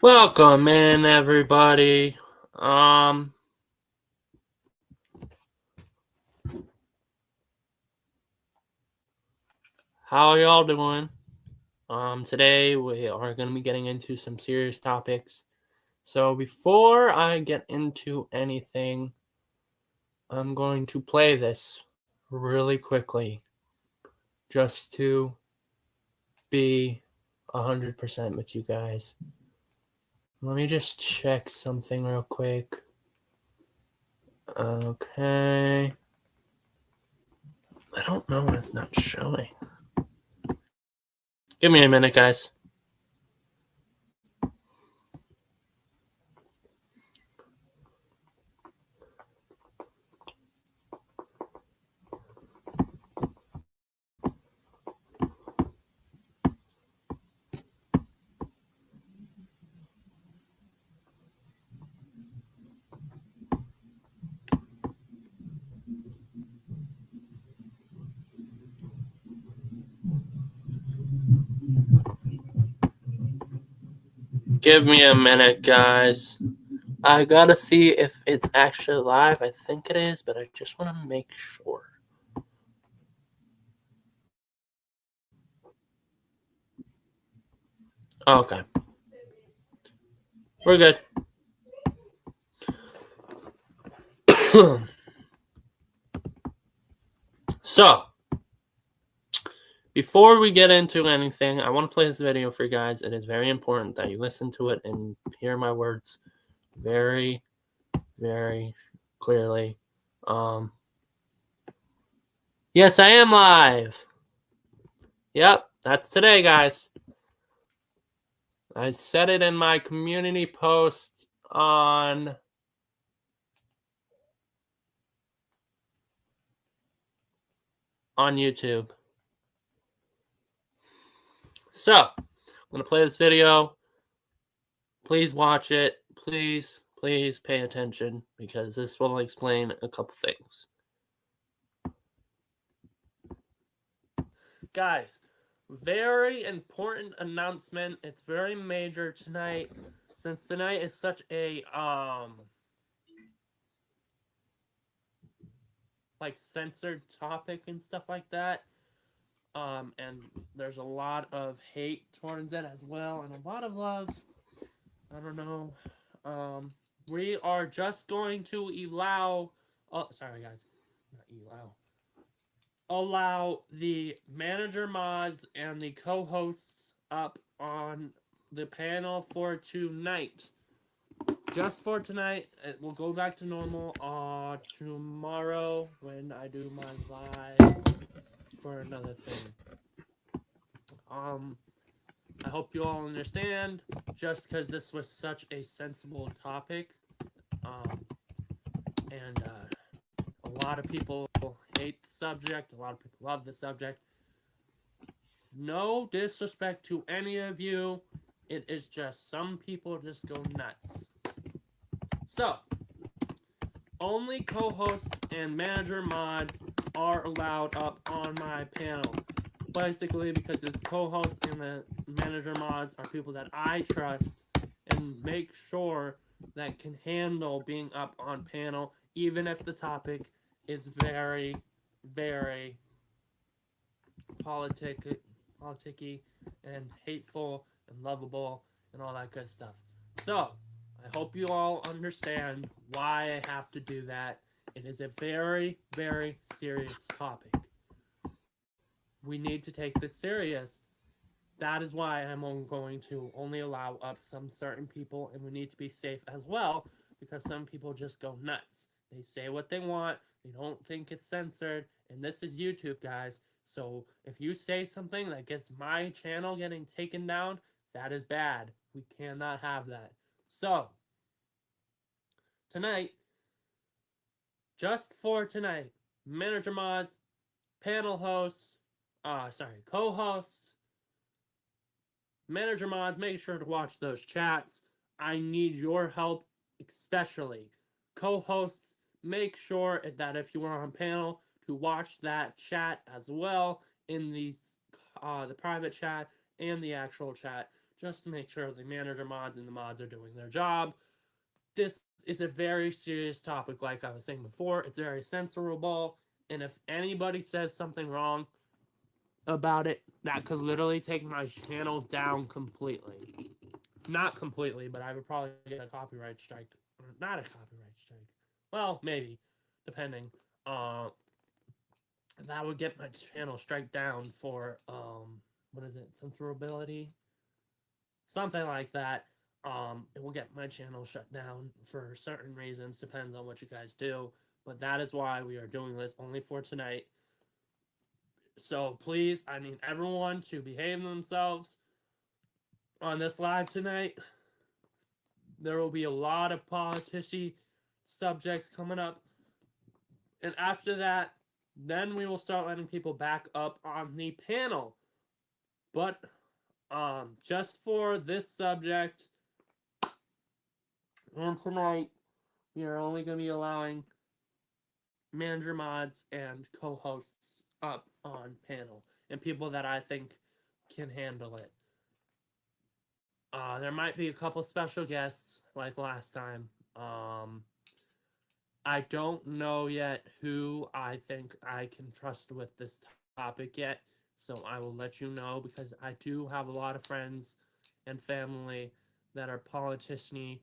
Welcome in, everybody. How y'all doing? Today we are going to be getting into some serious topics. So before I get into anything, I'm going to play this really quickly, just to be 100% with you guys. Let me just check something real quick. Okay. I don't know why it's not showing. Give me a minute, guys. Give me a minute, guys. I gotta see if it's actually live. I think it is, but I just want to make sure. Okay. We're good. So, before we get into anything, I want to play this video for you guys. It is very important that you listen to it and hear my words very, very clearly. Yes, I am live. Yep, that's today, guys. I said it in my community post on YouTube. So, I'm going to play this video. Please watch it. Please pay attention, because this will explain a couple things. Guys, very important announcement. It's very major tonight, since tonight is such a like censored topic and stuff like that. And there's a lot of hate towards it as well, and a lot of love. I don't know. We are just going to allow. Oh, sorry, guys. Not allow the manager mods and the co-hosts up on the panel for tonight. Just for tonight. It will go back to normal tomorrow when I do my live for another thing. I hope you all understand, just because this was such a sensible topic. And a lot of people hate the subject, a lot of people love the subject. No disrespect to any of you. It is just some people just go nuts. So, only co-hosts and manager mods are allowed up on my panel. Basically, because the co-hosts and the manager mods are people that I trust and make sure that can handle being up on panel, even if the topic is very, very politicky and hateful and lovable and all that good stuff. So, I hope you all understand why I have to do that. It is a very, very serious topic. We need to take this serious. That is why I'm going to only allow up some certain people, and we need to be safe as well, because some people just go nuts. They say what they want, they don't think it's censored, and this is YouTube, guys. So if you say something that gets my channel getting taken down, that is bad. We cannot have that. So, tonight, just for tonight, manager mods, panel hosts, co-hosts, manager mods, make sure to watch those chats. I need your help, especially. Co-hosts, make sure that if you are on panel, to watch that chat as well, in the private chat and the actual chat, just to make sure the manager mods and the mods are doing their job. This is a very serious topic, like I was saying before. It's very censorable, and if anybody says something wrong about it, that could literally take my channel down completely. Not completely, but I would probably get a copyright strike. Or not a copyright strike. Well, maybe, depending. That would get my channel strike down for what is it, censorability, something like that. It will get my channel shut down for certain reasons. Depends on what you guys do, but that is why we are doing this only for tonight. So please, I need everyone to behave themselves on this live tonight. There will be a lot of politician subjects coming up, and after that, then we will start letting people back up on the panel. But just for this subject, and tonight, we are only going to be allowing manager mods and co-hosts up on panel, and people that I think can handle it. There might be a couple special guests like last time. I don't know yet who I think I can trust with this topic yet, so I will let you know, because I do have a lot of friends and family that are politician-y,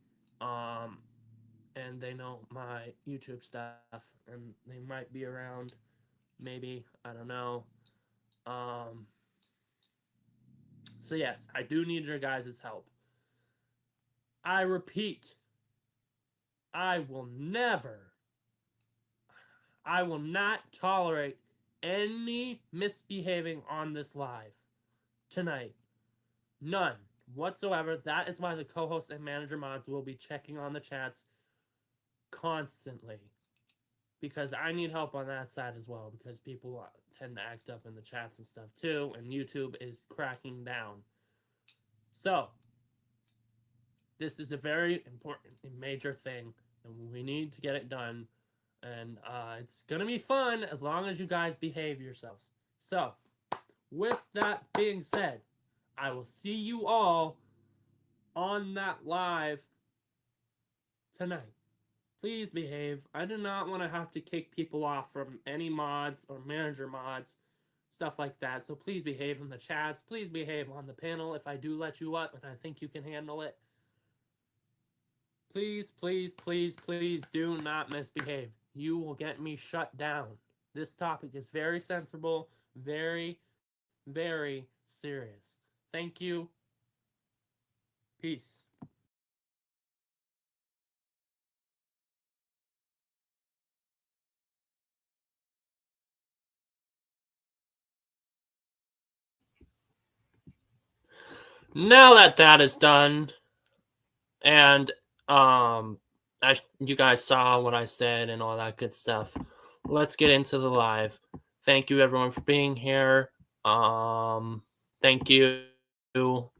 and they know my YouTube stuff, and they might be around, maybe, I don't know. So yes, I do need your guys' help. I repeat, I will not tolerate any misbehaving on this live tonight. None whatsoever. That is why the co-hosts and manager mods will be checking on the chats constantly, because I need help on that side as well, because people tend to act up in the chats and stuff too, and YouTube is cracking down. So this is a very important and major thing, and we need to get it done. And it's going to be fun as long as you guys behave yourselves. So, with that being said, I will see you all on that live tonight. Please behave. I do not want to have to kick people off from any mods or manager mods, stuff like that. So please behave in the chats. Please behave on the panel if I do let you up and I think you can handle it. Please, please, please, please do not misbehave. You will get me shut down. This topic is very sensible, very, very serious. Thank you. Peace. Now that that is done, and you guys saw what I said and all that good stuff, let's get into the live. Thank you everyone for being here. Thank you to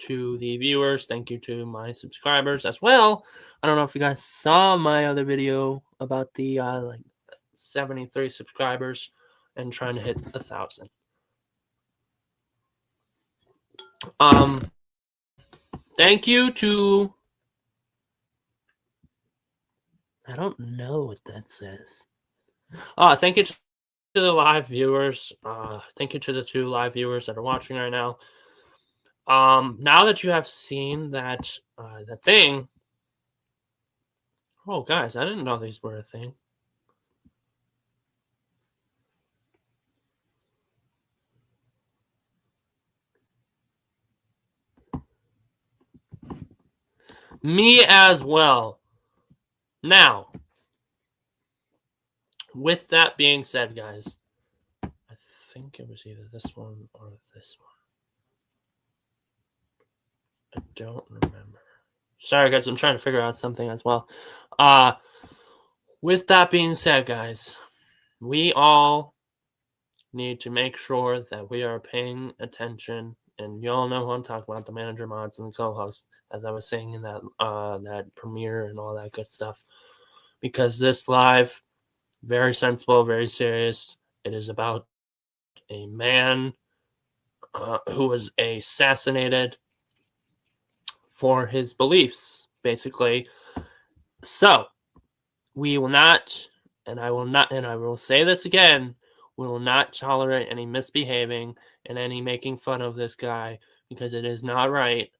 the viewers. Thank you to my subscribers as well. I don't know if you guys saw my other video about the like 73 subscribers and trying to hit 1,000. Thank you to, I don't know what that says. Thank you to the live viewers. Thank you to the 2 live viewers that are watching right now. Now that you have seen that the thing. Oh, guys, I didn't know these were a thing. Me as well. Now, with that being said, guys, I think it was either this one or this one. I don't remember. Sorry, guys, I'm trying to figure out something as well. With that being said, guys, we all need to make sure that we are paying attention, and you all know who I'm talking about, the manager mods and the co-host, as I was saying in that that premiere and all that good stuff. Because this live, very sensible, very serious. It is about a man who was assassinated for his beliefs, basically. So, we will not, and I will not, and I will say this again, we will not tolerate any misbehaving and any making fun of this guy because it is not right.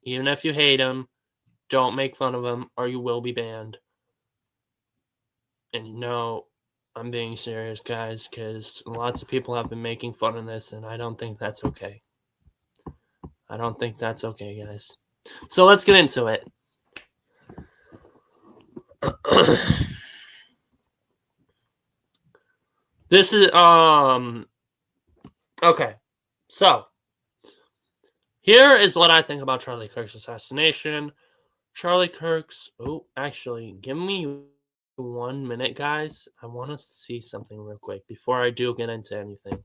Even if you hate him, don't make fun of him or you will be banned. And no, I'm being serious, guys, because lots of people have been making fun of this, and I don't think that's okay. I don't think that's okay, guys. So let's get into it. This is okay. So here is what I think about Charlie Kirk's assassination. Charlie Kirk's. Oh, actually, give me 1 minute, guys. I want to see something real quick before I do get into anything.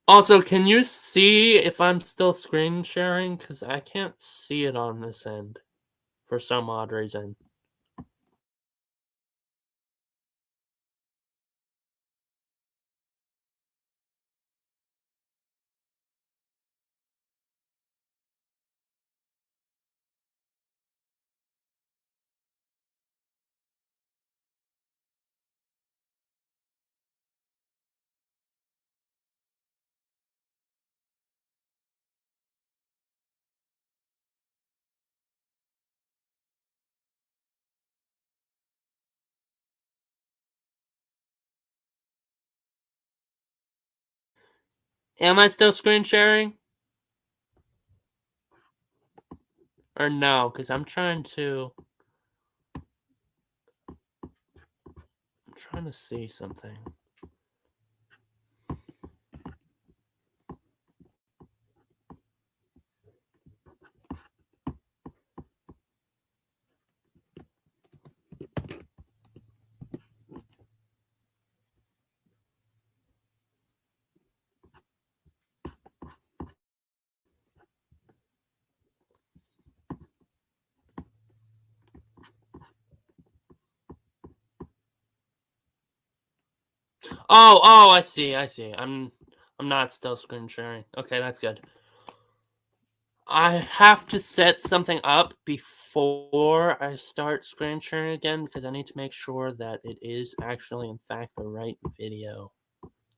Also, can you see if I'm still screen sharing? Because I can't see it on this end for some odd reason. Am I still screen sharing? Or no? Because I'm trying to see something. Oh, I see. I'm not still screen sharing. Okay, that's good. I have to set something up before I start screen sharing again because I need to make sure that it is actually, in fact, the right video.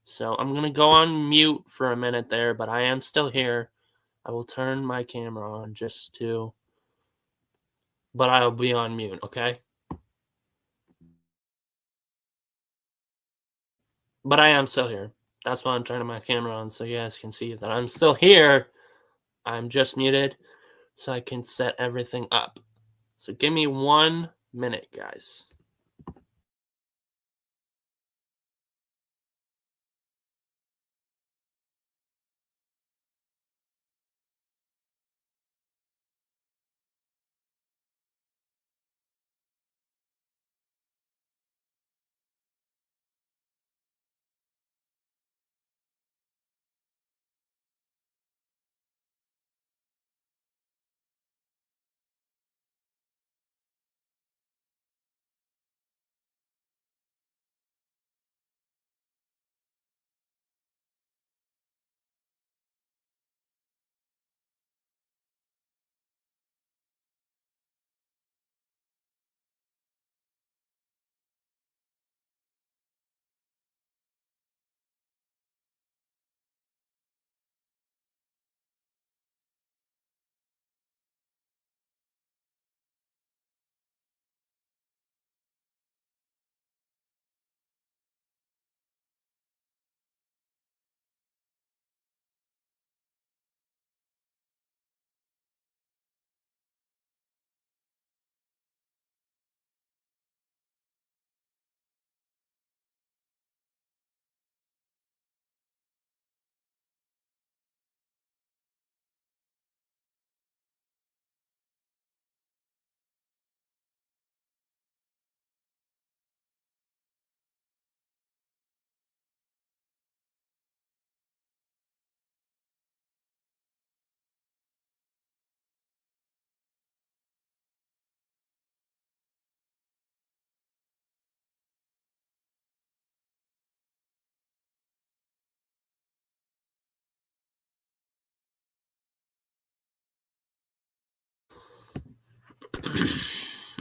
So I'm going to go on mute for a minute there, but I am still here. I will turn my camera on but I'll be on mute, okay? But I am still here. That's why I'm turning my camera on so you guys can see that I'm still here. I'm just muted so I can set everything up. So give me 1 minute, guys.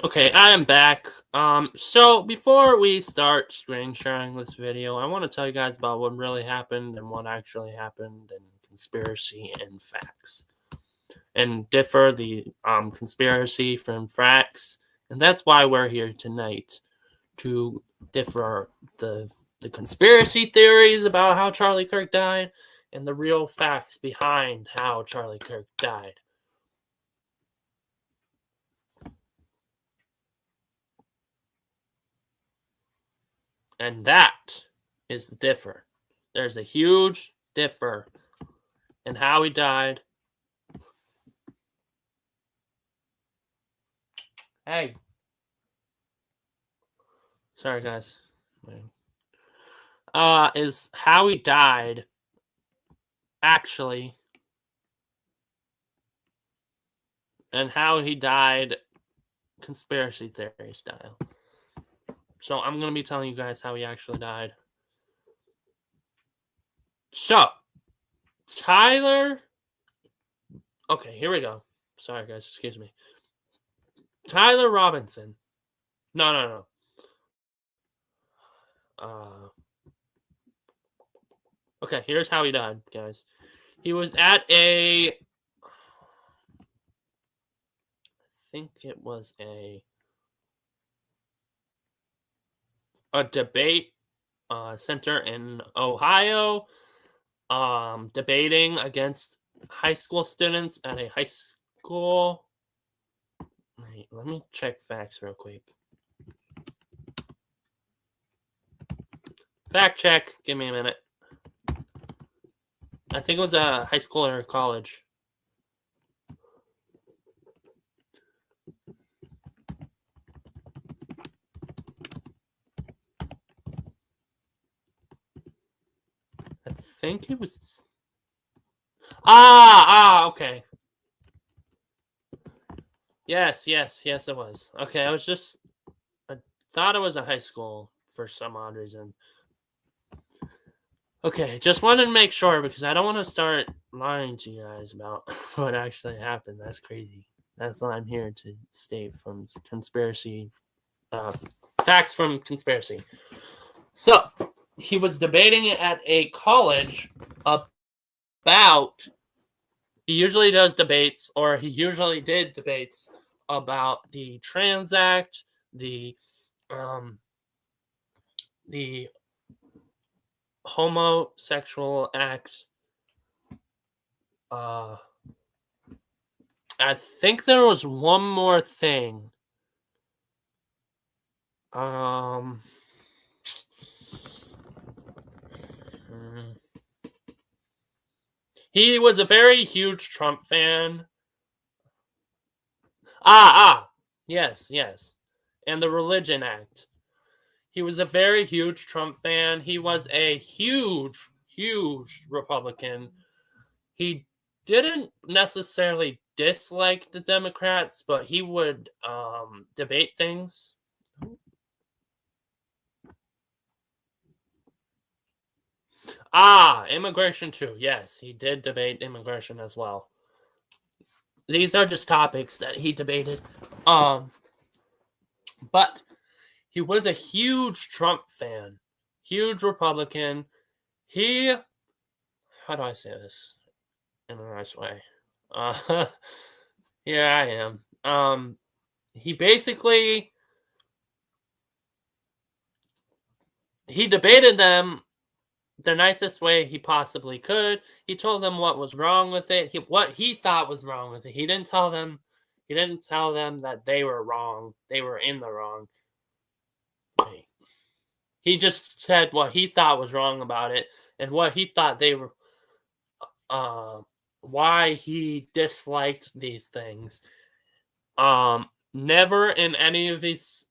Okay, I am back. So before we start screen sharing this video, I want to tell you guys about what really happened and what actually happened in conspiracy and facts. And differ the conspiracy from facts. And that's why we're here tonight, to differ the conspiracy theories about how Charlie Kirk died and the real facts behind how Charlie Kirk died. And that is the differ. There's a huge differ in how he died. Hey. Sorry, guys. Is how he died, actually, and how he died conspiracy theory style. So I'm going to be telling you guys how he actually died. So, Tyler... Okay, here we go. Sorry, guys. Excuse me. Tyler Robinson. No. Okay, here's how he died, guys. He was at I think it was a debate center in Ohio, debating against high school students at a high school. Wait, let me check facts real quick. Fact check. Give me a minute. I think it was a high school or college. I think it was... okay. Yes, it was. Okay, I thought it was a high school for some odd reason. Okay, just wanted to make sure because I don't want to start lying to you guys about what actually happened. That's crazy. That's what I'm here to state from conspiracy, facts from conspiracy. So, he was debating at a college about... He usually does debates, or he usually did debates about the Trans Act, the Homosexual Act. I think there was one more thing. He was a very huge Trump fan. Yes. And the Religion Act. He was a very huge Trump fan. He was a huge Republican. He didn't necessarily dislike the Democrats, but he would debate things. Immigration too. Yes, he did debate immigration as well. These are just topics that he debated. But he was a huge Trump fan, huge Republican. How do I say this in a nice way? Here I am. He debated them the nicest way he possibly could. He told them what was wrong with it, what he thought was wrong with it. He didn't tell them that they were wrong. They were in the wrong. He just said what he thought was wrong about it and what he thought they were, why he disliked these things. Never in any of these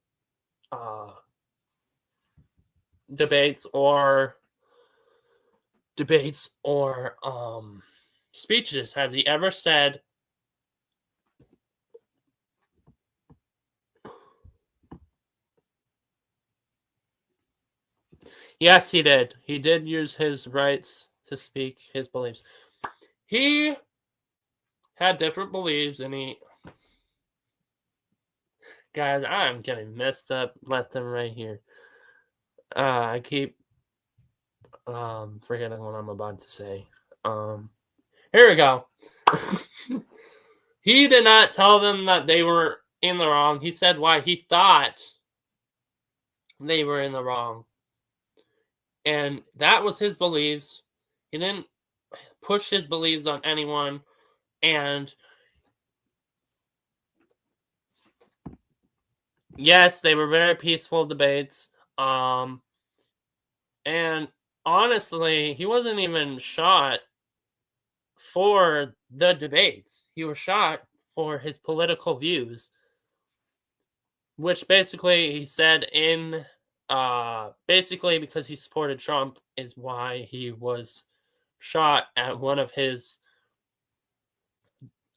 debates or speeches has he ever said, yes, he did. He did use his rights to speak his beliefs. He had different beliefs, and Guys, I'm getting messed up left and right here. I keep forgetting what I'm about to say. Here we go. He did not tell them that they were in the wrong. He said why he thought they were in the wrong. And that was his beliefs. He didn't push his beliefs on anyone. And yes, they were very peaceful debates. And honestly, he wasn't even shot for the debates. He was shot for his political views, which basically he said in basically because he supported Trump is why he was shot at one of his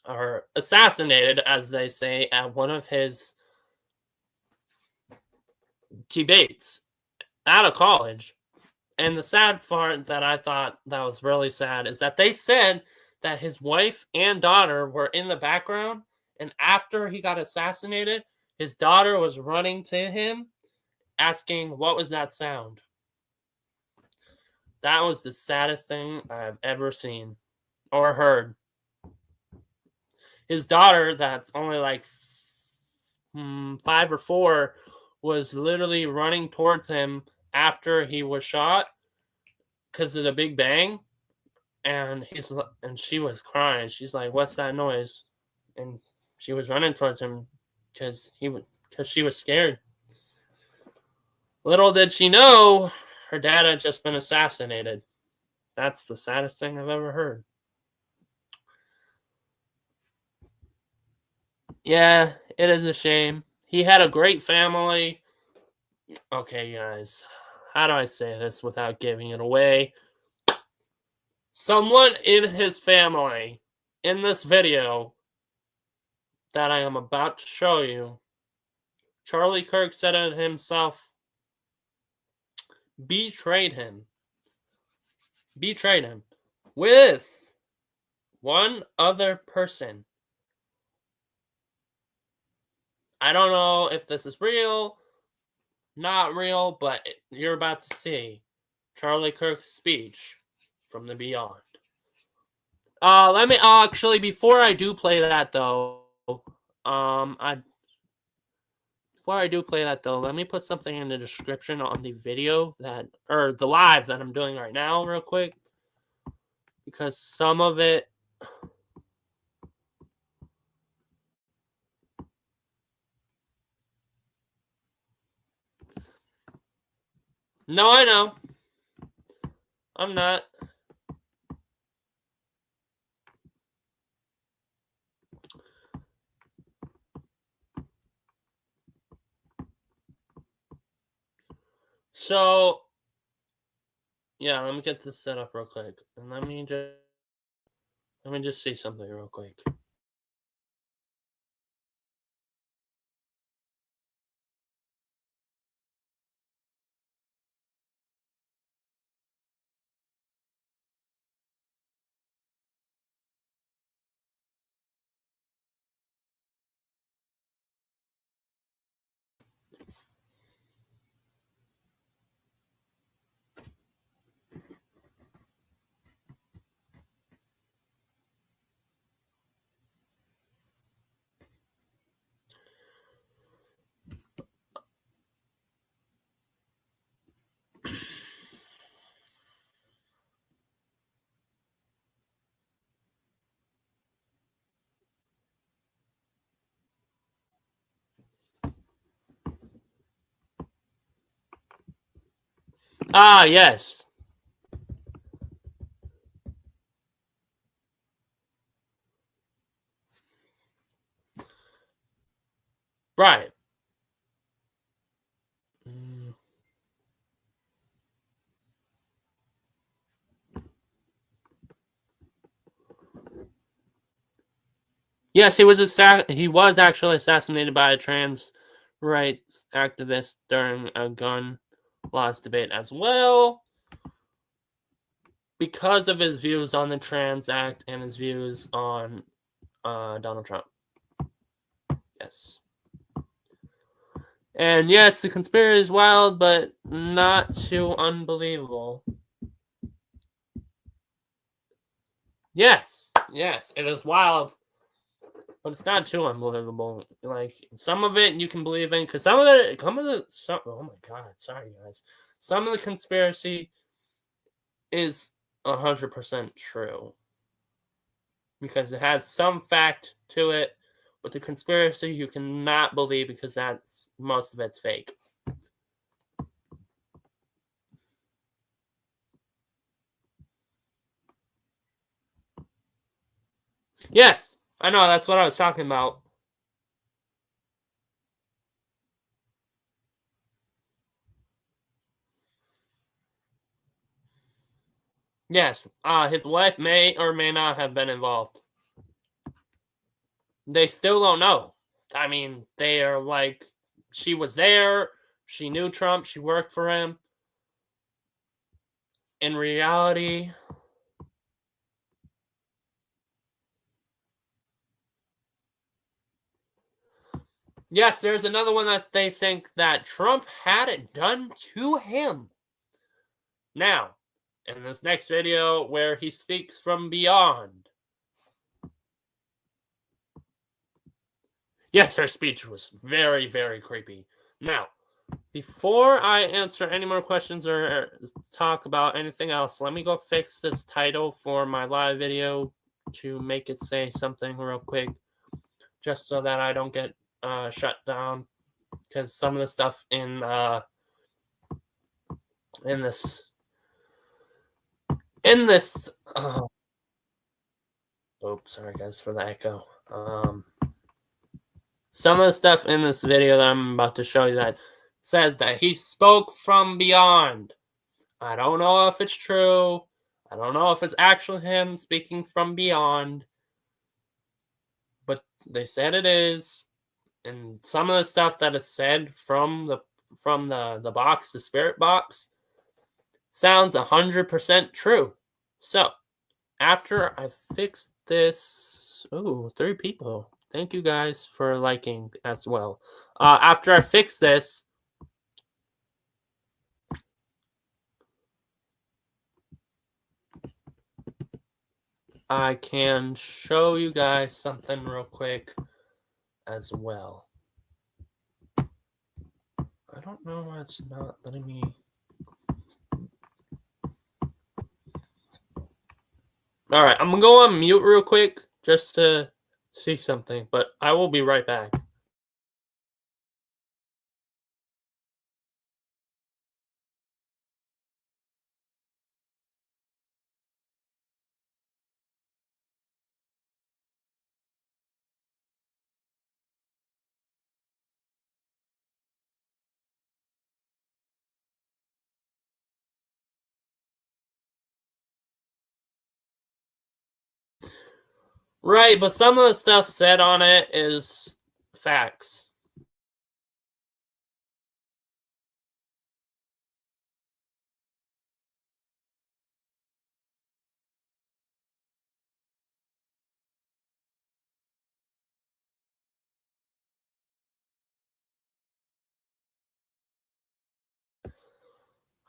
or assassinated, as they say, at one of his debates out of college. And the sad part that I thought that was really sad is that they said that his wife and daughter were in the background, and after he got assassinated, his daughter was running to him asking, "What was that sound?" That was the saddest thing I've ever seen or heard. His daughter, that's only like 5 or 4, was literally running towards him after he was shot because of the big bang, and she was crying. She's like, "What's that noise?" And she was running towards him because she was scared. Little did she know, her dad had just been assassinated. That's the saddest thing I've ever heard. Yeah, it is a shame. He had a great family. Okay, guys, how do I say this without giving it away? Someone in his family, in this video that I am about to show you, Charlie Kirk said it himself, betrayed him with one other person. I don't know if this is real, not real, but you're about to see Charlie Kirk's speech from the beyond. Let me actually, before I do play that though, let me put something in the description on the video or the live that I'm doing right now real quick, because some of it No, I know. I'm not. So, yeah, let me get this set up real quick. And let me just see something real quick. Ah, yes. Right. Yes, he was actually assassinated by a trans rights activist during a gun laws debate as well, because of his views on the Trans Act and his views on Donald Trump. Yes. And yes, the conspiracy is wild, but not too unbelievable. Yes, it is wild, but it's not too unbelievable. Like, some of it you can believe in, because oh my god, sorry guys. Some of the conspiracy is 100% true. Because it has some fact to it, but the conspiracy you cannot believe because that's most of it's fake. Yes, I know, that's what I was talking about. Yes, his wife may or may not have been involved. They still don't know. I mean, they are like, she was there, she knew Trump, she worked for him. In reality, yes, there's another one that they think that Trump had it done to him. Now, in this next video where he speaks from beyond. Yes, her speech was very, very creepy. Now, before I answer any more questions or talk about anything else, let me go fix this title for my live video to make it say something real quick, just so that I don't get shut down, because some of the stuff in this oops, sorry guys for the echo. Some of the stuff in this video that I'm about to show you that says that he spoke from beyond. I don't know if it's true. I don't know if it's actually him speaking from beyond. But they said it is. And some of the stuff that is said from the box, the spirit box, sounds 100% true. So, after I fix this, 3 people. Thank you guys for liking as well. After I fix this, I can show you guys something real quick as well. I don't know why it's not letting me. Alright, I'm gonna go on mute real quick just to see something, but I will be right back. Right, but some of the stuff said on it is facts.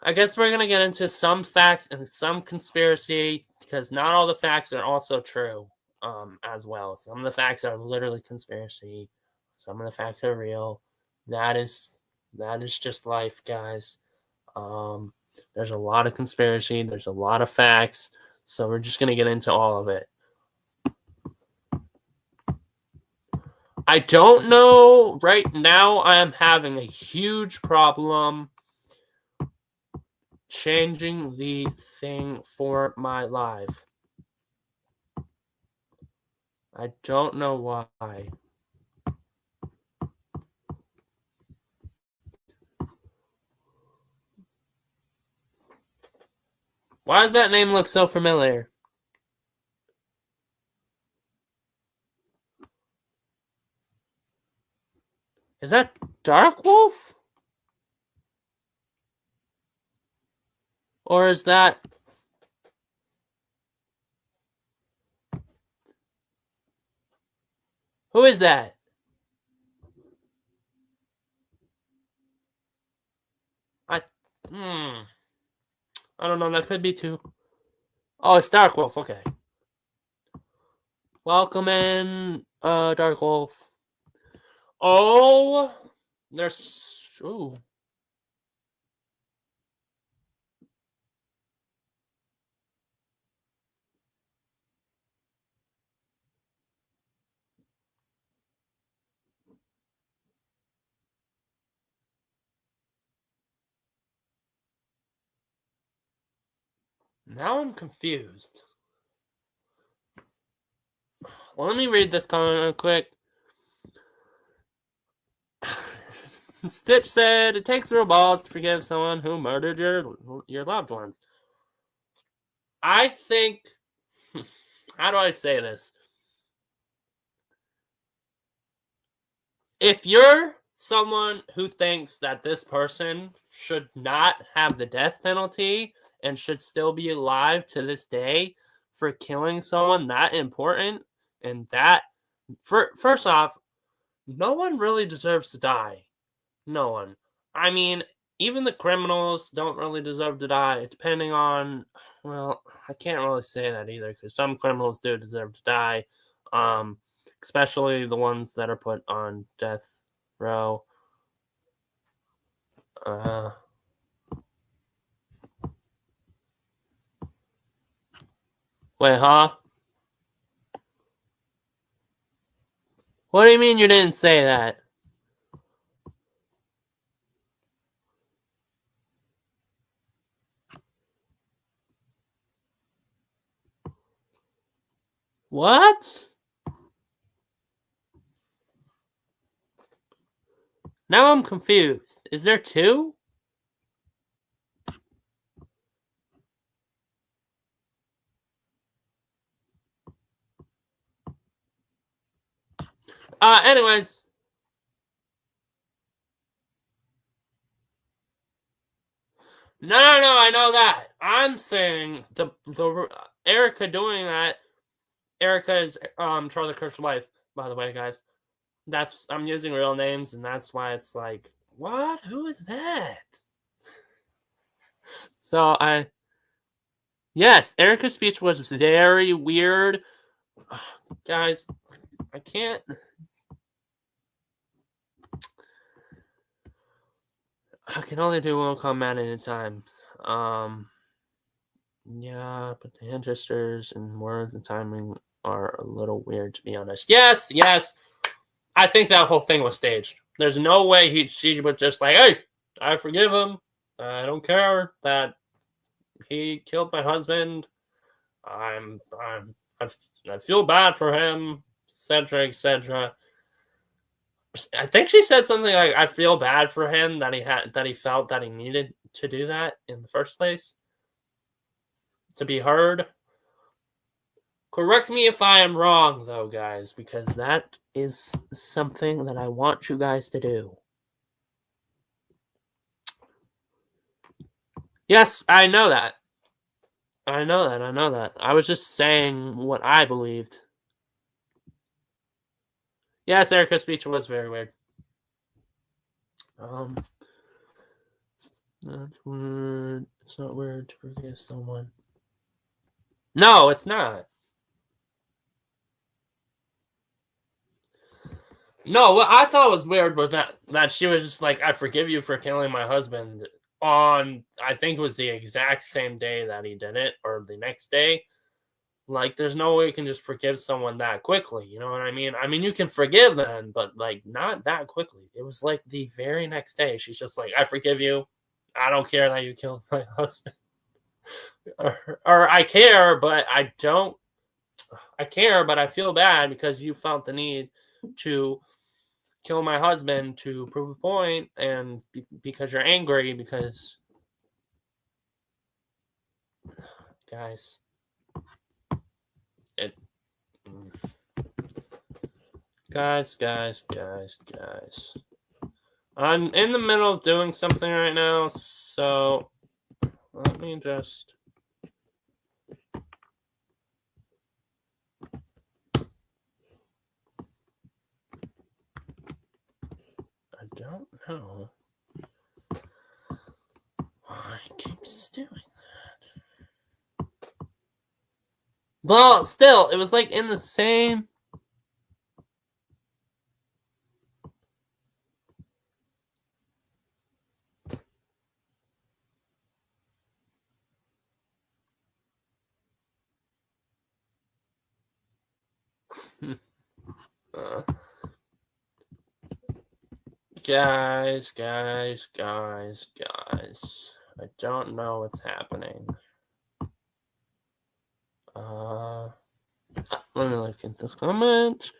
I guess we're gonna get into some facts and some conspiracy, because not all the facts are also true, as well. Some of the facts are literally conspiracy. Some of the facts are real. That is just life, guys. There's a lot of conspiracy. There's a lot of facts. So we're just gonna get into all of it. I don't know. Right now, I am having a huge problem changing the thing for my live. I don't know why. Why does that name look so familiar? Is that Dark Wolf? Or is that... Who is that? I don't know. That could be too. Oh, it's Dark Wolf. Okay. Welcome in, Dark Wolf. Oh, there's. Ooh. Now I'm confused. Well, let me read this comment real quick. Stitch said, "It takes real balls to forgive someone who murdered your loved ones." I think. How do I say this? If you're someone who thinks that this person should not have the death penalty and should still be alive to this day for killing someone that important and that, first off, no one really deserves to die. No one. I mean, even the criminals don't really deserve to die, depending on. Well, I can't really say that either because some criminals do deserve to die, especially the ones that are put on death row. Wait, huh? What do you mean you didn't say that? What? Now I'm confused. Is there two? Anyways. No, I know that. I'm saying the Erica doing that. Erica is Charlie Kirk's wife, by the way, guys. I'm using real names, and that's why it's like, what? Who is that? So yes, Erica's speech was very weird, guys. I can't. I can only do one comment at a time. Yeah, but the hand gestures and words and timing are a little weird, to be honest. Yes. I think that whole thing was staged. There's no way she was just like, "Hey, I forgive him. I don't care that he killed my husband. I feel bad for him, etc., etc." I think she said something like, "I feel bad for him that he felt that he needed to do that in the first place to be heard." Correct me if I am wrong, though, guys, because that is something that I want you guys to do. Yes, I know that. I know that. I was just saying what I believed. Yes, Erica's speech was very weird. That's weird. It's not weird to forgive someone. No, it's not. No, what I thought was weird was that she was just like, "I forgive you for killing my husband," on, I think it was the exact same day that he did it, or the next day. Like, there's no way you can just forgive someone that quickly. You know what I mean? I mean, you can forgive them, but like not that quickly. It was like the very next day. She's just like, "I forgive you. I don't care that you killed my husband." Or I care, but I don't. I care, but I feel bad because you felt the need to kill my husband to prove a point, and because you're angry because, guys, it. Guys. I'm in the middle of doing something right now, so let me just. I don't know Well, still, it was like in the same. Uh, guys. I don't know what's happening. Let me look at this comment.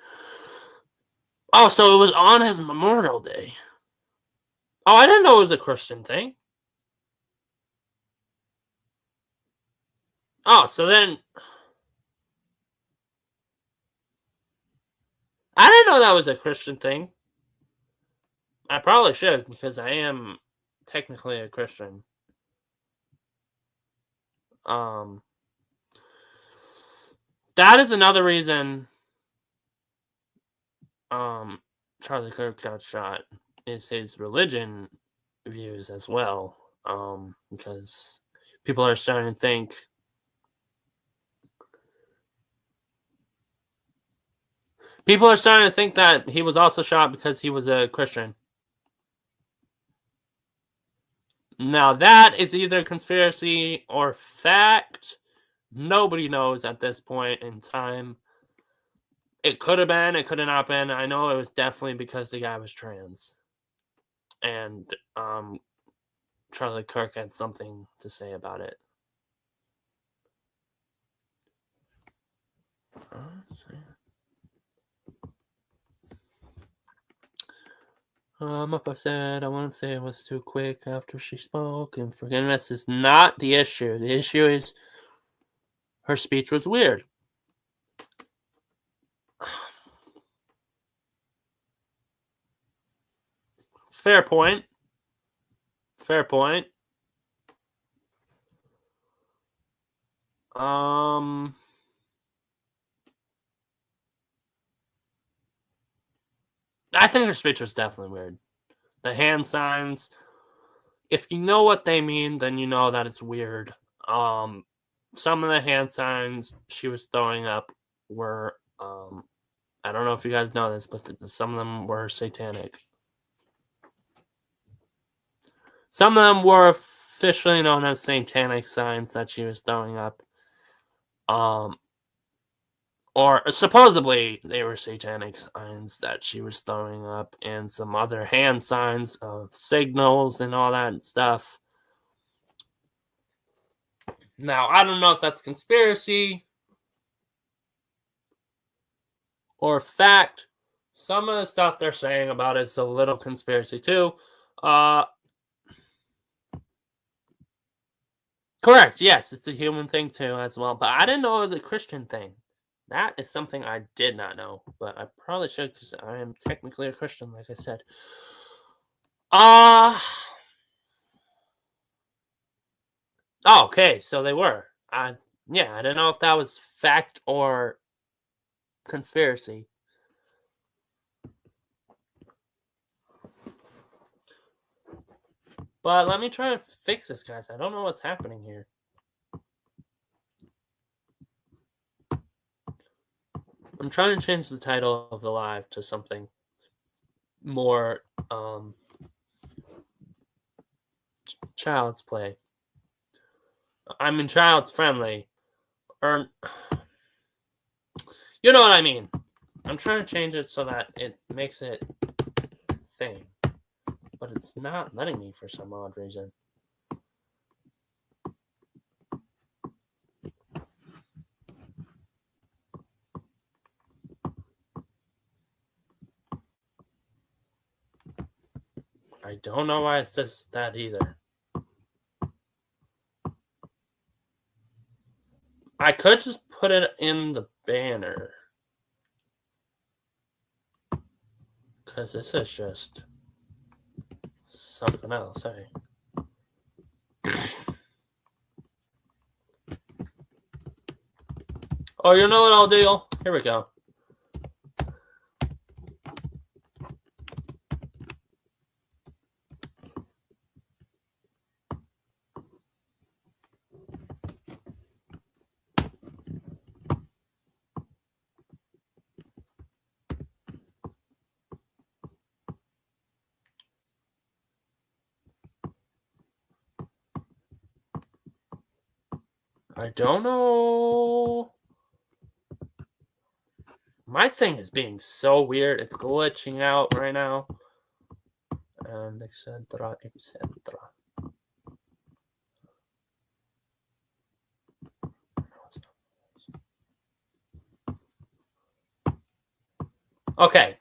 Oh, so it was on his Memorial Day. Oh, I didn't know it was a Christian thing. Oh, so then I didn't know that was a Christian thing. I probably should, because I am technically a Christian. That is another reason Charlie Kirk got shot, is his religion views as well. Because people are starting to think that he was also shot because he was a Christian. Now that is either conspiracy or fact. Nobody knows at this point in time. It could have been, it could have not been. I know it was definitely because the guy was trans. And Charlie Kirk had something to say about it. Up I said, I want to say it was too quick after she spoke, and forgiveness is not the issue. The issue is her speech was weird. Fair point. I think her speech was definitely weird. The hand signs, if you know what they mean, then you know that it's weird. Some of the hand signs she was throwing up were, I don't know if you guys know this, but some of them were satanic. Some of them were officially known as satanic signs that she was throwing up. Or supposedly they were satanic signs that she was throwing up, and some other hand signs of signals and all that stuff. Now, I don't know if that's conspiracy or fact. Some of the stuff they're saying about it is a little conspiracy too. Correct, yes, it's a human thing too as well. But I didn't know it was a Christian thing. That is something I did not know, but I probably should, because I am technically a Christian, like I said. Oh, okay, so they were. I didn't know if that was fact or conspiracy. But let me try to fix this, guys. I don't know what's happening here. I'm trying to change the title of the live to something more child's play. I mean, child's friendly. Or, you know what I mean. I'm trying to change it so that it makes it thing. But it's not letting me for some odd reason. I don't know why it says that either. I could just put it in the banner. Because this is just something else, hey? Oh, you know what I'll do? Here we go. I don't know. My thing is being so weird. It's glitching out right now. And etc. etc. Okay.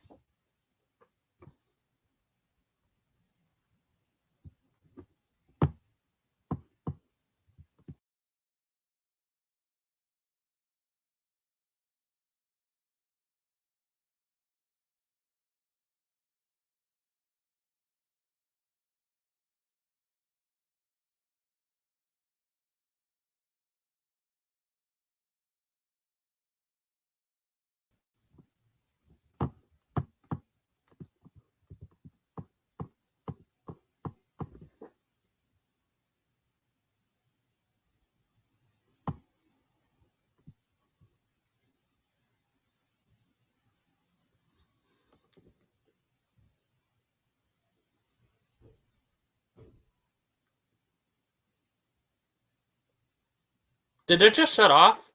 Did it just shut off?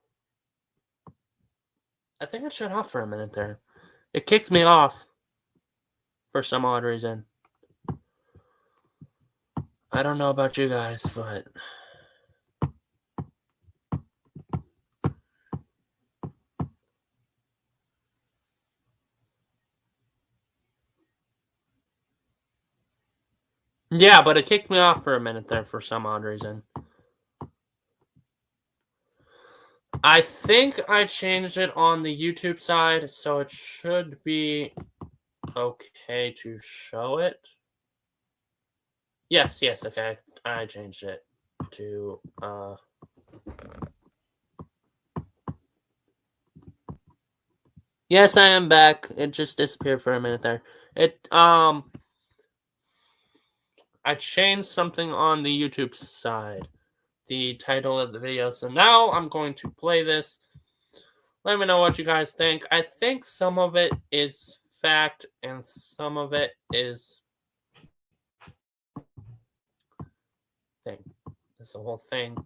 I think it shut off for a minute there. It kicked me off for some odd reason. I don't know about you guys, but yeah, but it kicked me off for a minute there for some odd reason. I think I changed it on the YouTube side, so it should be okay to show it. Yes, okay. I changed it to Yes, I am back. It just disappeared for a minute there. I changed something on the YouTube side. The title of the video. So now I'm going to play this. Let me know what you guys think. I think some of it is fact and some of it is thing. It's the whole thing.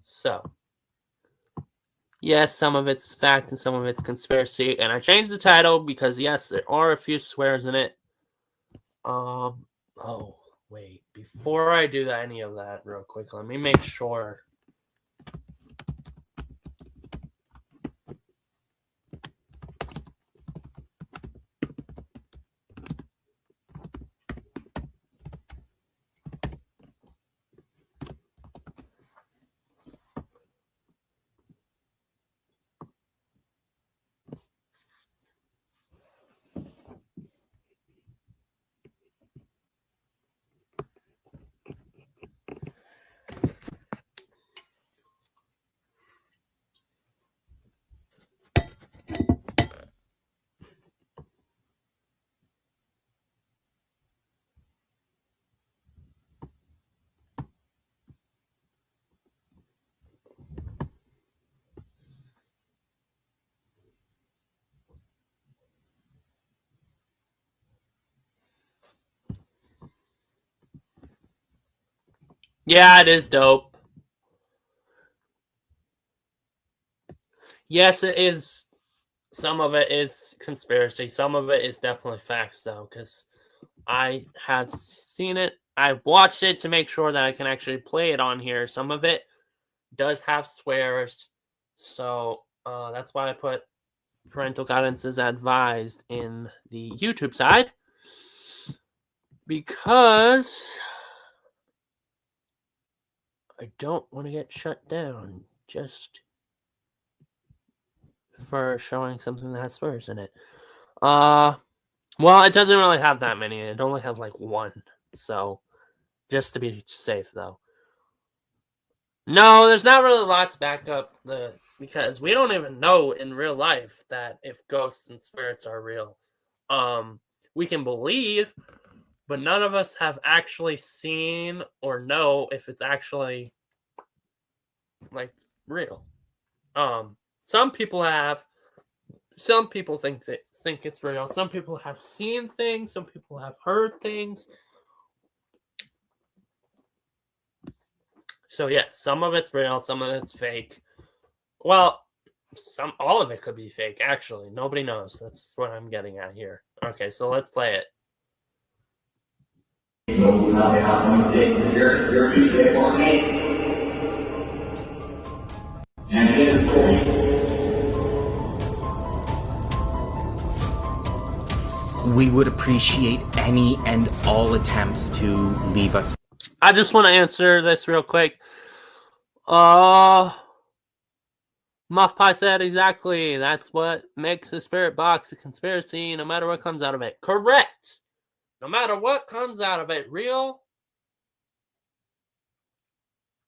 So, yes, some of it's fact and some of it's conspiracy. And I changed the title because, yes, there are a few swears in it. Oh, wait. Before I do any of that real quick, let me make sure. Yeah, it is dope. Yes, it is. Some of it is conspiracy. Some of it is definitely facts, though, because I have seen it. I watched it to make sure that I can actually play it on here. Some of it does have swears, so that's why I put parental guidance is advised in the YouTube side, because I don't want to get shut down just for showing something that has swears in it. Well, it doesn't really have that many. It only has like one. So, just to be safe, though. No, there's not really a lot to back up because we don't even know in real life that if ghosts and spirits are real. We can believe, but none of us have actually seen or know if it's actually like real. Some people have. Some people think it's real. Some people have seen things. Some people have heard things. So yes, some of it's real, some of it's fake. Well, all of it could be fake, actually. Nobody knows. That's what I'm getting at here. Okay, so let's play it. We would appreciate any and all attempts to leave us. I just want to answer this real quick. Muff Pie said exactly. That's what makes the spirit box a conspiracy, no matter what comes out of it. Correct. No matter what comes out of it, real,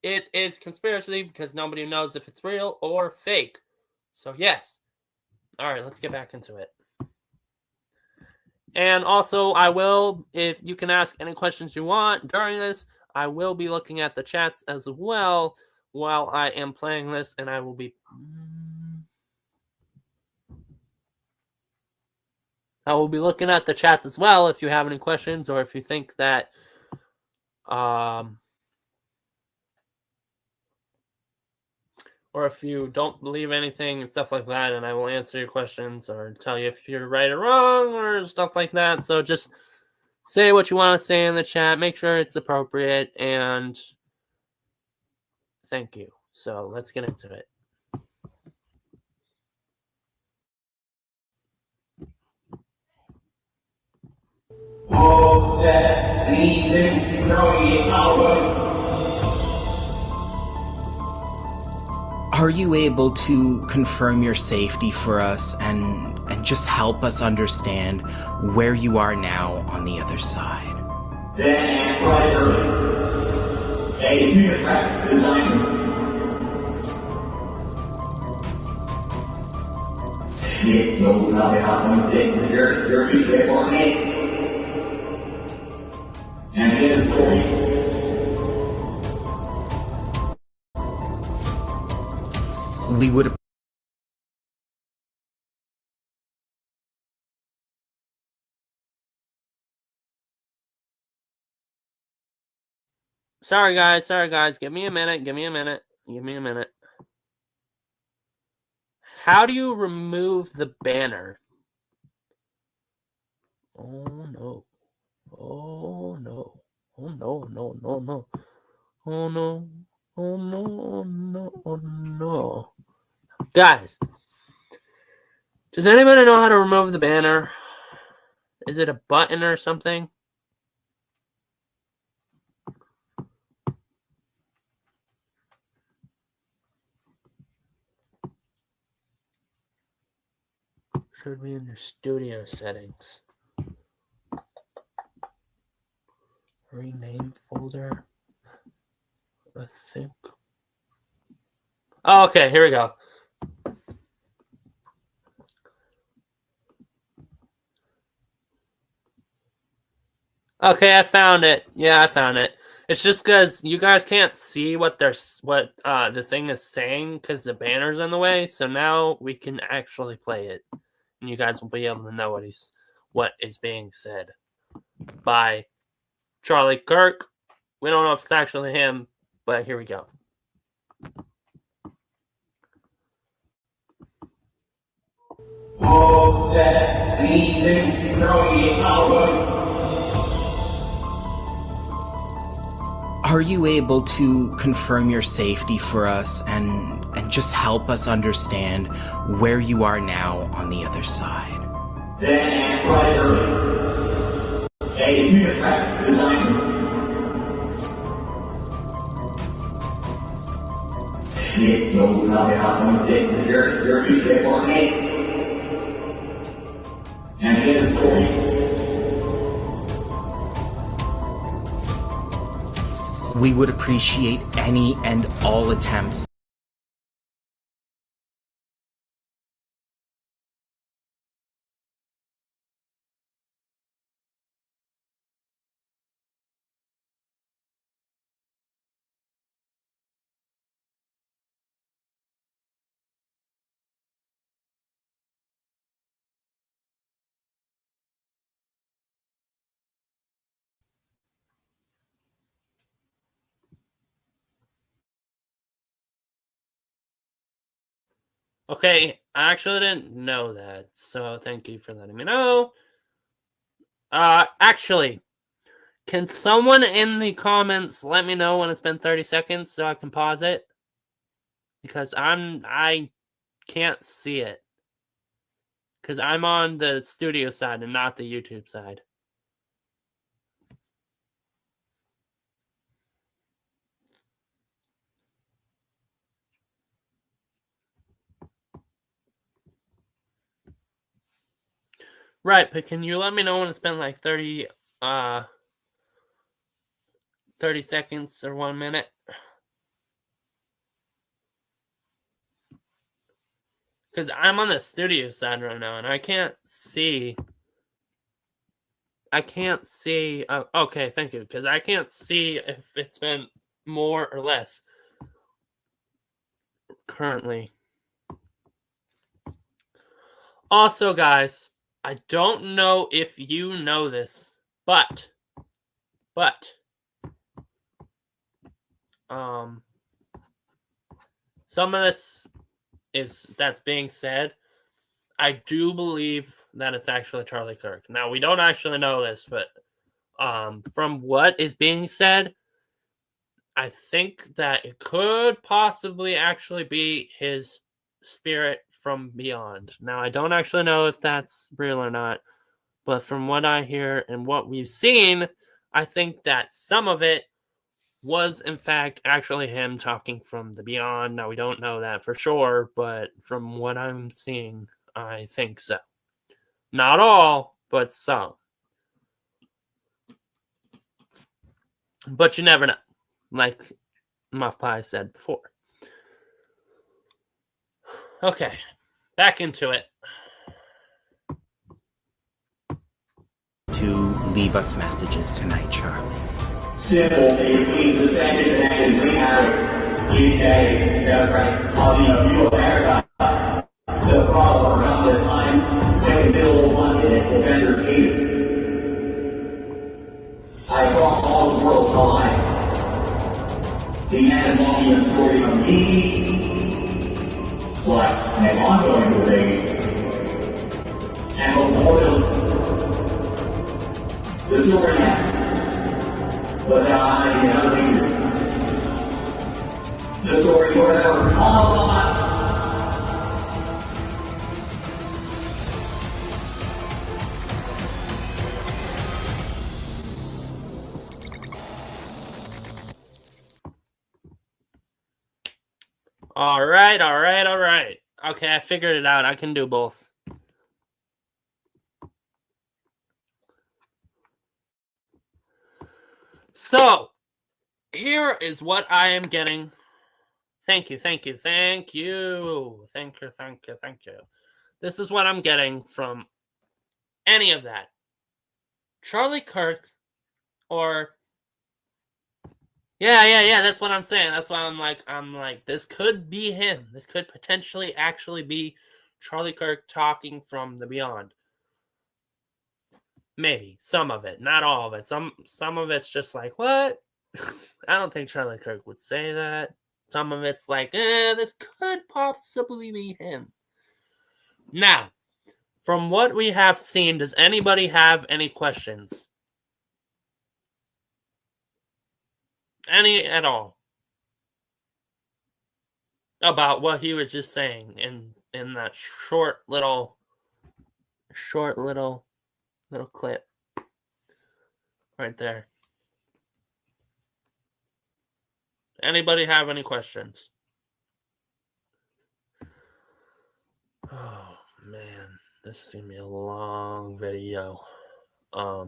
it is conspiracy because nobody knows if it's real or fake. So yes. All right, let's get back into it. And also, I will, if you can ask any questions you want during this, I will be looking at the chats as well while I am playing this, and I will be looking at the chats as well if you have any questions or if you think that or if you don't believe anything and stuff like that, and I will answer your questions or tell you if you're right or wrong or stuff like that. So just say what you want to say in the chat. Make sure it's appropriate, and thank you. So let's get into it. Are you able to confirm your safety for us and just help us understand where you are now on the other side? We would. Sorry guys. Give me a minute. How do you remove the banner? Oh no. Oh no. Oh no. Oh no. Oh no. Guys, does anybody know how to remove the banner? Is it a button or something? Should be in your studio settings. Rename folder. I think. Oh, okay, here we go. Okay, I found it. Yeah, I found it. It's just because you guys can't see what the thing is saying because the banner's in the way. So now we can actually play it, and you guys will be able to know what is being said by Charlie Kirk. We don't know if it's actually him, but here we go. Are you able to confirm your safety for us and just help us understand where you are now on the other side? We would appreciate any and all attempts. Okay, I actually didn't know that, so thank you for letting me know. Actually, can someone in the comments let me know when it's been 30 seconds so I can pause it? Because I can't see it. Because I'm on the studio side and not the YouTube side. Right, but can you let me know when it's been like 30 seconds or 1 minute? Because I'm on the studio side right now and I can't see. Okay, thank you. Because I can't see if it's been more or less currently. Also, guys, I don't know if you know this, but some of this that's being said, I do believe that it's actually Charlie Kirk. Now, we don't actually know this, but from what is being said, I think that it could possibly actually be his spirit from beyond. Now, I don't actually know if that's real or not, but from what I hear and what we've seen, I think that some of it was, in fact, actually him talking from the beyond. Now, we don't know that for sure, but from what I'm seeing, I think so. Not all, but some. But you never know, like Muff Pie said before. Okay, back into it. To leave us messages tonight, Charlie. Simple things, please ascend and connect and bring out these days, right? View of America. The problem around this time, when the middle of London at Defender's Case. I crossed all this world to lie. The analogy story from me, but an ongoing debate, and memorial. The story ends. But I think the story forever, all alive. All right. Okay, I figured it out. I can do both. So, here is what I am getting. Thank you. This is what I'm getting from any of that. Charlie Kirk or Yeah, that's what I'm saying. That's why I'm like, this could be him. This could potentially actually be Charlie Kirk talking from the beyond. Maybe some of it, not all of it. Some of it's just like, what? I don't think Charlie Kirk would say that. Some of it's like, this could possibly be him. Now, from what we have seen, does anybody have any questions? Any at all? About what he was just saying in that short little clip right there. Anybody have any questions? Oh man, this is gonna be a long video. I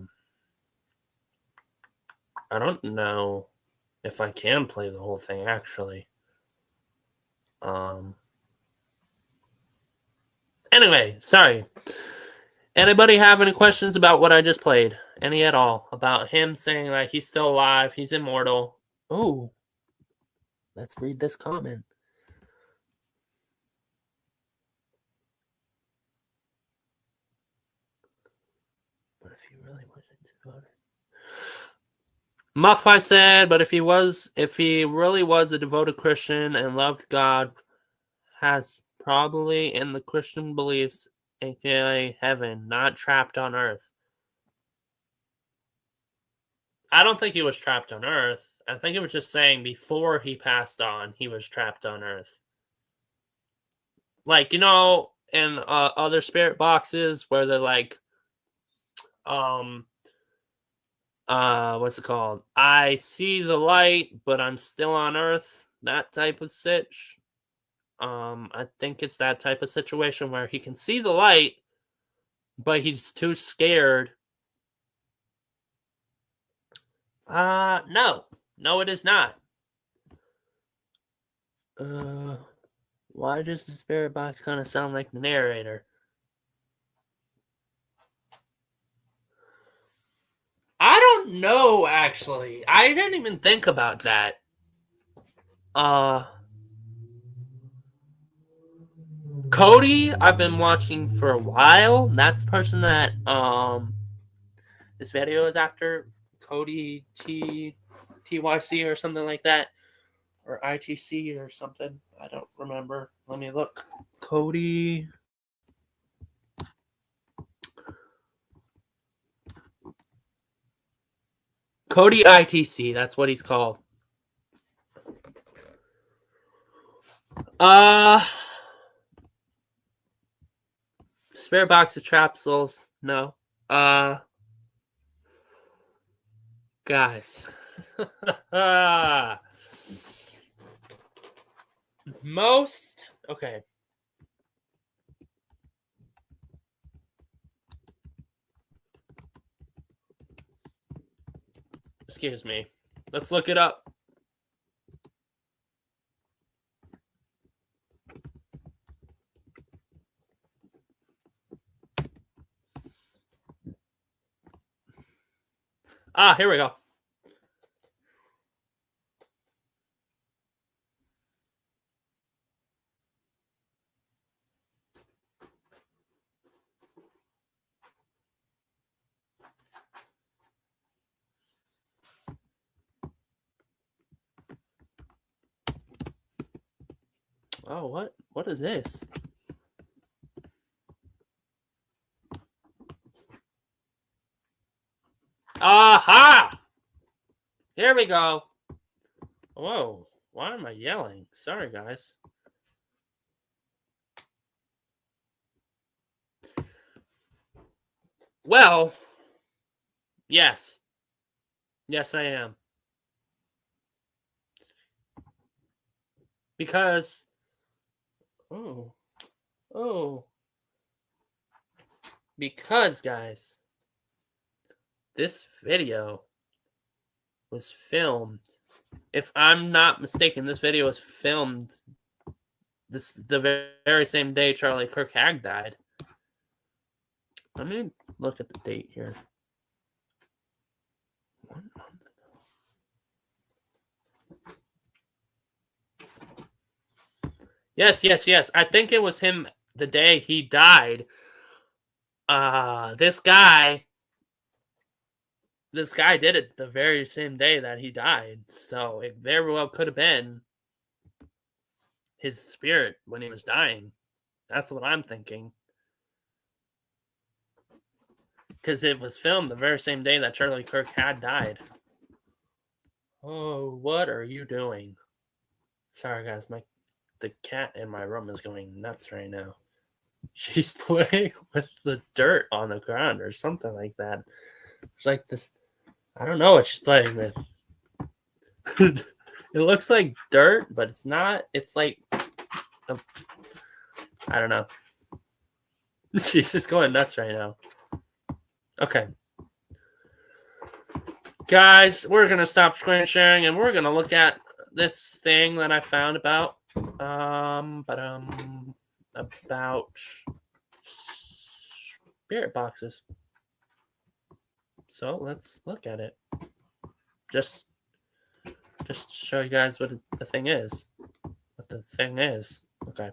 don't know if I can play the whole thing actually. Anyway, sorry. Anybody have any questions about what I just played? Any at all? About him saying like he's still alive, he's immortal. Oh, let's read this comment. But if he really wasn't devoted. Muffpie said, but if he really was a devoted Christian and loved God, has probably in the Christian beliefs, aka heaven, not trapped on earth. I don't think he was trapped on earth. I think it was just saying before he passed on, he was trapped on earth. Like, in other spirit boxes where they're like, what's it called? I see the light, but I'm still on earth. That type of sitch. I think it's that type of situation where he can see the light, but he's too scared. No, it is not. Why does the spirit box kind of sound like the narrator? I don't know, actually. I didn't even think about that. Cody, I've been watching for a while. That's the person that this video is after. Cody TYC or something like that. Or ITC or something. I don't remember. Let me look. Cody ITC, that's what he's called. Spare box of trap souls. No. Guys. Okay. Excuse me. Let's look it up. Here we go. Oh, what is this? Aha! Here we go. Whoa, why am I yelling? Sorry, guys. Well, yes. Yes, I am. Because, because, guys, this video was filmed. If I'm not mistaken, this video was filmed the very same day Charlie Kirk Hag died. Let me look at the date here. 1 month ago. Yes. I think it was him the day he died. This guy did it the very same day that he died. So it very well could have been his spirit when he was dying. That's what I'm thinking. Because it was filmed the very same day that Charlie Kirk had died. Oh, what are you doing? Sorry, guys. The cat in my room is going nuts right now. She's playing with the dirt on the ground or something like that. It's like this. I don't know what she's playing with. It looks like dirt, but it's not. It's like, I don't know. She's just going nuts right now. Okay. Guys, we're going to stop screen sharing and we're going to look at this thing that I found about spirit boxes. So let's look at it. Just to show you guys what the thing is. What the thing is. Okay.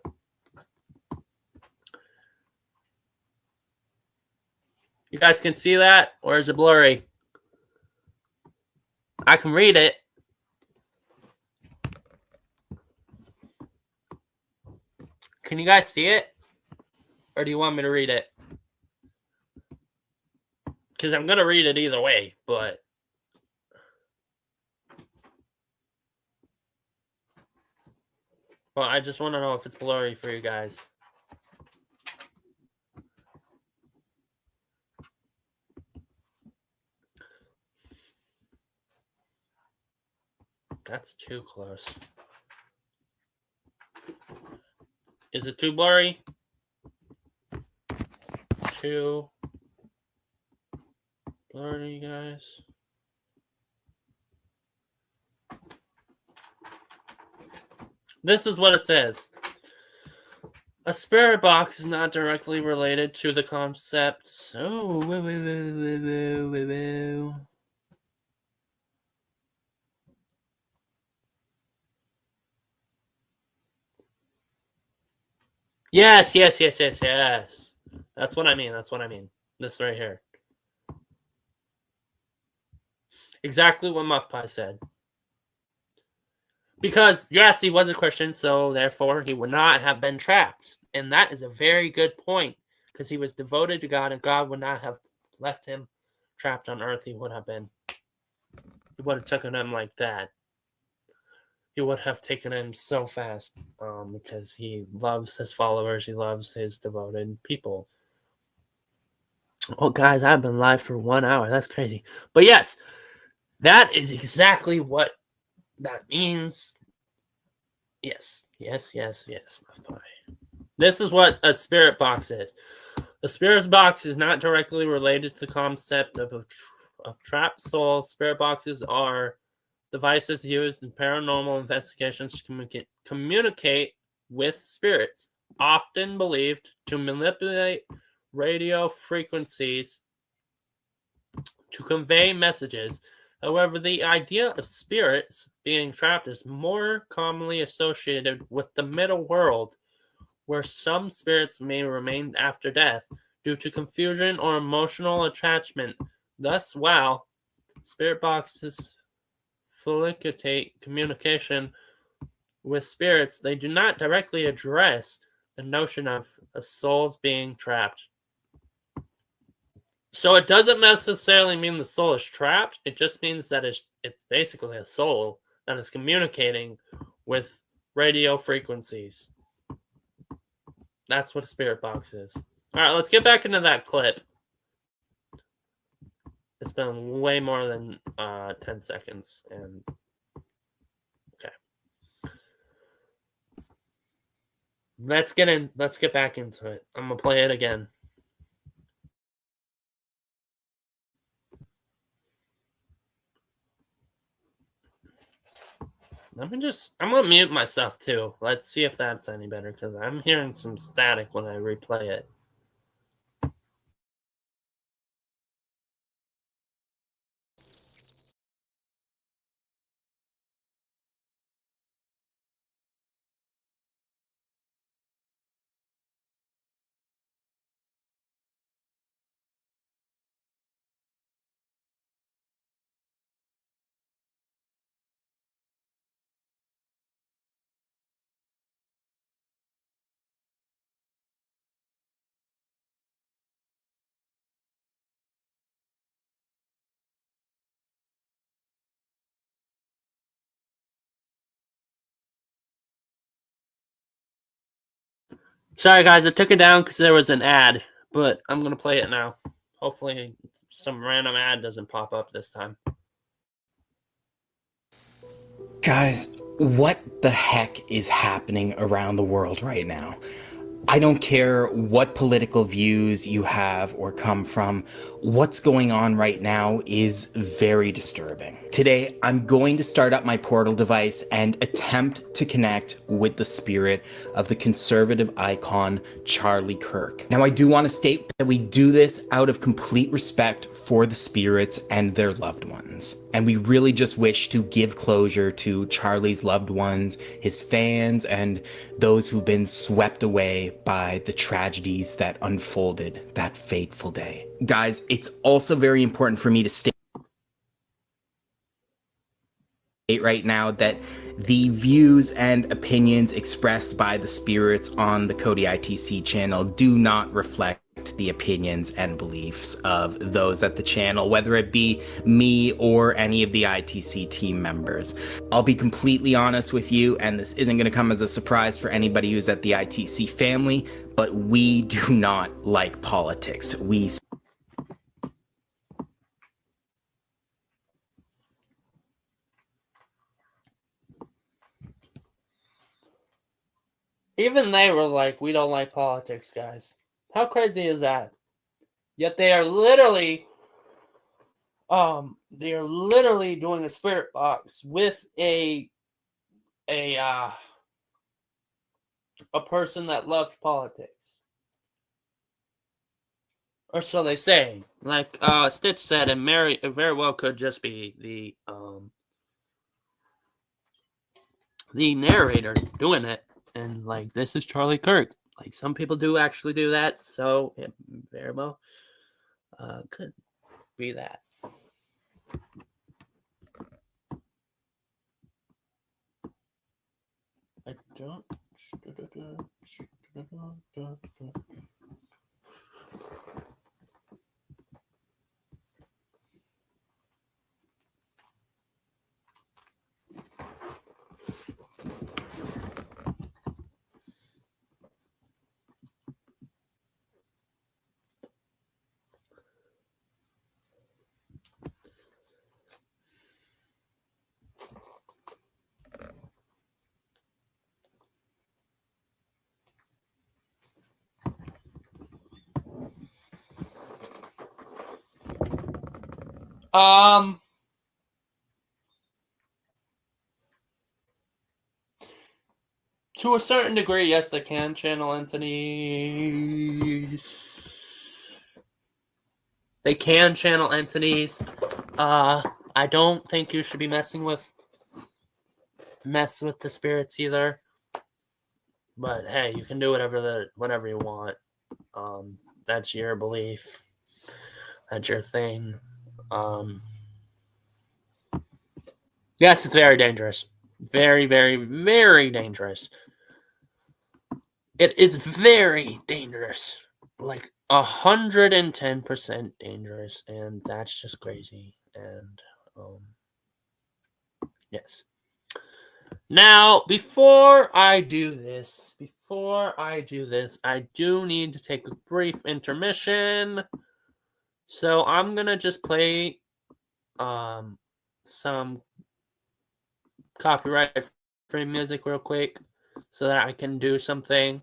You guys can see that, or is it blurry? I can read it. Can you guys see it? Or do you want me to read it? Because I'm going to read it either way, but... Well, I just want to know if it's blurry for you guys. That's too close. Is it too blurry? Too blurry, guys. This is what it says. A spirit box is not directly related to the concept. Oh, Yes. That's what I mean. This right here. Exactly what Muff Pie said. Because, yes, he was a Christian, so therefore he would not have been trapped. And that is a very good point. Because he was devoted to God, and God would not have left him trapped on earth. He would have taken him like that. He would have taken him so fast. Because he loves his followers. He loves his devoted people. Oh, guys, I've been live for 1 hour. That's crazy. But yes, that is exactly what that means. Yes. Muff Pie. This is what a spirit box is. A spirit box is not directly related to the concept of trapped souls. Spirit boxes are devices used in paranormal investigations to communicate with spirits, often believed to manipulate radio frequencies to convey messages. However, the idea of spirits being trapped is more commonly associated with the middle world, where some spirits may remain after death due to confusion or emotional attachment. Thus, while spirit boxes facilitate communication with spirits, they do not directly address the notion of a soul's being trapped. So it doesn't necessarily mean the soul is trapped. It just means that it's basically a soul that is communicating with radio frequencies. That's what a spirit box is. All right, let's get back into that clip. It's been way more than 10 seconds. And okay. Let's get back into it. I'm going to play it again. I'm going to mute myself too. Let's see if that's any better, because I'm hearing some static when I replay it. Sorry, guys, I took it down because there was an ad, but I'm going to play it now. Hopefully some random ad doesn't pop up this time. Guys, what the heck is happening around the world right now? I don't care what political views you have or come from. What's going on right now is very disturbing. Today, I'm going to start up my portal device and attempt to connect with the spirit of the conservative icon, Charlie Kirk. Now, I do want to state that we do this out of complete respect for the spirits and their loved ones. And we really just wish to give closure to Charlie's loved ones, his fans, and those who've been swept away by the tragedies that unfolded that fateful day. Guys, it's also very important for me to state right now that the views and opinions expressed by the spirits on the Cody ITC channel do not reflect the opinions and beliefs of those at the channel, whether it be me or any of the ITC team members. I'll be completely honest with you, and this isn't going to come as a surprise for anybody who's at the ITC family, but we do not like politics. Even they were like, we don't like politics, guys. How crazy is that? Yet they are literally doing a spirit box with a person that loves politics. Or so they say. Like Stitch said, and Mary, it very well could just be the narrator doing it. And like, this is Charlie Kirk. Like, some people do actually do that, so it very well could be that. I don't. To a certain degree, yes, they can channel entities. They can channel entities. I don't think you should be mess with the spirits either. But hey, you can do whatever you want. That's your belief. That's your thing. Yes, it's very dangerous. Very, very, very dangerous. It is very dangerous. Like 110% dangerous, and that's just crazy. And yes. Now, before I do this, I do need to take a brief intermission. So I'm gonna just play some copyright-free music real quick so that I can do something.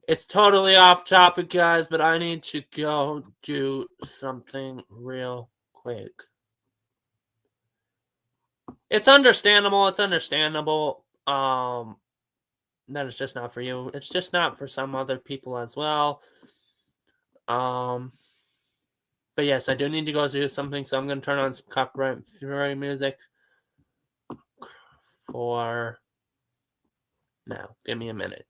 It's totally off topic, guys, but I need to go do something real quick. It's understandable. That it's just not for you. It's just not for some other people as well. But yes, I do need to go do something, so I'm going to turn on some copyright-free music for now. Give me a minute.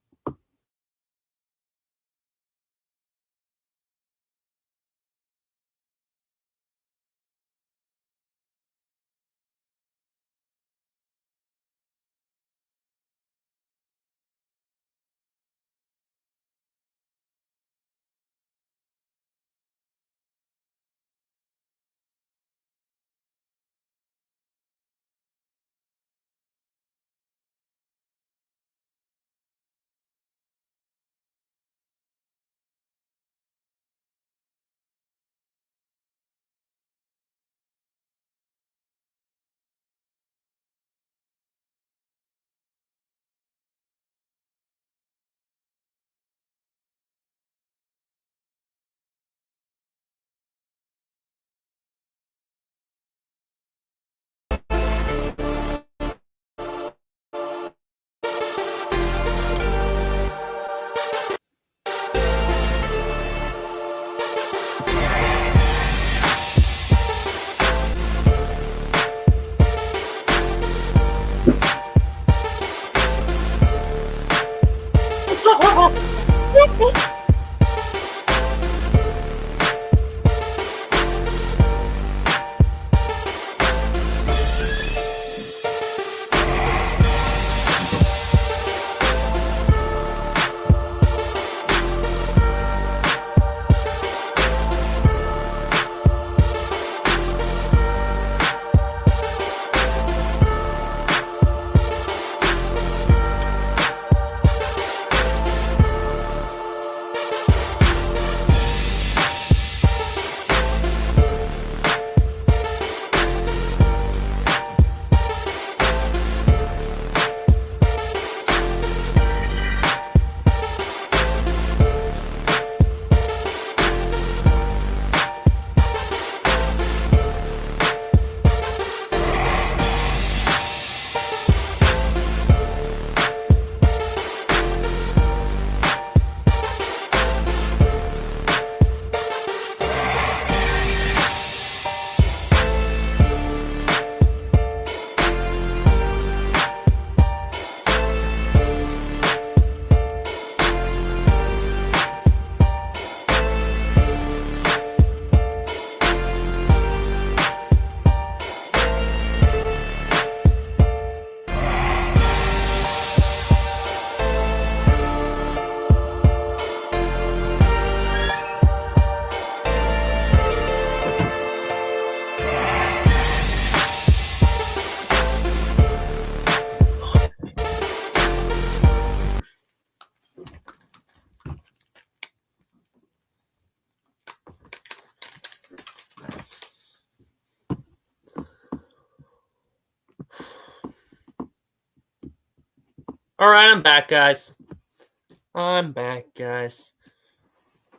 Alright, I'm back, guys.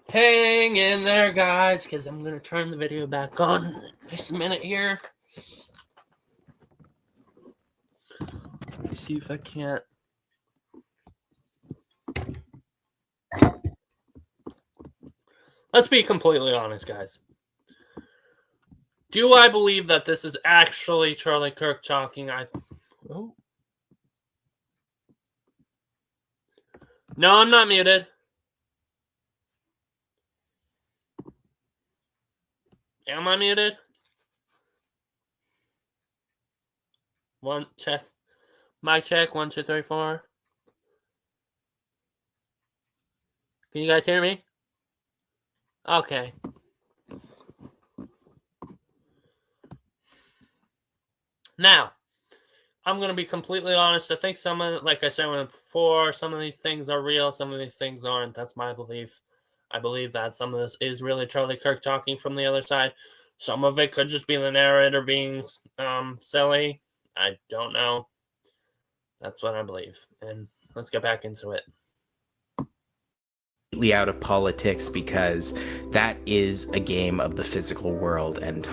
Hang in there, guys, because I'm going to turn the video back on just a minute here. Let me see if I can't. Let's be completely honest, guys. Do I believe that this is actually Charlie Kirk talking? Oh. No, I'm not muted. Am I muted? One test. Mic check. 1, 2, 3, 4. Can you guys hear me? Okay. Now, I'm going to be completely honest. I think like I said before, some of these things are real, some of these things aren't. That's my belief. I believe that some of this is really Charlie Kirk talking from the other side. Some of it could just be the narrator being silly. I don't know. That's what I believe. And let's get back into it. Out of politics, because that is a game of the physical world, and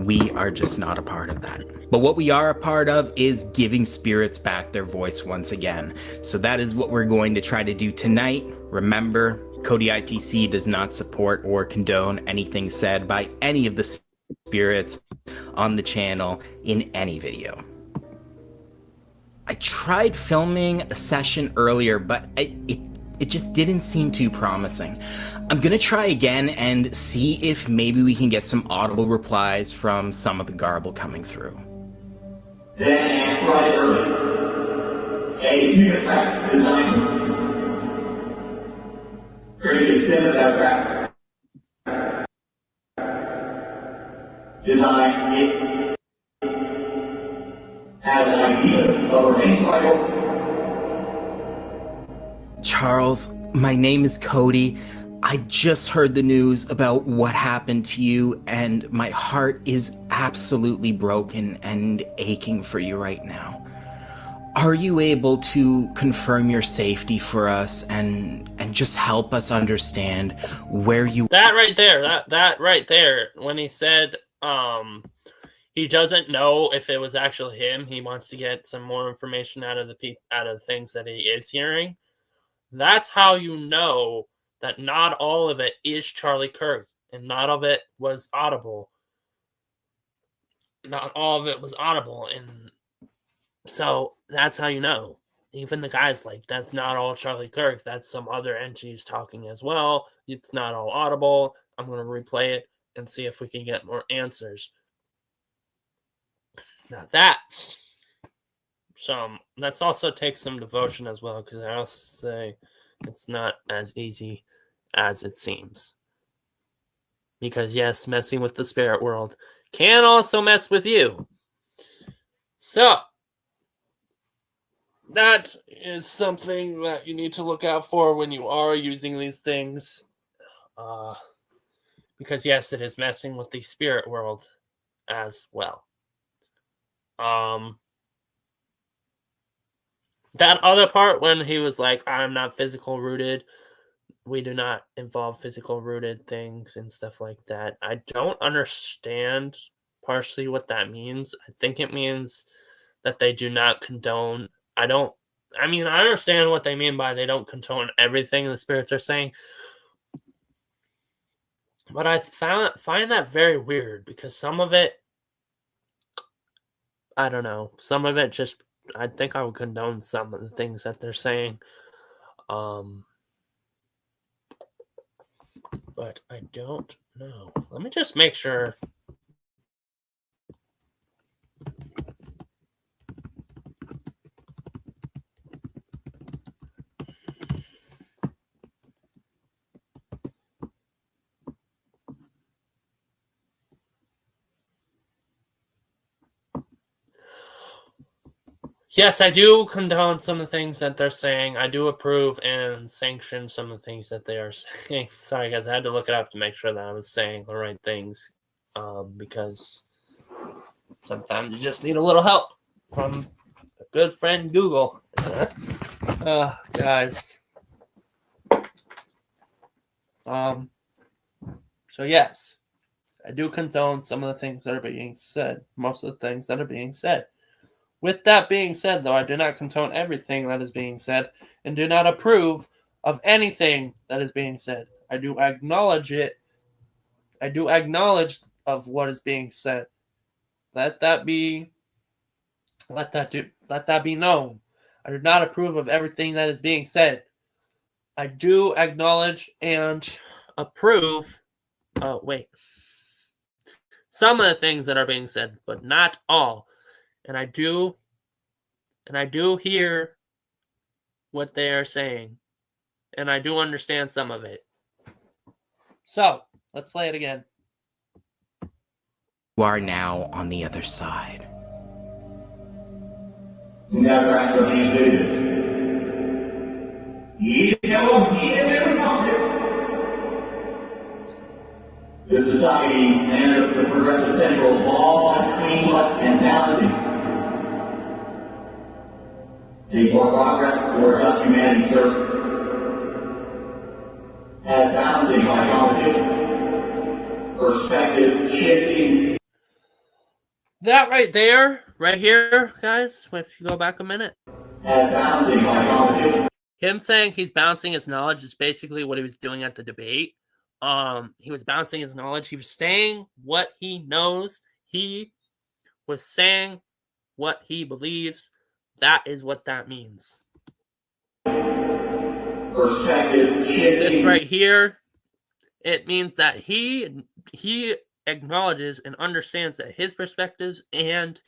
we are just not a part of that. But what we are a part of is giving spirits back their voice once again. So that is what we're going to try to do tonight. Remember, Cody ITC does not support or condone anything said by any of the spirits on the channel in any video. I tried filming a session earlier, but it just didn't seem too promising. I'm gonna try again and see if maybe we can get some audible replies from some of the garble coming through. Then ask right early. A unit press design. Create a cinematic design it. Have ideas over any title. Charles, my name is Cody. I just heard the news about what happened to you, and my heart is absolutely broken and aching for you right now. Are you able to confirm your safety for us and just help us understand where you... That right there, when he said he doesn't know if it was actually him, he wants to get some more information out of the things that he is hearing. That's how you know that not all of it is Charlie Kirk, and not all of it was audible. Not all of it was audible, and so that's how you know. Even the guy's like, that's not all Charlie Kirk. That's some other entities talking as well. It's not all audible. I'm going to replay it and see if we can get more answers. Now that's also takes some devotion as well, because I also say it's not as easy as it seems. Because yes, messing with the spirit world can also mess with you. So that is something that you need to look out for when you are using these things. Because yes, it is messing with the spirit world as well. That other part when he was like, I'm not physical rooted, we do not involve physical rooted things and stuff like that. I don't understand partially what that means. I think it means that they do not condone. I understand what they mean by they don't condone everything the spirits are saying. But I find that very weird, because some of it, I don't know, some of it just, I think I would condone some of the things that they're saying. But I don't know. Let me just make sure. Yes, I do condone some of the things that they're saying. I do approve and sanction some of the things that they are saying. Sorry, guys, I had to look it up to make sure that I was saying the right things, because sometimes you just need a little help from good friend Google. Guys. So yes, I do condone some of the things that are being said. Most of the things that are being said. With that being said, though, I do not condone everything that is being said and do not approve of anything that is being said. I do acknowledge it. I do acknowledge of what is being said. Let that be known. I do not approve of everything that is being said. I do acknowledge and approve. Oh, wait. Some of the things that are being said, but not all. And I do hear what they are saying. And I do understand some of it. So, let's play it again. You are now on the other side. Never asked for any goodness. The society and the progressive central law between and balancing. Any more progress or does humanity serve? As balancing by competition, perspectives shifting. That right there, right here, guys, if you go back a minute. As balancing by competition. Him saying he's bouncing his knowledge is basically what he was doing at the debate. He was bouncing his knowledge. He was saying what he knows. He was saying what he believes. That is what that means. Perspectives shifting. This right here, it means that he acknowledges and understands that his perspectives and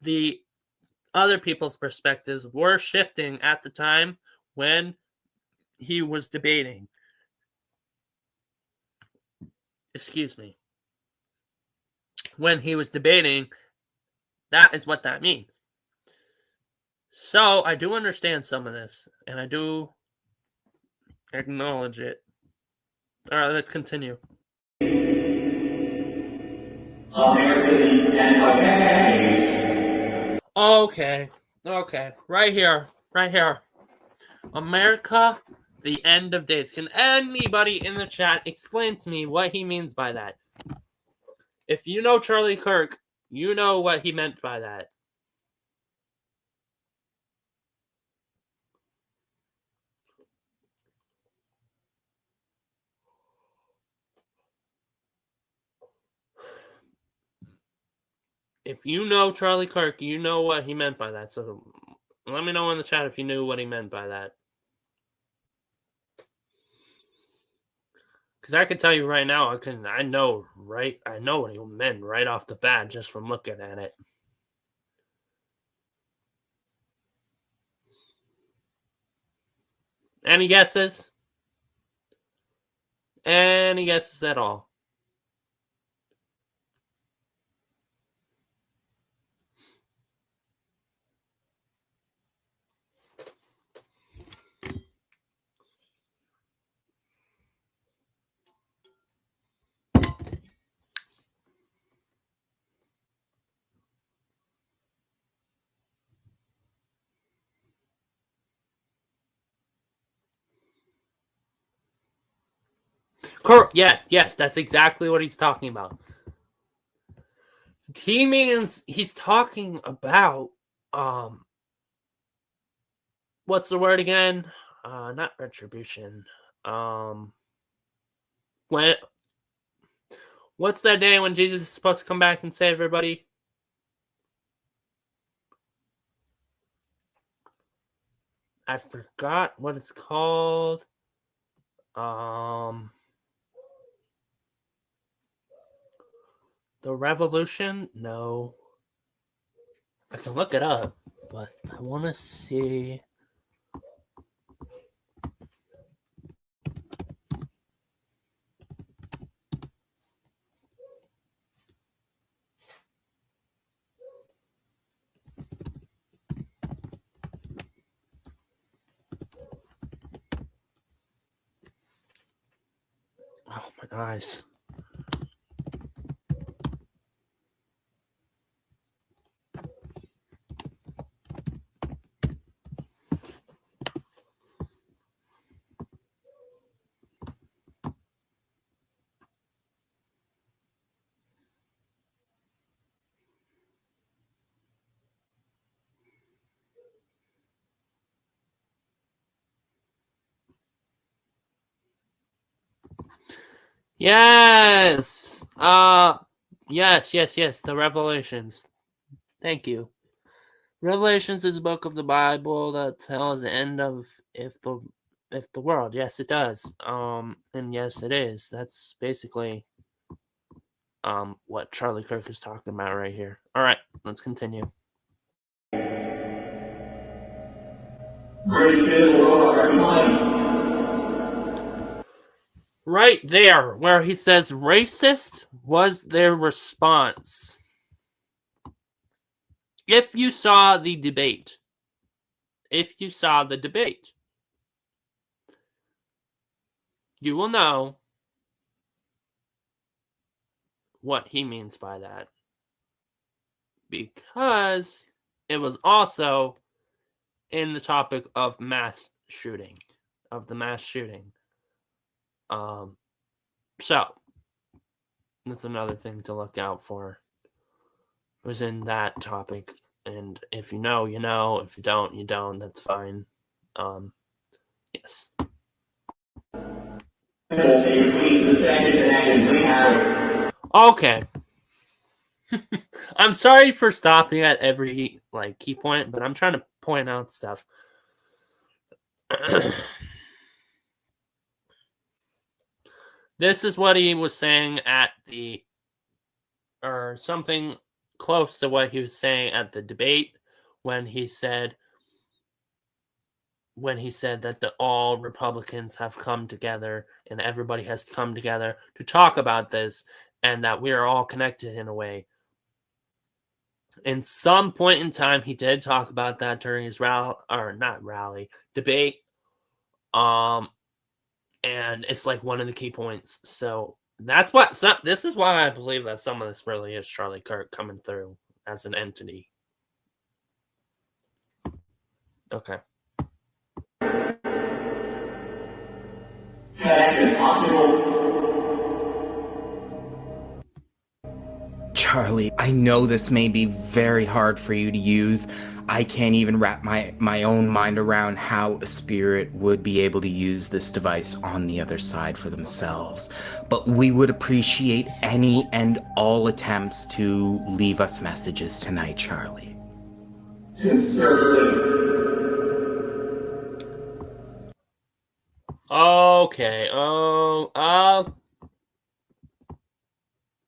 the other people's perspectives were shifting at the time when he was debating. Excuse me. When he was debating, that is what that means. So I do understand some of this, and I do acknowledge it. All right, let's continue. Okay, right here. America, the end of days. Can anybody in the chat explain to me what he means by that? If you know Charlie Kirk, you know what he meant by that. If you know Charlie Kirk, you know what he meant by that. So let me know in the chat if you knew what he meant by that. Because I can tell you right now, I know what he meant right off the bat just from looking at it. Any guesses? Any guesses at all? Yes, that's exactly what he's talking about. He means he's talking about what's the word again? Not retribution. What's that day when Jesus is supposed to come back and save everybody? I forgot what it's called. The Revolution? No. I can look it up, but I want to see. Oh my eyes. Yes. Yes. The Revelations. Thank you. Revelations is a book of the Bible that tells the end of if the world. Yes, it does. And yes, it is. That's basically what Charlie Kirk is talking about right here. All right, let's continue. Right there, where he says racist was their response. If you saw the debate, you will know what he means by that. Because it was also in the topic of the mass shooting. So that's another thing to look out for. It was in that topic, and if you know, you know. If you don't, you don't. That's fine. Yes. Okay. I'm sorry for stopping at every key point, but I'm trying to point out stuff. This is what he was saying or something close to what he was saying at the debate when he said that all Republicans have come together and everybody has come together to talk about this and that we are all connected in a way. In some point in time, he did talk about that during his debate. And it's one of the key points. So this is why I believe that some of this really is Charlie Kirk coming through as an entity. Okay. Charlie, I know this may be very hard for you to use. I can't even wrap my own mind around how a spirit would be able to use this device on the other side for themselves. But we would appreciate any and all attempts to leave us messages tonight, Charlie. Yes, sir. Okay.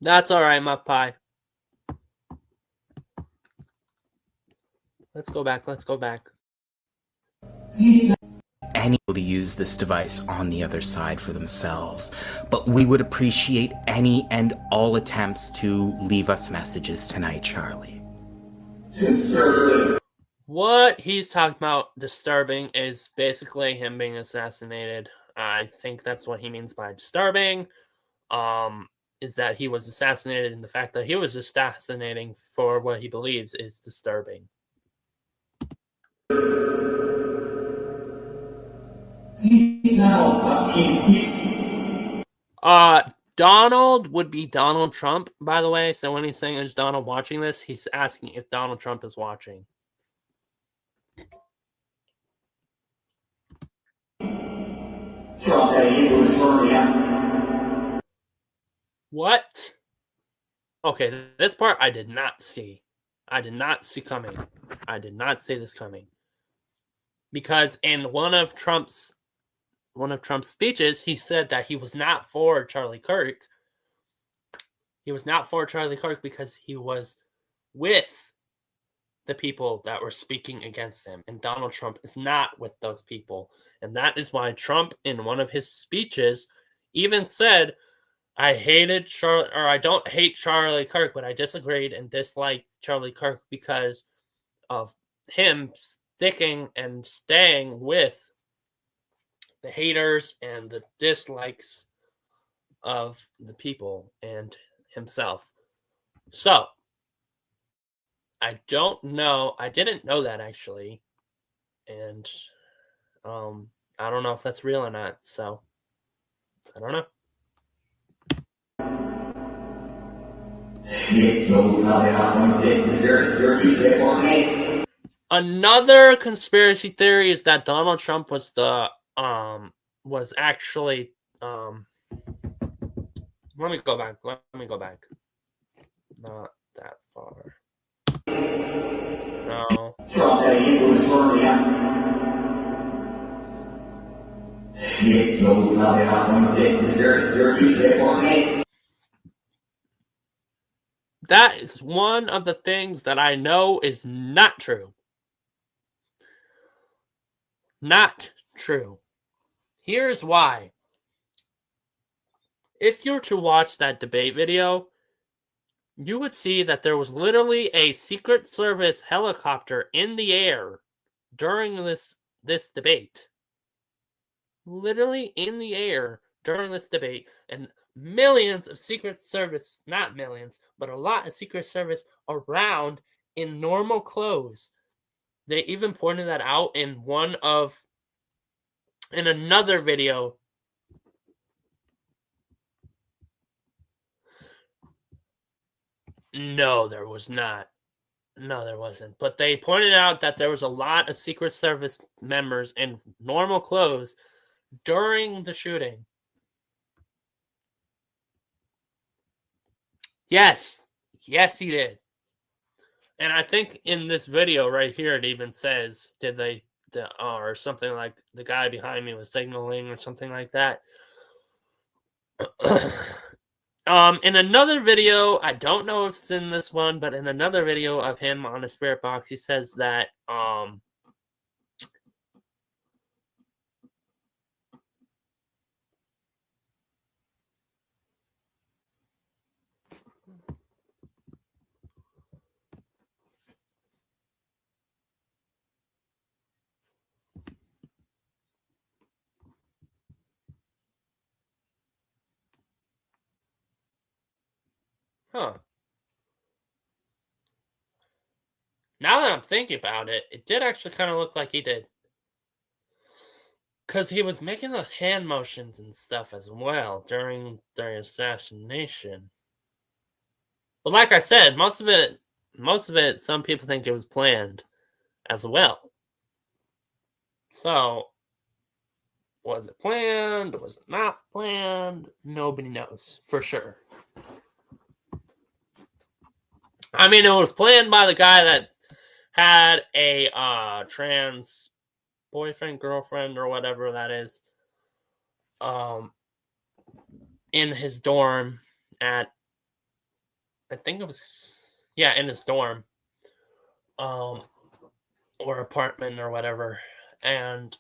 That's all right, my pie. Let's go back. Any to use this device on the other side for themselves, but we would appreciate any and all attempts to leave us messages tonight, Charlie. Yes, sir. What he's talking about disturbing is basically him being assassinated. I think that's what he means by disturbing. Is that he was assassinated, and the fact that he was assassinating for what he believes is disturbing. Donald would be Donald Trump, by the way. So when he's saying is Donald watching this, he's asking if Donald Trump is watching. What? Okay, this part I did not see. I did not see coming. I did not see this coming. Because in one of Trump's speeches, he said that he was not for Charlie Kirk. He was not for Charlie Kirk because he was with the people that were speaking against him. And Donald Trump is not with those people. And that is why Trump, in one of his speeches, even said, I don't hate Charlie Kirk, but I disagreed and disliked Charlie Kirk because of him sticking and staying with the haters and the dislikes of the people and himself. So, I don't know. I didn't know that, actually. And I don't know if that's real or not. So, I don't know. Another conspiracy theory is that Donald Trump was actually Let me go back. Not that far. No. Trump said he would sort me out. Shit, so now they're not one of this. Is there you say for me? That is one of the things that I know is not true. Not true. Here's why. If you were to watch that debate video, you would see that there was literally a Secret Service helicopter in the air during this debate. Literally in the air during this debate, and millions of Secret Service, not millions, but a lot of Secret Service around in normal clothes. They even pointed that out in another video. No, there was not. No, there wasn't. But they pointed out that there was a lot of Secret Service members in normal clothes during the shooting. Yes. Yes, he did. And I think in this video right here, it even says, or something like the guy behind me was signaling or something like that. In another video, I don't know if it's in this one, but in another video of him on a spirit box, he says that now that I'm thinking about it, it did actually kind of look like he did. Because he was making those hand motions and stuff as well during the assassination. But like I said, most of it, some people think it was planned as well. So, was it planned? Was it not planned? Nobody knows for sure. I mean, it was planned by the guy that had a trans boyfriend, girlfriend, or whatever that is, in his dorm at, I think it was, in his dorm, or apartment or whatever. And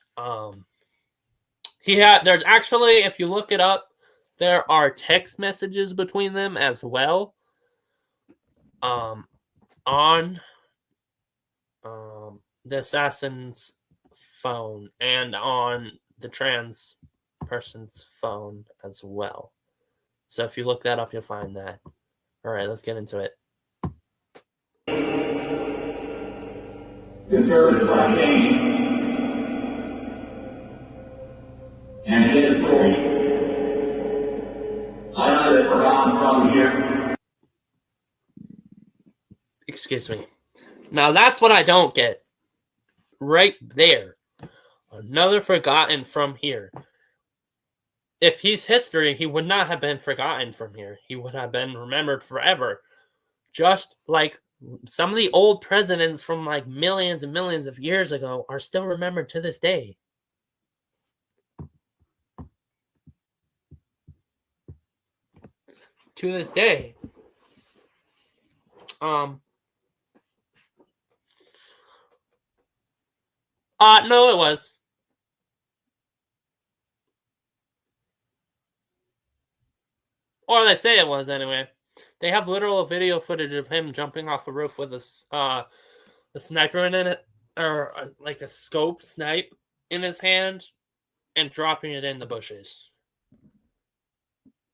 there's actually, if you look it up, there are text messages between them as well, on the assassin's phone and on the trans person's phone as well. So if you look that up, you'll find that. All right, let's get into it. Conservatives have changed. And it is a story. I know that forgotten from here. Excuse me. Now that's what I don't get. Right there. Another forgotten from here. If he's history, he would not have been forgotten from here. He would have been remembered forever. Just like some of the old presidents from like millions and millions of years ago are still remembered to this day. To this day. No, it was. Or they say it was anyway. They have literal video footage of him jumping off a roof with a sniper in it, or like a scope snipe in his hand, and dropping it in the bushes.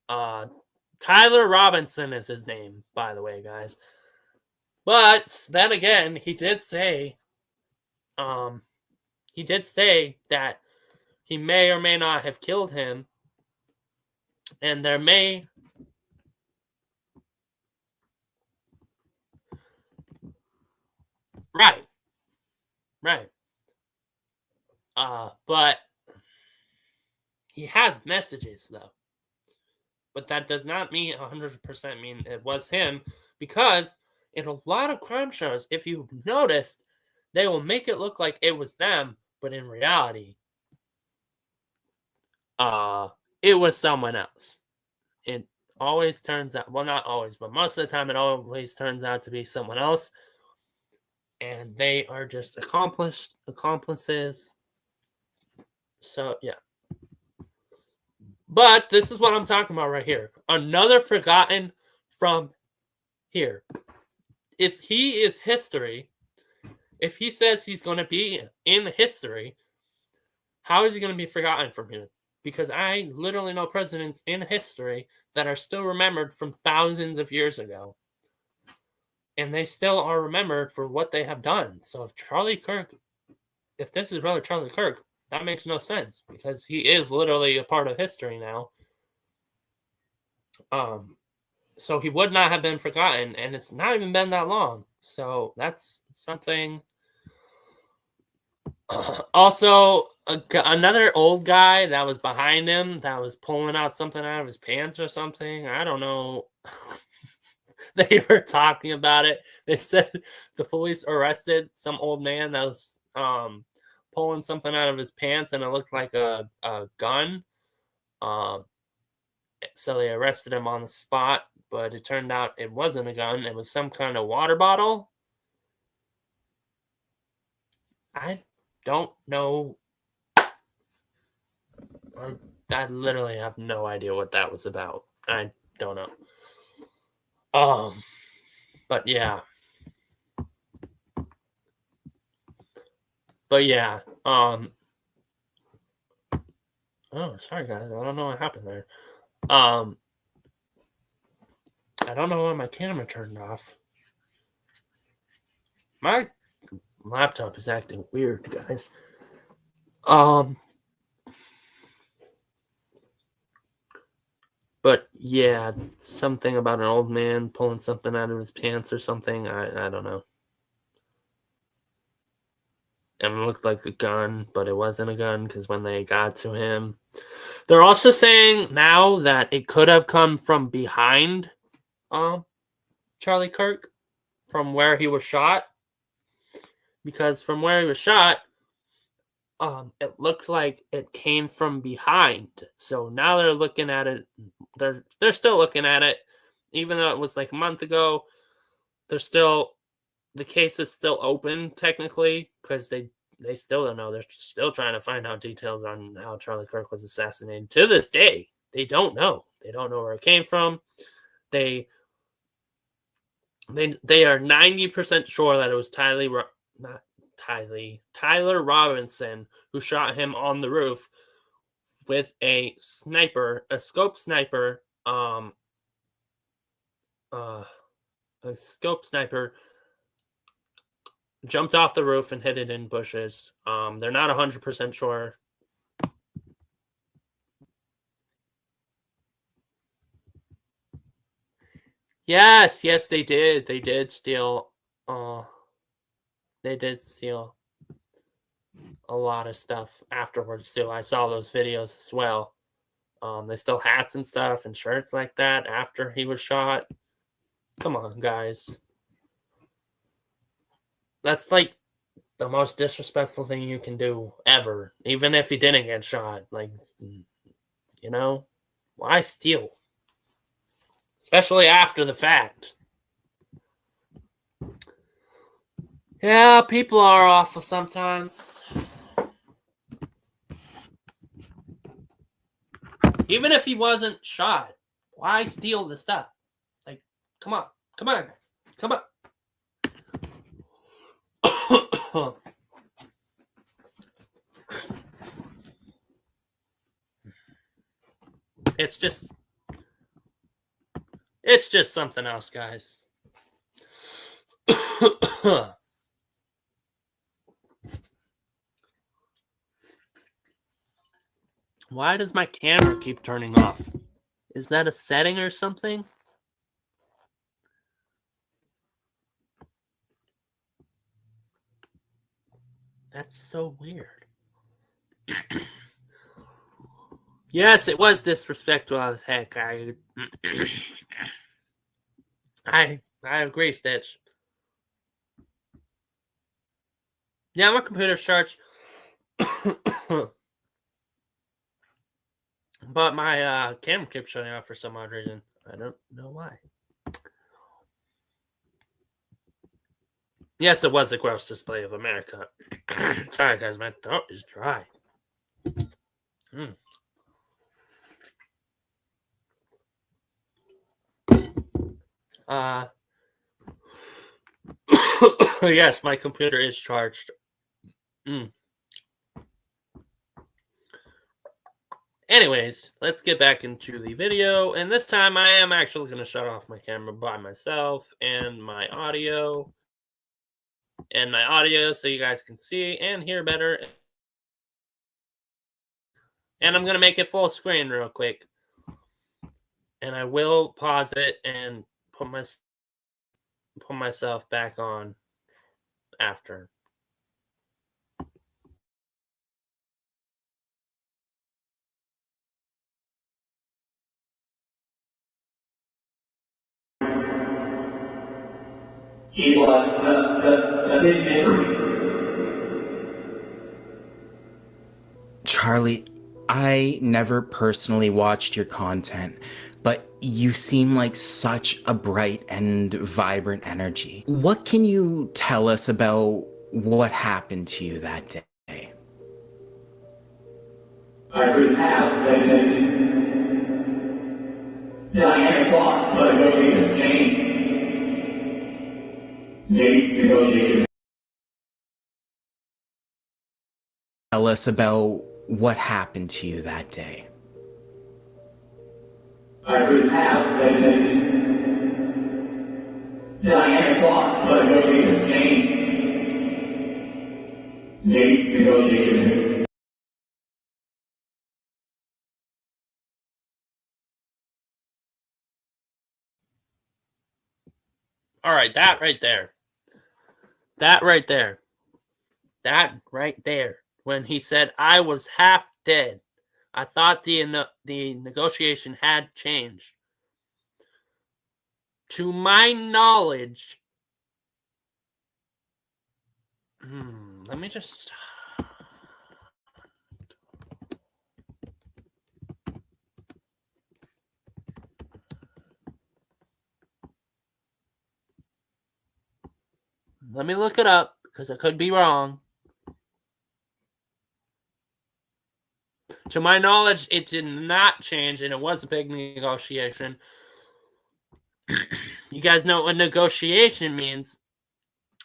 Tyler Robinson is his name, by the way, guys. But then again, he did say that he may or may not have killed him, and there may right. But he has messages though. But that does not mean 100% mean it was him, because in a lot of crime shows, if you noticed, they will make it look like it was them, but in reality, it was someone else. It always turns out, well, not always, but most of the time, it always turns out to be someone else, and they are just accomplices. So yeah. But this is what I'm talking about right here. Another forgotten from here. If he is history, if he says he's going to be in history, how is he going to be forgotten from here? Because I literally know presidents in history that are still remembered from thousands of years ago. And they still are remembered for what they have done. So if this is really Charlie Kirk, that makes no sense, because he is literally a part of history now. So he would not have been forgotten, and it's not even been that long. So that's something. Also, another old guy that was behind him that was pulling out something out of his pants or something. I don't know. They were talking about it. They said the police arrested some old man that was pulling something out of his pants, and it looked like a gun. So they arrested him on the spot, but it turned out it wasn't a gun. It was some kind of water bottle. I don't know. I literally have no idea what that was about. I don't know. But yeah. Oh, sorry guys. I don't know what happened there. I don't know why my camera turned off. My laptop is acting weird, guys. But yeah, something about an old man pulling something out of his pants or something. I don't know. And it looked like a gun, but it wasn't a gun, because when they got to him, they're also saying now that it could have come from behind Charlie Kirk, from where he was shot. Because from where he was shot, it looked like it came from behind. So now they're looking at it. They're still looking at it, even though it was like a month ago. The case is still open technically, because they still don't know. They're still trying to find out details on how Charlie Kirk was assassinated. To this day, they don't know. They don't know where it came from. They are 90% sure that it was Tyler Robinson who shot him on the roof with a scope sniper, jumped off the roof and hid it in bushes. They're not 100% sure. Yes, they did. They did steal. They did steal a lot of stuff afterwards too. I saw those videos as well. They stole hats and stuff and shirts like that after he was shot. Come on, guys. That's like the most disrespectful thing you can do ever, even if he didn't get shot. Like, why steal? Especially after the fact. Yeah, people are awful sometimes. Even if he wasn't shot, why steal the stuff? Like, come on, guys. Come on. It's just something else, guys. Why does my camera keep turning off? Is that a setting or something? That's so weird. Yes, it was disrespectful as heck. I agree, Stitch. Yeah, my computer's charged. But my camera keeps shutting off for some odd reason. I don't know why. Yes, it was a gross display of America. Sorry, guys, my throat is dry. Yes, my computer is charged. Anyways, let's get back into the video. And this time I am actually going to shut off my camera by myself and my audio. So you guys can see and hear better. And I'm going to make it full screen real quick. And I will pause it and put myself back on after. He was the big mystery. Charlie, I never personally watched your content, but you seem like such a bright and vibrant energy. What can you tell us about what happened to you that day? I could have dynamic loss, but negotiation changed. Maybe negotiation. Tell us about what happened to you that day. I could have dynamic loss, but negotiation changed. Maybe negotiation. All right, that right there. When he said I was half dead, I thought the negotiation had changed. To my knowledge, let me just. Let me look it up because I could be wrong. To my knowledge, it did not change, and it was a big negotiation. You guys know what negotiation means.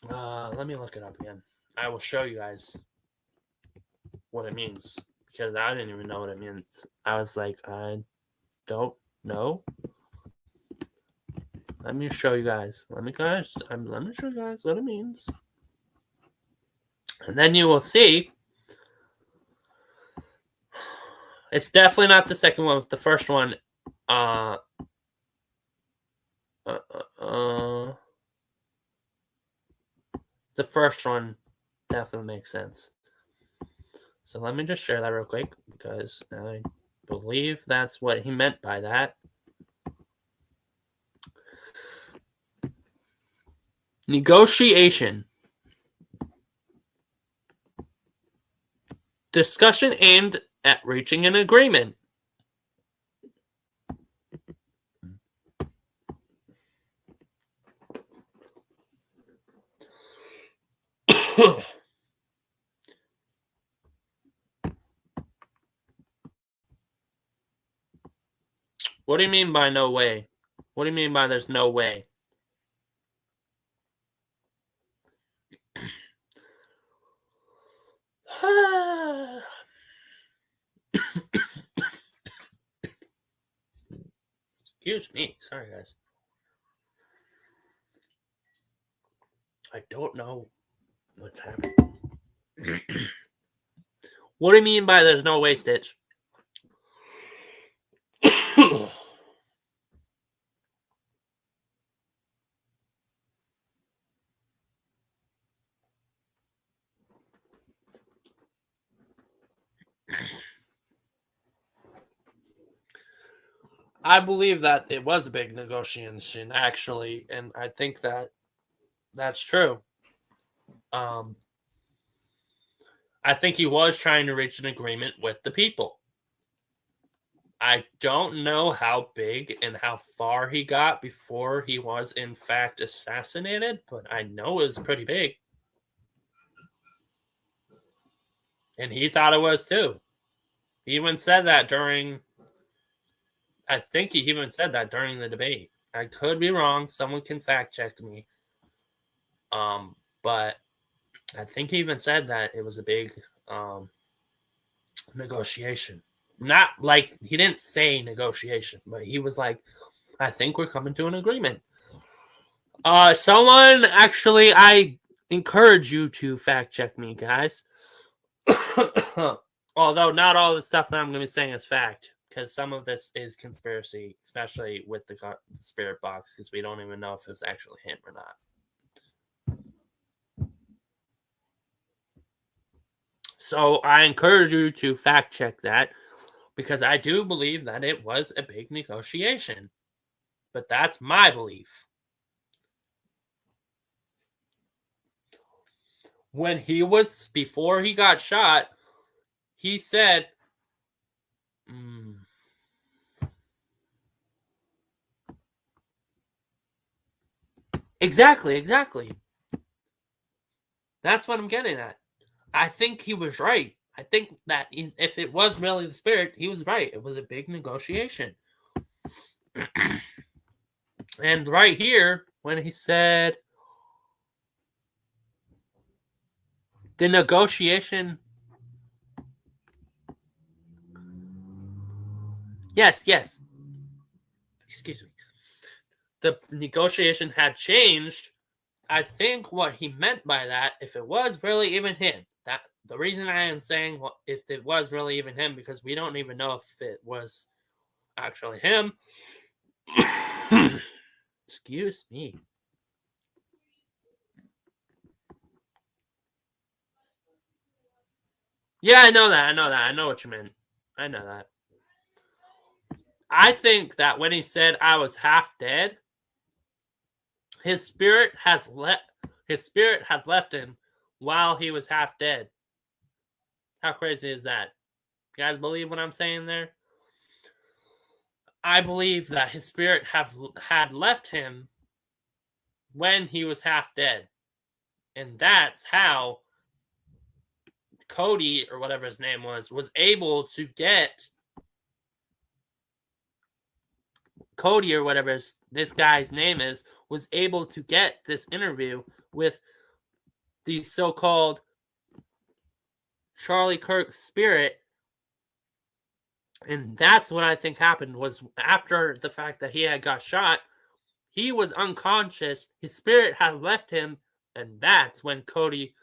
Let me look it up again. I will show you guys what it means because I didn't even know what it means. I was like, I don't know. Let me show you guys. Let me show you guys what it means, and then you will see. It's definitely not the second one. The first one. The first one definitely makes sense. So let me just share that real quick because I believe that's what he meant by that. Negotiation. Discussion aimed at reaching an agreement. What do you mean by no way? What do you mean by there's no way? Excuse me. Sorry, guys. I don't know what's happening. What do you mean by there's no way, Stitch? I believe that it was a big negotiation, actually, and I think that that's true. I think he was trying to reach an agreement with the people. I don't know how big and how far he got before he was in fact assassinated, but I know it was pretty big. And he thought it was too. He even said that I think he even said that during the debate. I could be wrong. Someone can fact check me. But I think he even said that it was a big negotiation. Not like he didn't say negotiation, but he was like, I think we're coming to an agreement. Someone actually, I encourage you to fact check me, guys. Although not all the stuff that I'm going to be saying is fact, because some of this is conspiracy, especially with the spirit box, because we don't even know if it was actually him or not. So I encourage you to fact check that, because I do believe that it was a big negotiation. But that's my belief. Before he got shot, he said, Exactly. That's what I'm getting at. I think he was right. I think that if it was really the spirit, he was right. It was a big negotiation. And right here, when he said the negotiation... Yes. Excuse me. The negotiation had changed. I think what he meant by that, if it was really even him, that the reason I am saying if it was really even him, because we don't even know if it was actually him. Excuse me. Yeah, I know that. I know what you meant. I know that. I think that when he said I was half dead, his spirit had left him while he was half dead. How crazy is that? You guys believe what I'm saying there? I believe that his spirit had left him when he was half dead. And that's how Cody, or whatever his name was able to get Cody, or whatever this guy's name is, was able to get this interview with the so-called Charlie Kirk's spirit. And that's what I think happened, was after the fact that he had got shot, he was unconscious, his spirit had left him, and that's when Cody...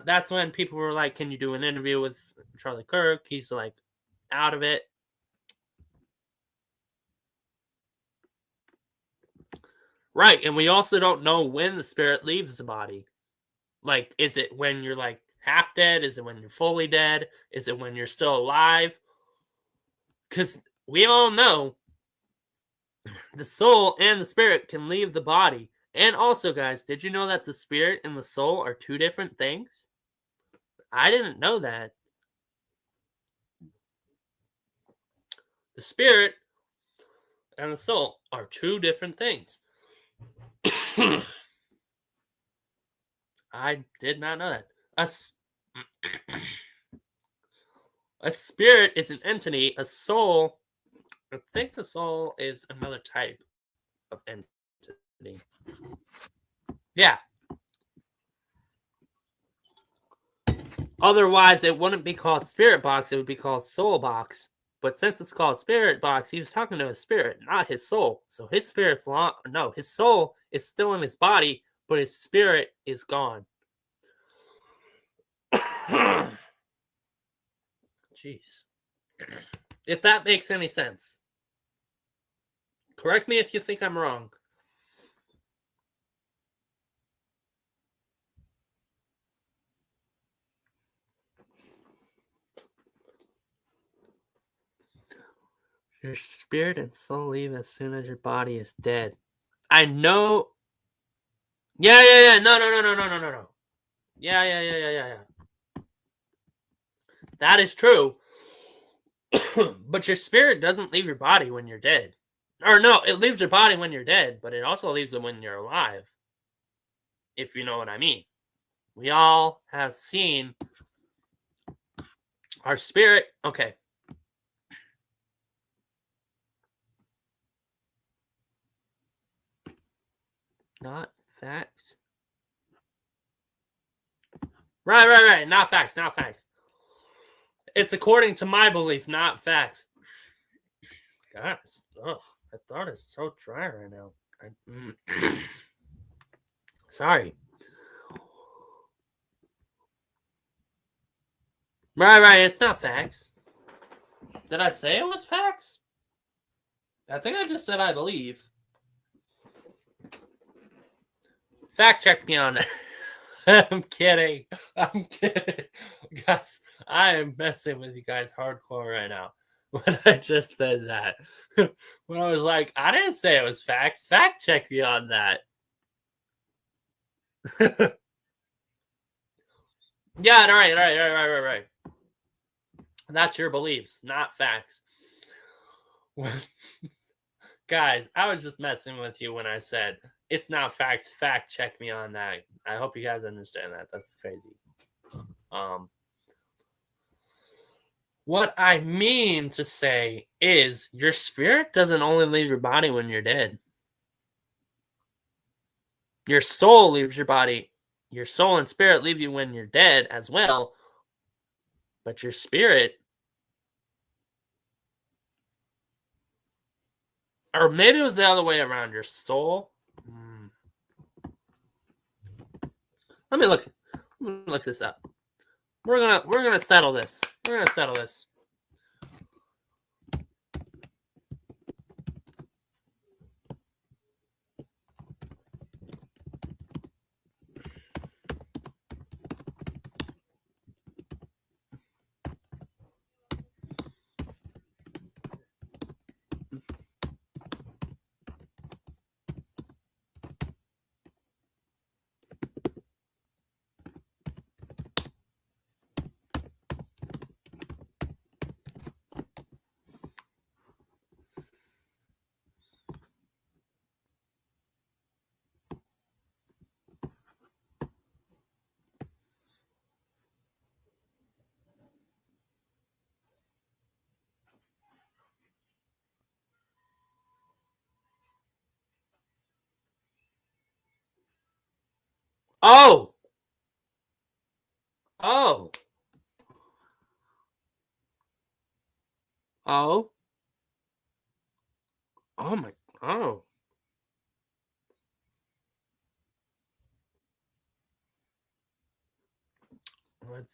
that's when people were like, can you do an interview with Charlie Kirk? He's like out of it. Right, and we also don't know when the spirit leaves the body. Like, is it when you're like half dead? Is it when you're fully dead? Is it when you're still alive? Because we all know the soul and the spirit can leave the body. And also, guys, did you know that the spirit and the soul are two different things? I didn't know that. The spirit and the soul are two different things. I did not know that. A spirit is an entity. A soul, I think the soul is another type of entity. Yeah. Otherwise, it wouldn't be called spirit box. It would be called soul box. But since it's called spirit box, he was talking to his spirit, not his soul. So his spirit's his soul is still in his body, but his spirit is gone. Jeez. If that makes any sense. Correct me if you think I'm wrong. Your spirit and soul leave as soon as your body is dead. I know. Yeah. No. Yeah. That is true. But your spirit doesn't leave your body when you're dead. Or no, it leaves your body when you're dead, but it also leaves it when you're alive. If you know what I mean. We all have seen our spirit. Okay. Not facts. Right. Not facts. It's according to my belief, not facts. Guys, I thought it's so dry right now. Sorry. Right. It's not facts. Did I say it was facts? I think I just said I believe. Fact check me on that. I'm kidding. Guys, I am messing with you guys hardcore right now. When I just said that. When I was like, I didn't say it was facts. Fact check me on that. Yeah, right. That's your beliefs, not facts. Guys, I was just messing with you when I said it's not facts. Fact check me on that. I hope you guys understand that. That's crazy. What I mean to say is your spirit doesn't only leave your body when you're dead. Your soul leaves your body. Your soul and spirit leave you when you're dead as well. But your spirit, or maybe it was the other way around, your soul. Let me look this up. We're gonna settle this. Oh. Oh my. Oh. What?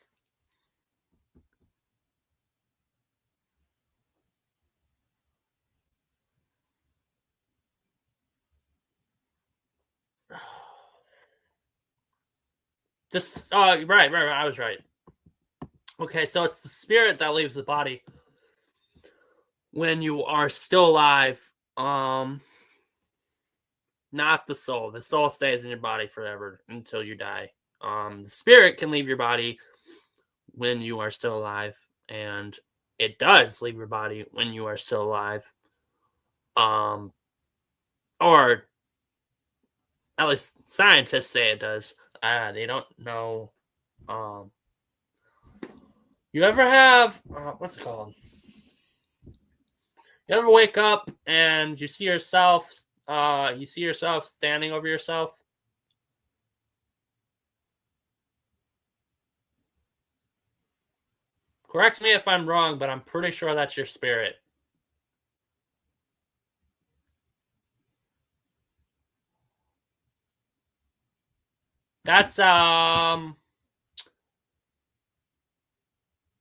This. Right. I was right. Okay, so it's the spirit that leaves the body when you are still alive. Not the soul. The soul stays in your body forever until you die. The spirit can leave your body when you are still alive, and it does leave your body when you are still alive. Or at least scientists say it does. They don't know. You ever have what's it called? You ever wake up and you see yourself standing over yourself? Correct me if I'm wrong, but I'm pretty sure that's your spirit. That's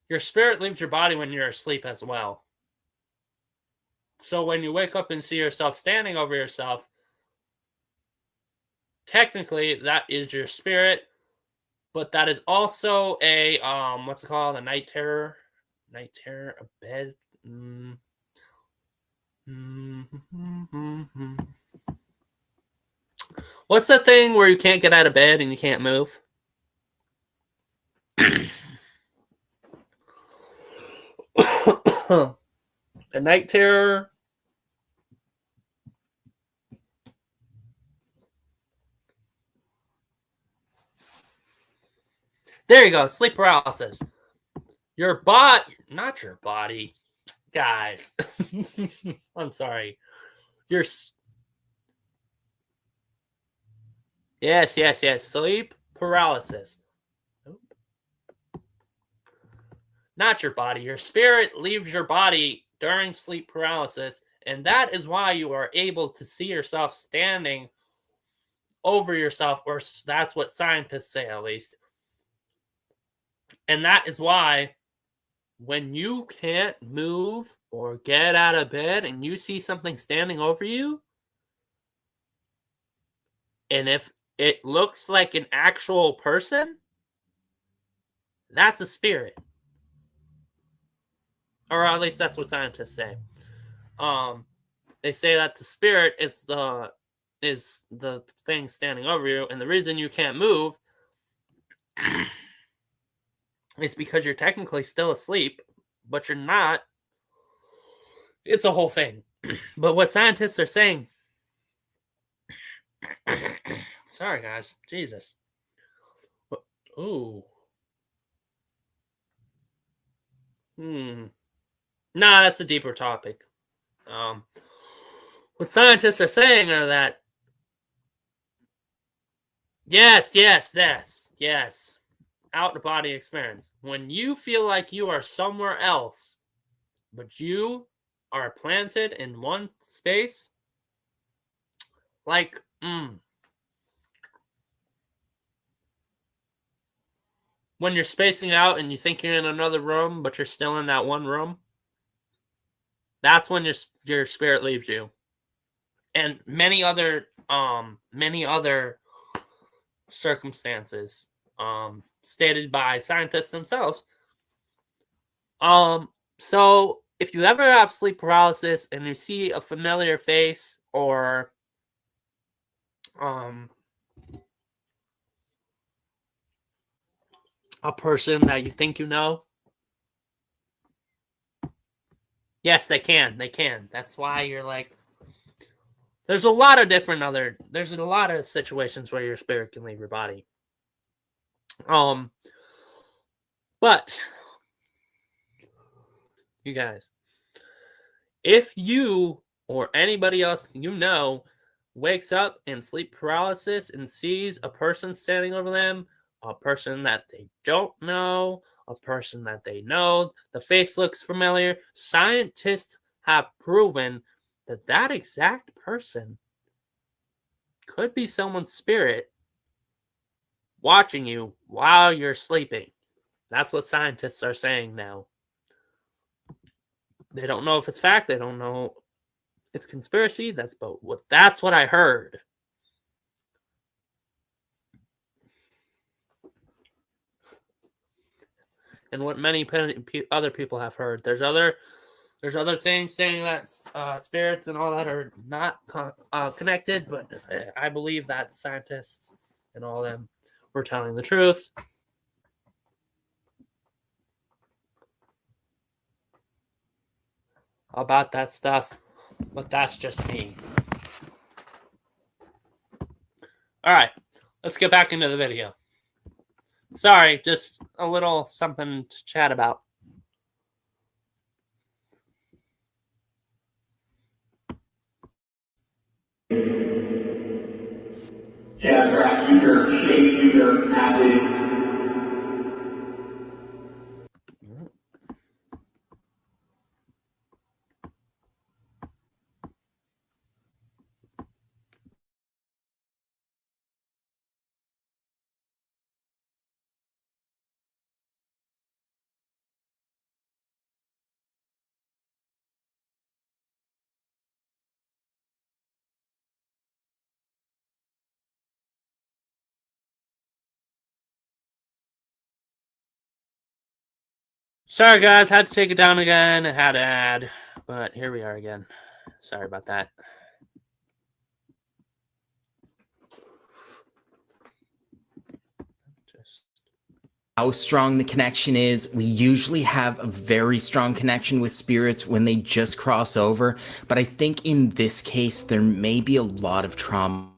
your spirit leaves your body when you're asleep as well. So when you wake up and see yourself standing over yourself, technically that is your spirit, but that is also a what's it called? A night terror, a bed. What's that thing where you can't get out of bed and you can't move? The night terror. There you go. Sleep paralysis. Your body, not your body, guys. I'm sorry. Your yes. Sleep paralysis. Not your body. Your spirit leaves your body during sleep paralysis, and that is why you are able to see yourself standing over yourself, or that's what scientists say at least. And that is why when you can't move or get out of bed and you see something standing over you, and if it looks like an actual person, that's a spirit. Or at least that's what scientists say. They say that the spirit is the thing standing over you, and the reason you can't move is because you're technically still asleep, but you're not. It's a whole thing. But what scientists are saying, sorry guys, Jesus. Ooh. Nah, that's a deeper topic. What scientists are saying are that yes, out of body experience. When you feel like you are somewhere else, but you are planted in one space, like when you're spacing out and you think you're in another room, but you're still in that one room, that's when your spirit leaves you. And many other circumstances stated by scientists themselves. So if you ever have sleep paralysis and you see a familiar face or a person that you think you know, yes, they can. That's why you're like, there's a lot of situations where your spirit can leave your body. But you guys, if you or anybody else you know wakes up in sleep paralysis and sees a person standing over them, a person that they don't know, a person that they know, the face looks familiar, scientists have proven that that exact person could be someone's spirit watching you while you're sleeping. That's what scientists are saying now. They don't know if it's fact. They don't know it's conspiracy. That's what I heard. And what many other people have heard. There's other things saying that spirits and all that are not connected, but I believe that scientists and all them were telling the truth. About that stuff, but that's just me. All right, let's get back into the video. Sorry, just a little something to chat about. Yeah, grass sugar, shade sugar, acid. Sorry, guys, had to take it down again. It had to add, but here we are again. Sorry about that. How strong the connection is. We usually have a very strong connection with spirits when they just cross over, but I think in this case there may be a lot of trauma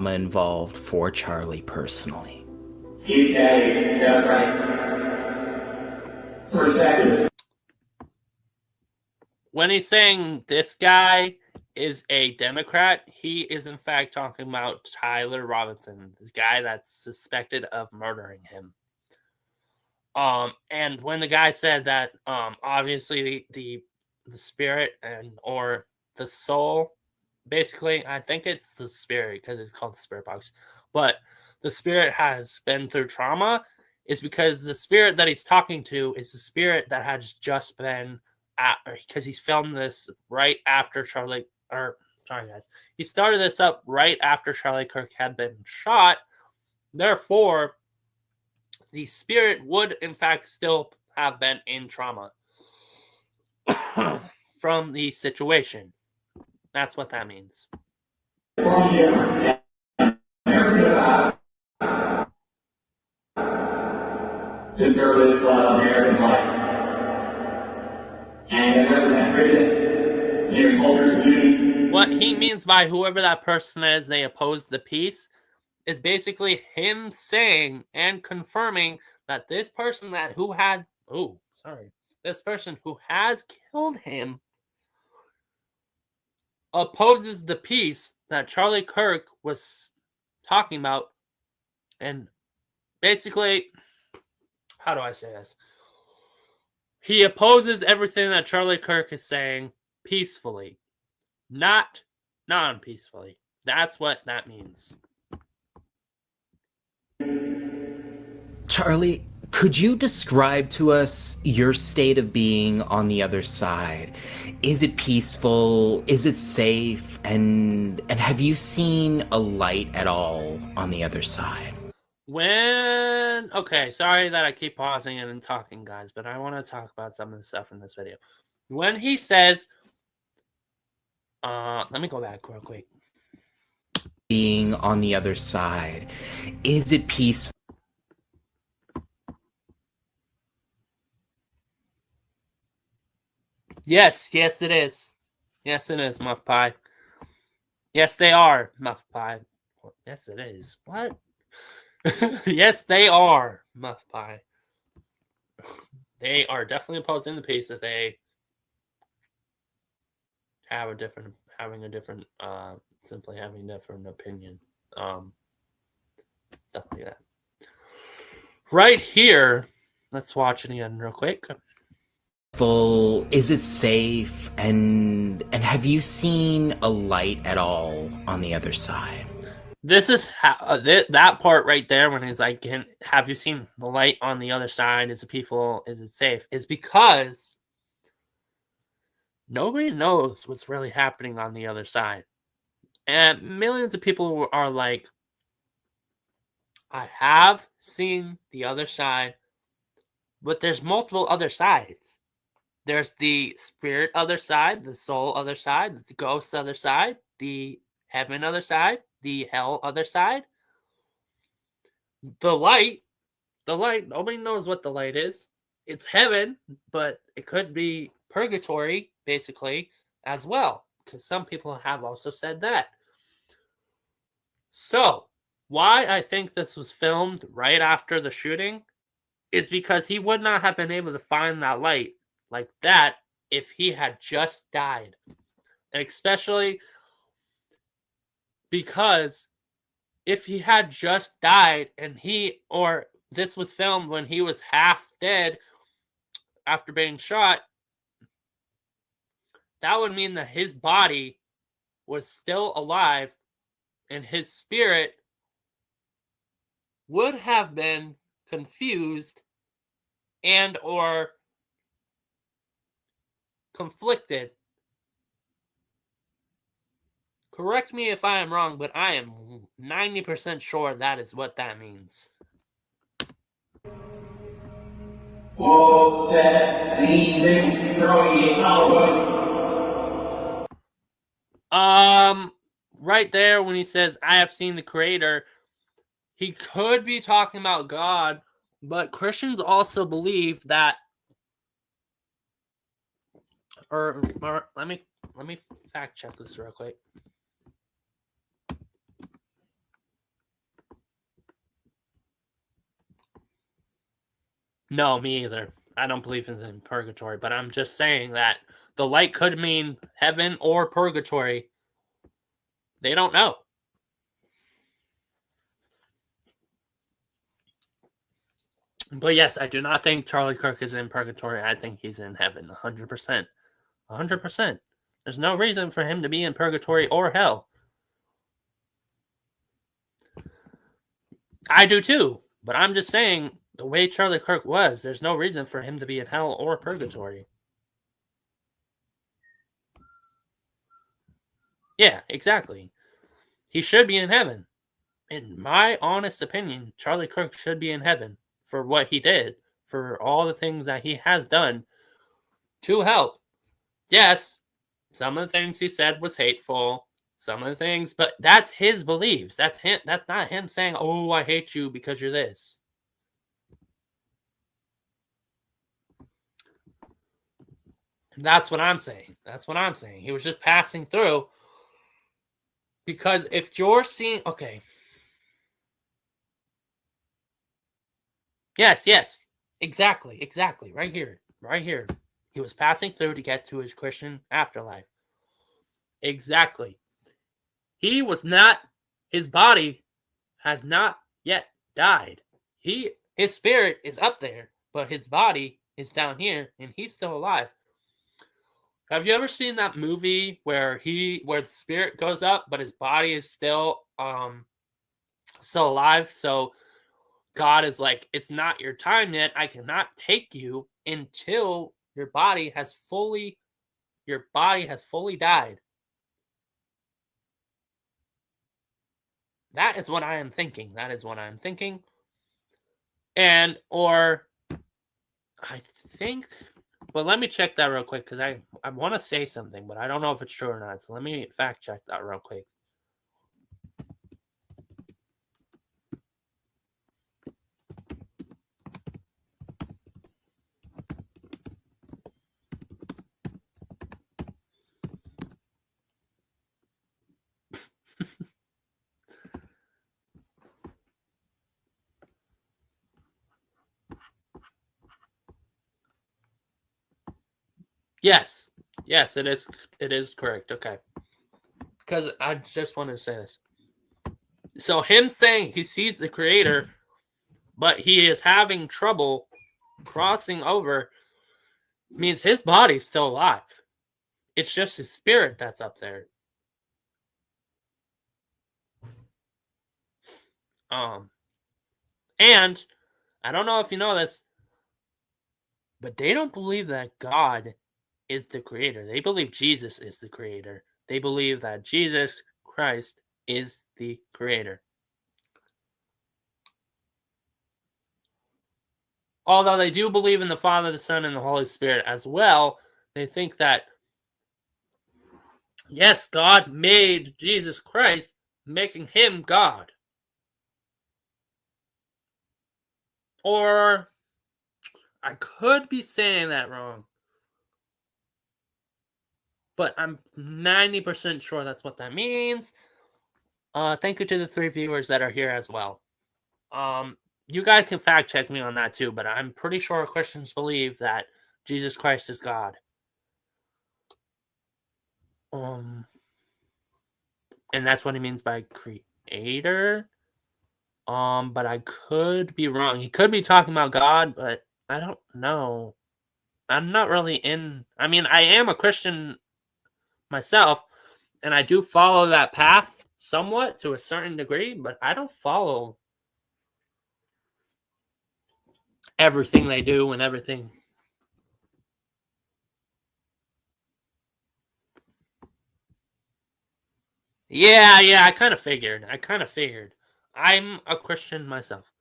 involved for Charlie personally. These days, right? Perspectives. When he's saying this guy is a Democrat, he is in fact talking about Tyler Robinson, this guy that's suspected of murdering him. And when the guy said that, obviously the spirit or the soul, basically, I think it's the spirit because it's called the spirit box, but the spirit has been through trauma, is because the spirit that he's talking to is the spirit that has just been because he's filmed this right after he started this up right after Charlie Kirk had been shot. Therefore, the spirit would, in fact, still have been in trauma from the situation. That's what that means. Conservatives love American life. And they represent prison, near cultures, communities. What he means by whoever that person is, they oppose the peace, is basically him saying and confirming that this person this person who has killed him opposes the peace that Charlie Kirk was talking about. And basically, how do I say this? He opposes everything that Charlie Kirk is saying peacefully, not non-peacefully. That's what that means. Charlie, could you describe to us your state of being on the other side? Is it peaceful? Is it safe? And have you seen a light at all on the other side? Okay, sorry that I keep pausing and talking, guys, but I want to talk about some of the stuff in this video. When he says, let me go back real quick. Being on the other side, is it peaceful? Yes, it is. Yes, it is, Muff Pie. Yes, they are, Muff Pie. Yes, it is. What? Yes, they are, Muff Pie. They are definitely opposing the peace if they have simply having a different opinion. Stuff like that. Right here, let's watch it again real quick. Is it safe? And have you seen a light at all on the other side? This is that part right there when he's like, have you seen the light on the other side? Is it peaceful? Is it safe? Is because nobody knows what's really happening on the other side. And millions of people are like, I have seen the other side, but there's multiple other sides. There's the spirit other side, the soul other side, the ghost other side, the heaven other side, the hell other side. The light, nobody knows what the light is. It's heaven, but it could be purgatory, basically, as well, because some people have also said that. So, why I think this was filmed right after the shooting is because he would not have been able to find that light like that if he had just died. And especially because if he had just died and this was filmed when he was half dead after being shot, that would mean that his body was still alive and his spirit would have been confused and or conflicted. Correct me if I am wrong, but I am 90% sure that is what that means. Right there when he says, I have seen the Creator, he could be talking about God, but Christians also believe that, or let me fact check this real quick. No, me either. I don't believe in purgatory, but I'm just saying that the light could mean heaven or purgatory. They don't know. But yes, I do not think Charlie Kirk is in purgatory. I think he's in heaven, 100%. 100%. There's no reason for him to be in purgatory or hell. I do too, but I'm just saying the way Charlie Kirk was, there's no reason for him to be in hell or purgatory. Yeah, exactly. He should be in heaven. In my honest opinion, Charlie Kirk should be in heaven for what he did, for all the things that he has done to help. Yes, some of the things he said was hateful, some of the things, but that's his beliefs. That's him. That's not him saying, "Oh, I hate you because you're this." That's what I'm saying. That's what I'm saying. He was just passing through. Because if you're seeing, okay. Yes. Exactly. Right here. He was passing through to get to his Christian afterlife. Exactly. He was not, his body has not yet died. His spirit is up there, but his body is down here, and he's still alive. Have you ever seen that movie where the spirit goes up, but his body is still alive? So God is like, it's not your time yet. I cannot take you until your body has fully died. That is what I am thinking. And or I think, but let me check that real quick because I want to say something, but I don't know if it's true or not. So let me fact check that real quick. Yes, it is. It is correct. Okay, because I just wanted to say this. So him saying he sees the Creator, but he is having trouble crossing over, means his body's still alive. It's just his spirit that's up there. And I don't know if you know this, but they don't believe that God is the Creator. They believe Jesus is the Creator. They believe that Jesus Christ is the Creator. Although they do believe in the Father, the Son, and the Holy Spirit as well, they think that, yes, God made Jesus Christ, making him God. Or I could be saying that wrong, but I'm 90% sure that's what that means. Thank you to the 3 viewers that are here as well. You guys can fact check me on that too, but I'm pretty sure Christians believe that Jesus Christ is God. And that's what he means by creator. But I could be wrong. He could be talking about God, but I don't know. I'm not really I mean, I am a Christian myself, and I do follow that path somewhat to a certain degree, but I don't follow everything they do and everything. Yeah, I kind of figured. I'm a Christian myself.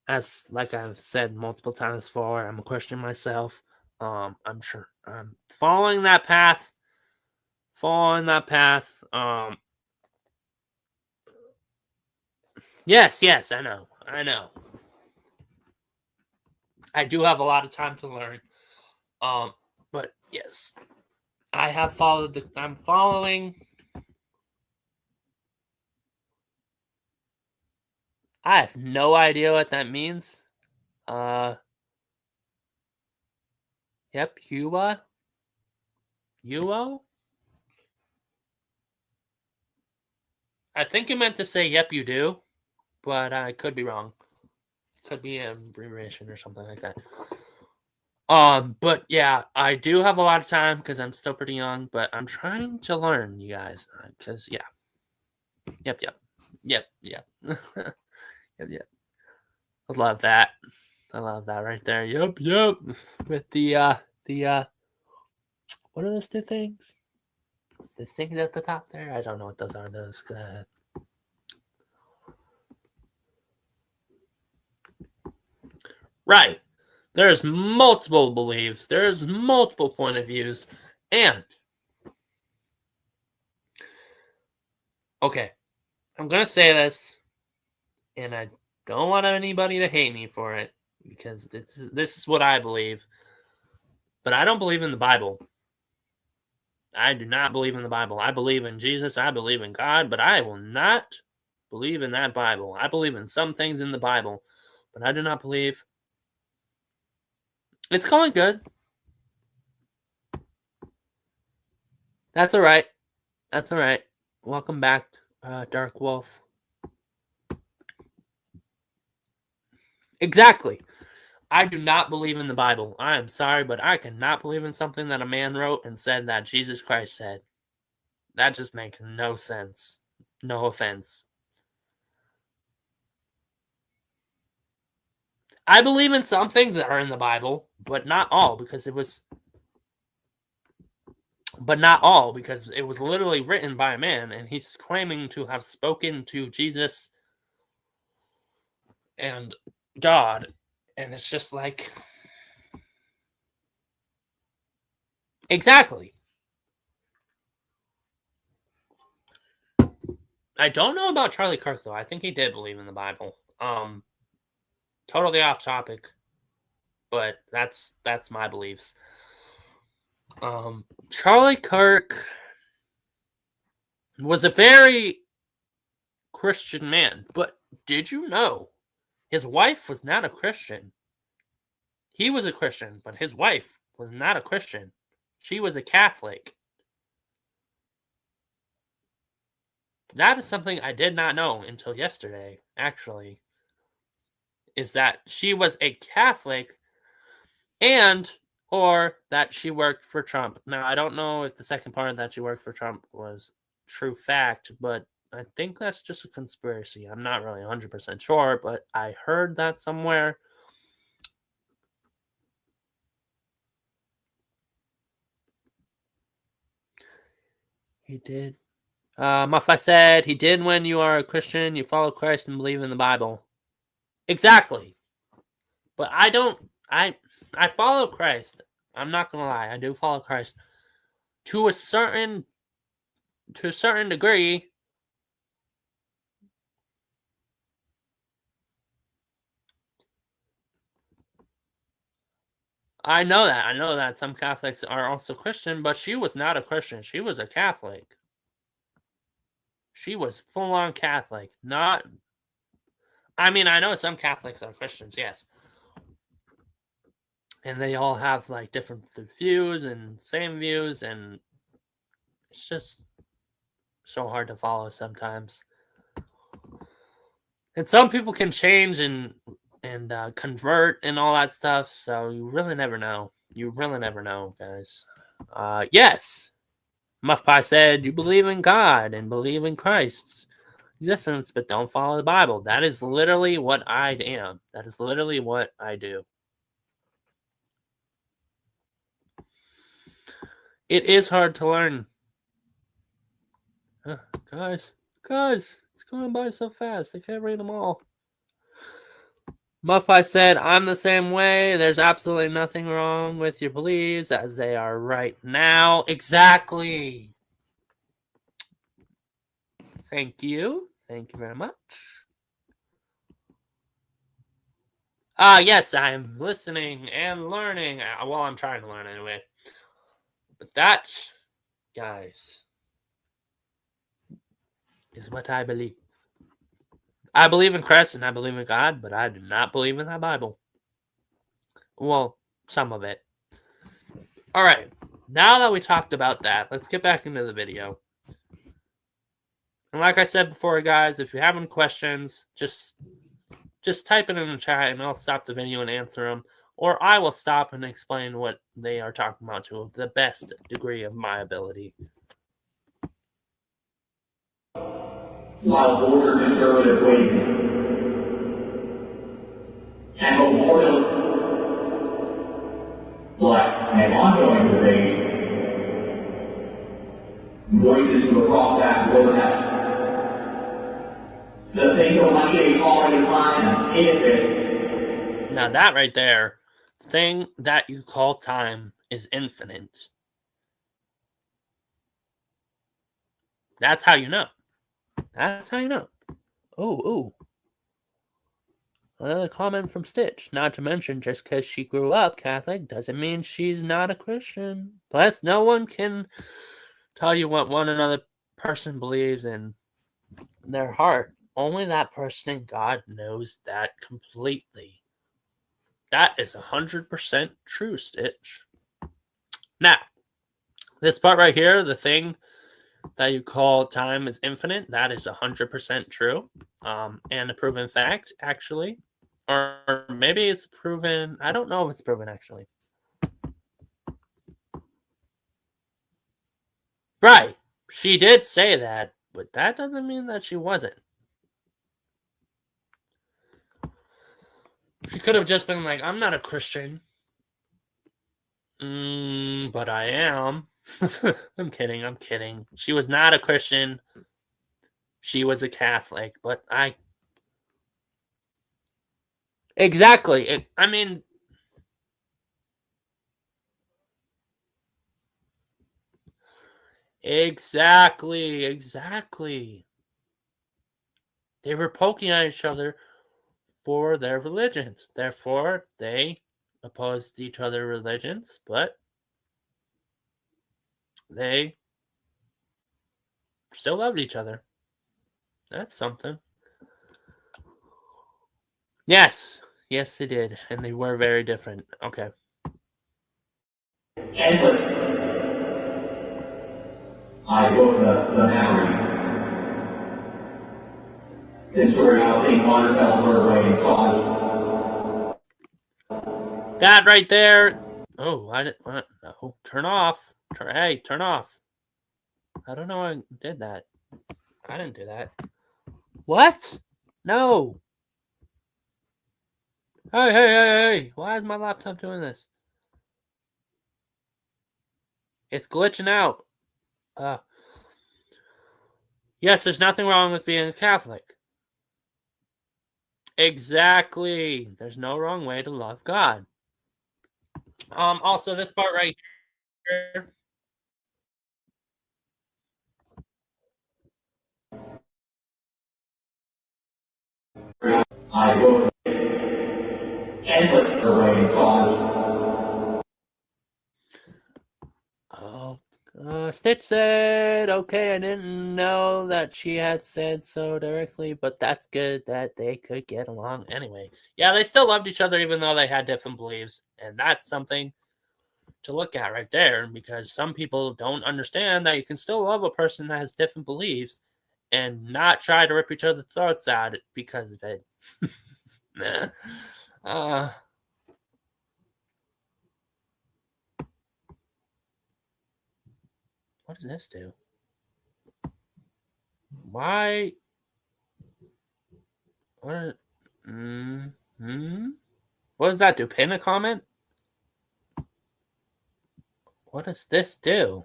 As like I've said multiple times before, I'm a Christian myself. I'm sure I'm following that path follow in that path. Yes, I know. I do have a lot of time to learn. But yes, I'm following. I have no idea what that means. Yep, Yuo? I think you meant to say yep, you do, but I could be wrong. Could be an abbreviation or something like that. But yeah, I do have a lot of time because I'm still pretty young, but I'm trying to learn, you guys. Because yeah, yep. Yep. I love that. Right there. Yep. With the what are those two things? Those things at the top there. I don't know what those are. Those. Right. There's multiple beliefs. There's multiple point of views. And okay, I'm going to say this, and I don't want anybody to hate me for it, because this is what I believe. But I don't believe in the Bible. I do not believe in the Bible. I believe in Jesus. I believe in God, but I will not believe in that Bible. I believe in some things in the Bible, but I do not believe. It's going good. That's all right. Welcome back, Dark Wolf. Exactly. I do not believe in the Bible. I am sorry, but I cannot believe in something that a man wrote and said that Jesus Christ said. That just makes no sense. No offense. I believe in some things that are in the Bible, but not all, because it was literally written by a man, and he's claiming to have spoken to Jesus and God, and it's just like, exactly. I don't know about Charlie Kirk, though. I think he did believe in the Bible. Totally off topic, but that's my beliefs. Charlie Kirk was a very Christian man, but did you know his wife was not a Christian? He was a Christian, but his wife was not a Christian. She was a Catholic. That is something I did not know until yesterday, actually. Is that she was a Catholic or that she worked for Trump. Now, I don't know if the second part that she worked for Trump was true fact, but I think that's just a conspiracy. I'm not really 100% sure, but I heard that somewhere. He did. Muffi said, he did when you are a Christian, you follow Christ and believe in the Bible. Exactly. But I don't, I follow Christ. I'm not going to lie. I do follow Christ to a certain degree. I know that some Catholics are also Christian, but she was not a Christian. She was a Catholic. She was full-on Catholic. I know some Catholics are Christians, yes. And they all have like different views and same views, and it's just so hard to follow sometimes. And some people can change and convert and all that stuff, so you really never know. Guys. Yes, Muff Pie said, you believe in God and believe in Christ's existence, but don't follow the Bible. That is literally what I am. That is literally what I do. It is hard to learn. Guys, it's going by so fast. I can't read them all. Muffai said, I'm the same way. There's absolutely nothing wrong with your beliefs as they are right now. Exactly. Thank you. Thank you very much. Yes, I'm listening and learning. Well, I'm trying to learn anyway. But that, guys, is what I believe. I believe in Christ and I believe in God, but I do not believe in the Bible. Well, some of it. All right. Now that we talked about that, let's get back into the video. And like I said before, guys, if you have any questions, just type it in the chat and I'll stop the video and answer them. Or I will stop and explain what they are talking about to the best degree of my ability. While border conservative wing and memorial black and ongoing debates, voices from across that wilderness. The thing that much they calling upon us infinite. Now that right there, the thing that you call time is infinite. That's how you know. That's how you know. Oh. Another comment from Stitch. Not to mention, just because she grew up Catholic doesn't mean she's not a Christian. Plus, no one can tell you what one another person believes in their heart. Only that person and God knows that completely. That is 100% true, Stitch. Now, this part right here, the thing that you call time is infinite, that is 100% true. And a proven fact, actually. Or maybe it's proven. I don't know if it's proven, actually. Right. She did say that, but that doesn't mean that she wasn't. She could have just been like, I'm not a Christian. But I am. I'm kidding. She was not a Christian. She was a Catholic, but Exactly. Exactly. They were poking at each other for their religions. Therefore, they opposed each other's religions, but they still loved each other. That's something. Yes, they did. And they were very different. Okay. Endless. I wrote the memory. This story how King Water fell her way and saw us. That right there. Oh, I didn't. What? No, turn off. Turn off. I don't know. I did that. I didn't do that. What? No. Hey. Why is my laptop doing this? It's glitching out. Yes, there's nothing wrong with being a Catholic. Exactly. There's no wrong way to love God. Also, this part right here. I wrote endless way and saw us. Stitch said, okay, I didn't know that she had said so directly, but that's good that they could get along anyway. Yeah, they still loved each other even though they had different beliefs, and that's something to look at right there, because some people don't understand that you can still love a person that has different beliefs and not try to rip each other's throats out because of it. What does this do? Why? What? What does that do? Pin a comment? What does this do?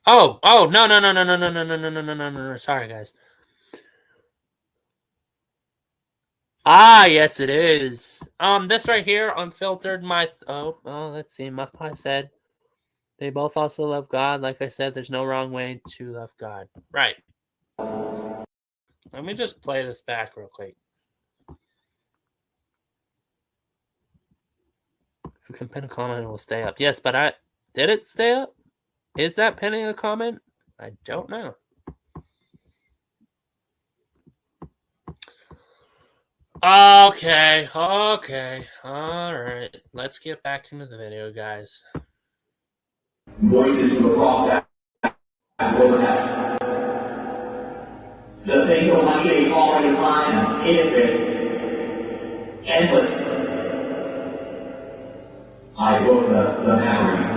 Oh, no. Sorry, guys. Ah, yes, it is. This right here, unfiltered. Let's see. My pie said they both also love God. Like I said, there's no wrong way to love God. Right. Let me just play this back real quick. If we can pin a comment, it will stay up. Yes, but did it stay up? Is that pinning a comment? I don't know. Okay. All right. Let's get back into the video, guys. Voices from across that wilderness. The thing that one day falling upon us, infinite, endless. I wrote the memory.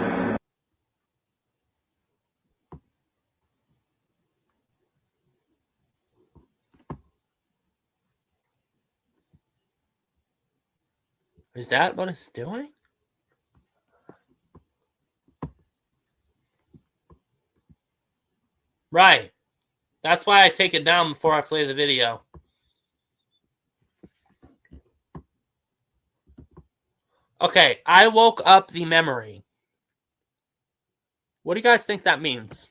Is that what it's doing? Right. That's why I take it down before I play the video. Okay, I woke up the memory. What do you guys think that means?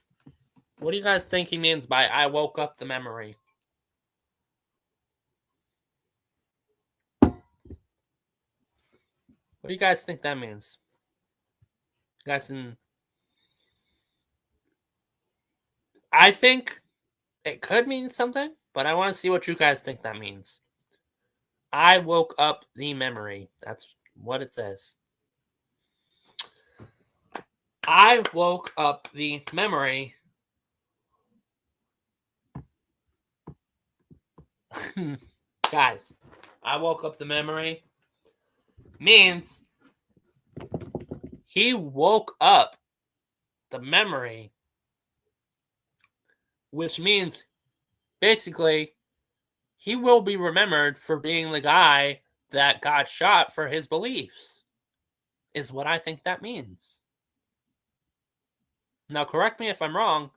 What do you guys think he means by I woke up the memory? What do you guys think that means? You guys I think it could mean something, but I want to see what you guys think that means. I woke up the memory. That's what it says. I woke up the memory. Guys, I woke up the memory means he woke up the memory, which means basically he will be remembered for being the guy that got shot for his beliefs, is what I think that means. Now, correct me if I'm wrong,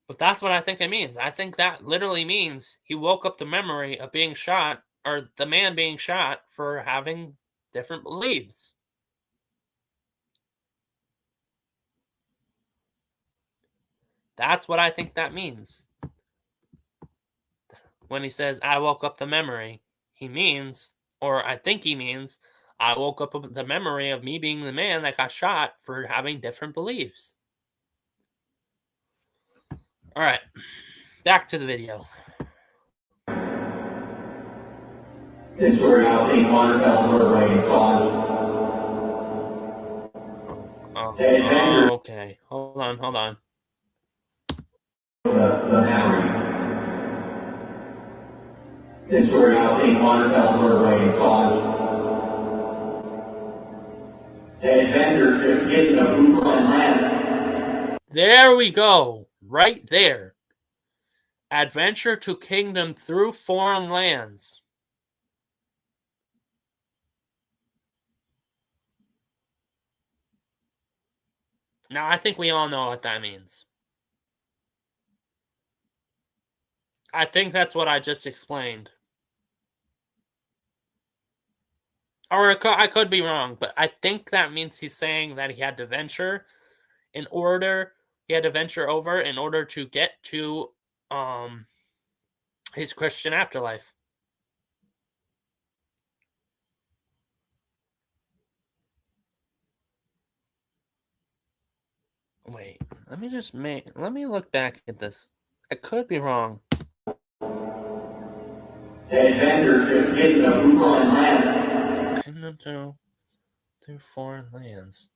but that's what I think it means. I think that literally means he woke up the memory of being shot, or the man being shot for having different beliefs. That's what I think that means. When he says, I woke up the memory, he means, or I think he means, I woke up the memory of me being the man that got shot for having different beliefs. All right, back to the video. This story how King Water fell her way and saw Okay, hold on. the memory. This story how King Water fell her way and saw and vendors just getting a Google and land. There we go, right there. Adventure to kingdom through foreign lands. Now, I think we all know what that means. I think that's what I just explained. Or I could be wrong, but I think that means he's saying that he had to venture over in order to get to his Christian afterlife. Wait, let me look back at this. I could be wrong. And vendors just getting a Google and land. Kingdom through foreign lands.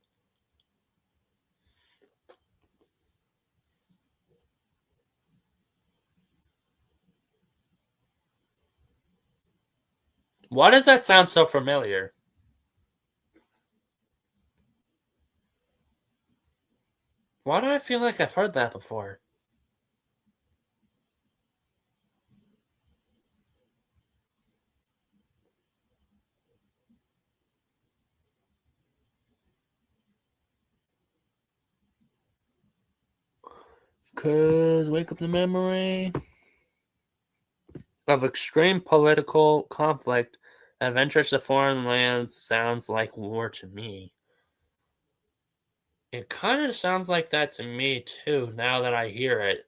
Why does that sound so familiar? Why do I feel like I've heard that before? Cause wake up the memory. of extreme political conflict of interest to foreign lands sounds like war to me. It kind of sounds like that to me too, now that I hear it.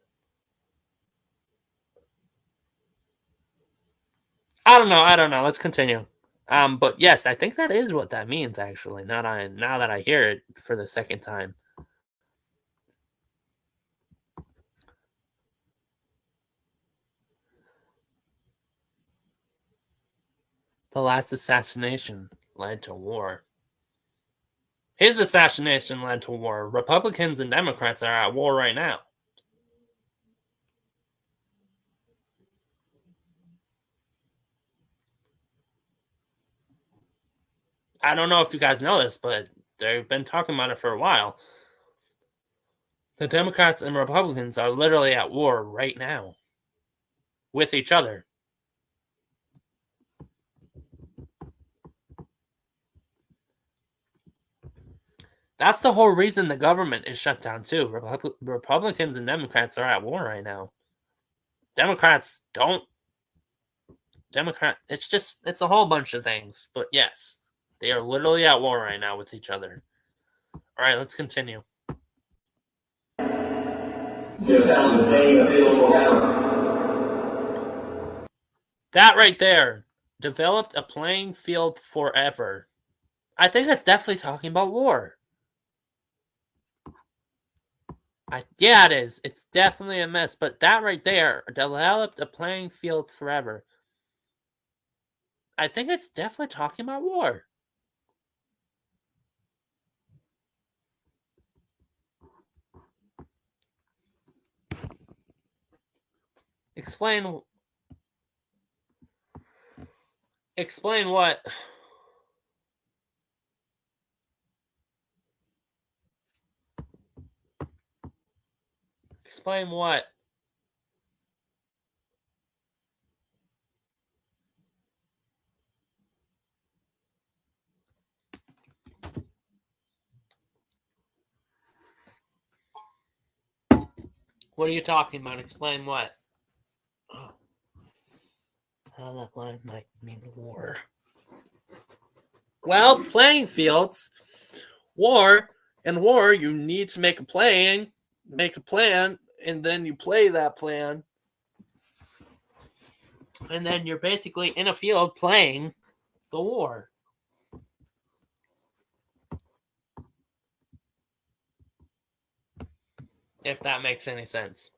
I don't know. Let's continue. But yes, I think that is what that means actually. Now that I hear it for the second time. The last assassination led to war. His assassination led to war. Republicans and Democrats are at war right now. I don't know if you guys know this, but they've been talking about it for a while. The Democrats and Republicans are literally at war right now with each other. That's the whole reason the government is shut down too. Republicans and Democrats are at war right now. Democrats don't. It's a whole bunch of things. But yes, they are literally at war right now with each other. All right, let's continue. That right there, developed a playing field forever. I think that's definitely talking about war. Yeah, it is. It's definitely a mess. But that right there, developed a playing field forever. I think it's definitely talking about war. Explain what? Explain what? What are you talking about? Explain what? Oh. How that line might mean war. Well, playing fields. War. In war, you need to make a plan, and then you play that plan. And then you're basically in a field playing the war. If that makes any sense.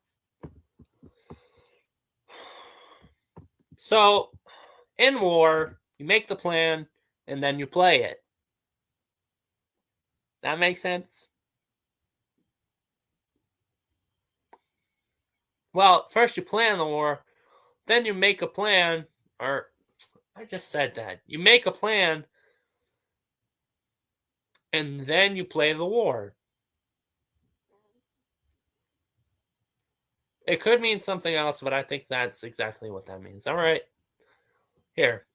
So, in war, you make the plan, and then you play it. That makes sense? Well, first you plan the war, then you make a plan, or I just said that. You make a plan, and then you play the war. It could mean something else, but I think that's exactly what that means. All right. Here.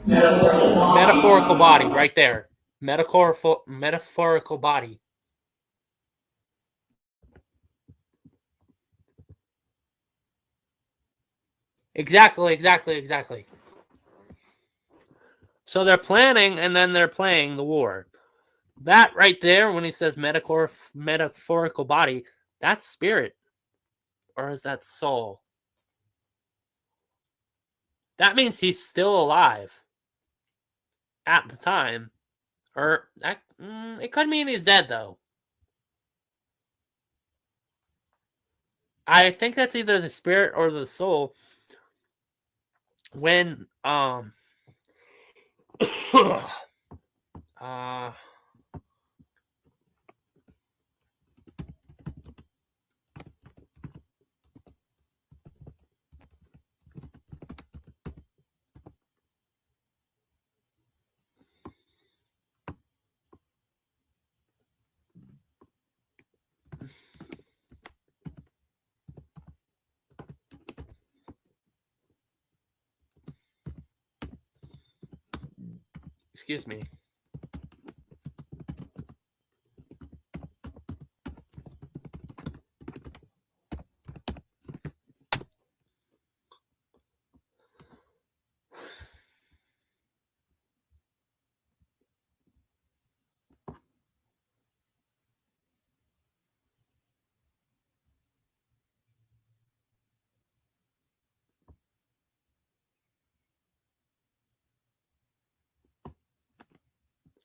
Metaphorical body, right there. Metaphorical body. Exactly. So they're planning, and then they're playing the war. That right there, when he says metaphorical body, that's spirit. Or is that soul? That means he's still alive at the time. Or that, it could mean he's dead, though. I think that's either the spirit or the soul. When excuse me.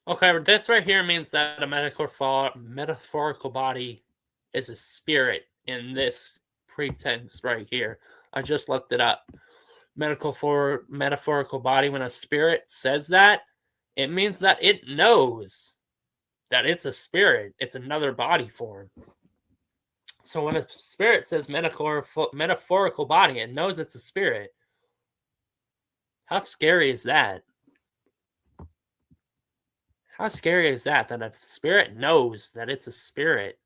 Okay, this right here means that a metaphorical body is a spirit in this pretense right here. I just looked it up. Metaphorical body, when a spirit says that, it means that it knows that it's a spirit. It's another body form. So when a spirit says metaphorical body, it knows it's a spirit. How scary is that? How scary is that? That a spirit knows that it's a spirit.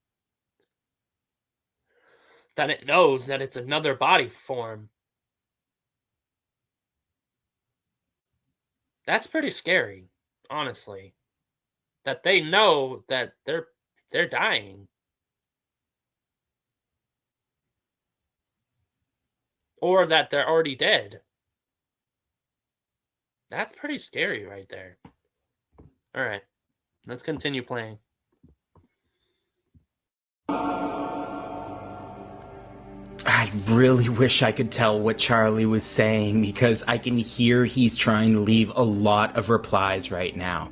That it knows that it's another body form. That's pretty scary, honestly. That they know that they're dying. Or that they're already dead. That's pretty scary right there. Alright, let's continue playing. I really wish I could tell what Charlie was saying because I can hear he's trying to leave a lot of replies right now.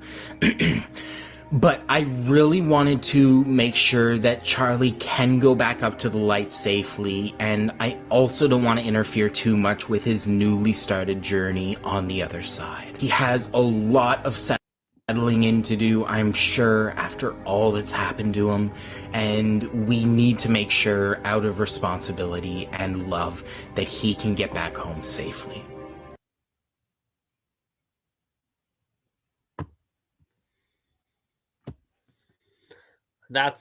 But I really wanted to make sure that Charlie can go back up to the light safely, and I also don't want to interfere too much with his newly started journey on the other side. He has a lot of settling in to do, I'm sure, after all that's happened to him, and we need to make sure, out of responsibility and love, that he can get back home safely. That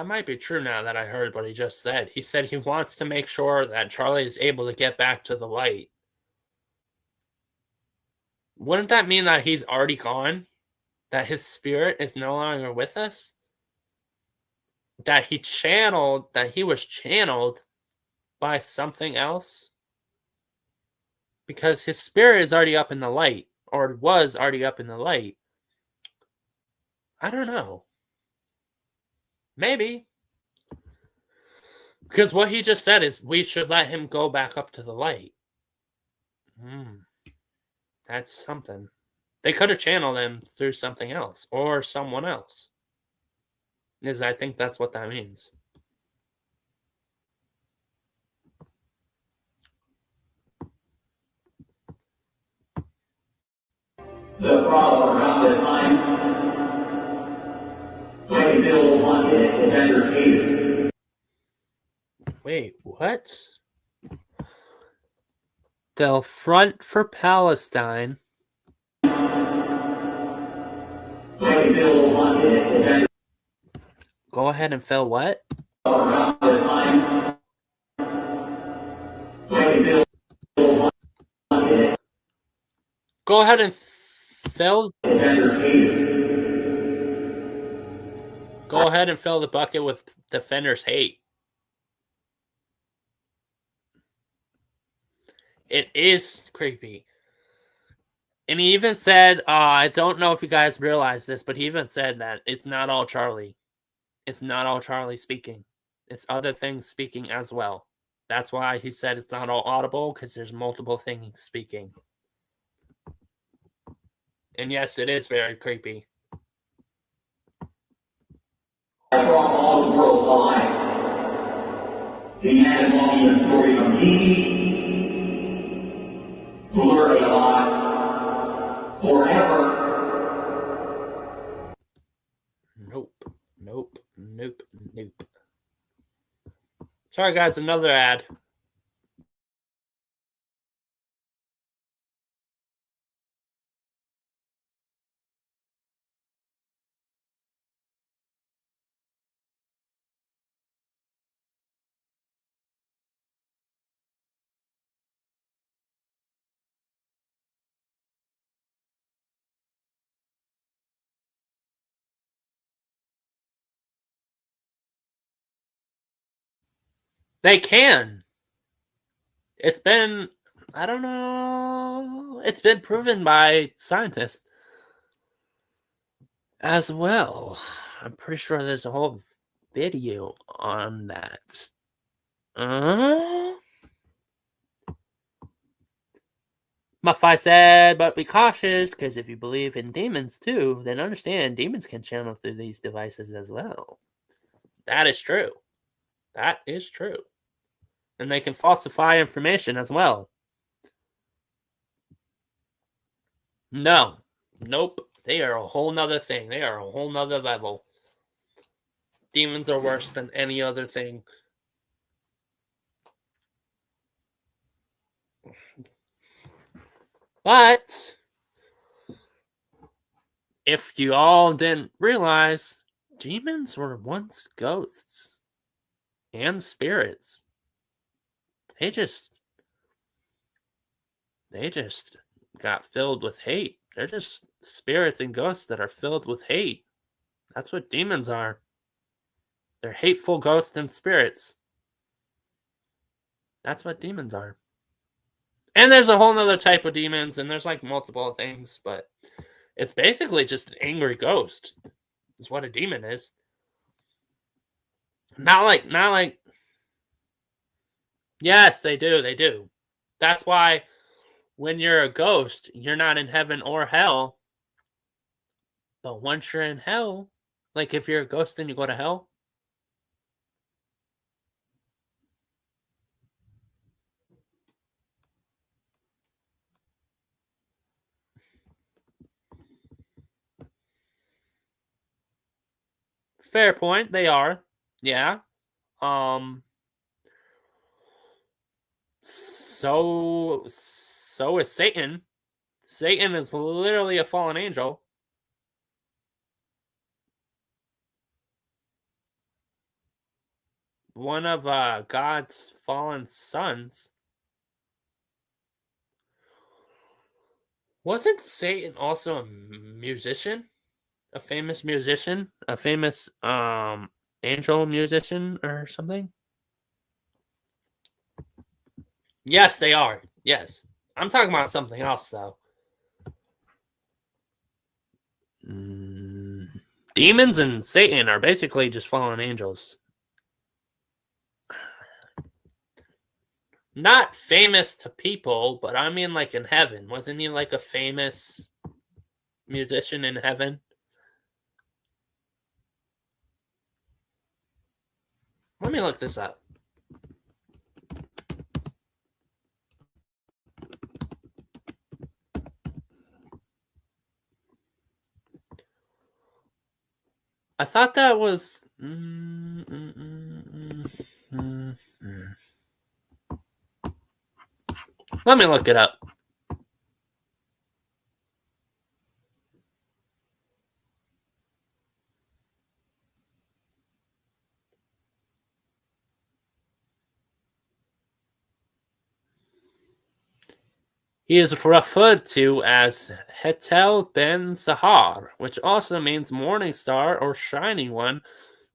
might be true now that I heard what he just said. He said he wants to make sure that Charlie is able to get back to the light. Wouldn't that mean that he's already gone? That his spirit is no longer with us? That he was channeled by something else? Because his spirit is already up in the light, or was already up in the light. I don't know. Maybe. Because what he just said is we should let him go back up to the light. That's something. They could have channeled him through something else or someone else. I think that's what that means. The problem around this time, when Bill wanted the vendor's case. Wait, what? They'll front for Palestine. When Bill wanted the vendor's. Go ahead and fill what? Around this time, when Bill wanted. Go ahead and fill. The vendor's case. Go ahead and fill the bucket with Defender's hate. It is creepy. And he even said, I don't know if you guys realize this, but he even said that it's not all Charlie. It's not all Charlie speaking. It's other things speaking as well. That's why he said it's not all audible, because there's multiple things speaking. And yes, it is very creepy. Across all worldwide, the animal the story of these who are alive forever. Nope. Sorry, guys, another ad. They can. It's been, I don't know, it's been proven by scientists as well. I'm pretty sure there's a whole video on that. Mafai said, but be cautious, because if you believe in demons too, then understand demons can channel through these devices as well. That is true. That is true. And they can falsify information as well. No. Nope. They are a whole nother thing. They are a whole nother level. Demons are worse than any other thing. But if you all didn't realize, demons were once ghosts and spirits. They just got filled with hate. They're just spirits and ghosts that are filled with hate. That's what demons are. They're hateful ghosts and spirits. That's what demons are. And there's a whole nother type of demons, and there's like multiple things, but it's basically just an angry ghost. Is what a demon is. Not like. Yes, they do. That's why when you're a ghost, you're not in heaven or hell. But once you're in hell, like if you're a ghost and you go to hell, fair point, they are. Yeah. So is Satan. Satan is literally a fallen angel. One of God's fallen sons. Wasn't Satan also a musician? A famous musician? A famous angel musician or something? Yes, they are. Yes. I'm talking about something else, though. Demons and Satan are basically just fallen angels. Not famous to people, but I mean like in heaven. Wasn't he like a famous musician in heaven? Let me look this up. I thought that was. Let me look it up. He is referred to as Hetel ben Sahar, which also means morning star or shining one.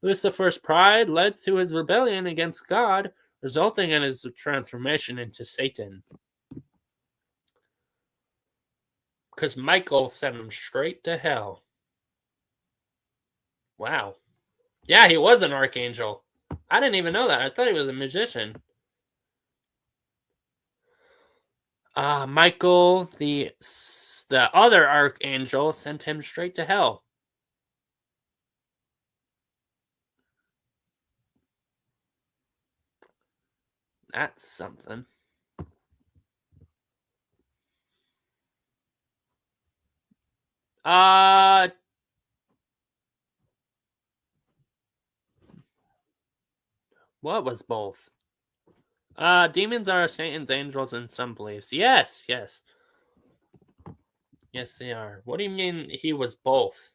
Lucifer's pride led to his rebellion against God, resulting in his transformation into Satan. Because Michael sent him straight to hell. Wow. Yeah, he was an archangel. I didn't even know that. I thought he was a musician. Michael, the other archangel, sent him straight to hell. That's something. What was both? Demons are Satan's angels in some beliefs. Yes. Yes, they are. What do you mean he was both?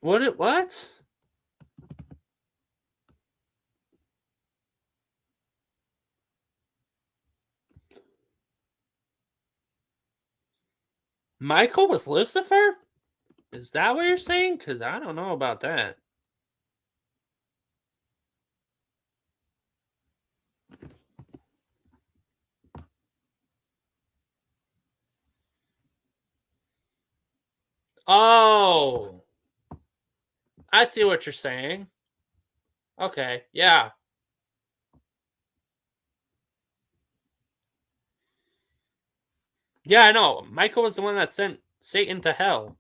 What? Michael was Lucifer? Is that what you're saying? Because I don't know about that. Oh, I see what you're saying. Okay, yeah. Yeah, I know. Michael was the one that sent Satan to hell.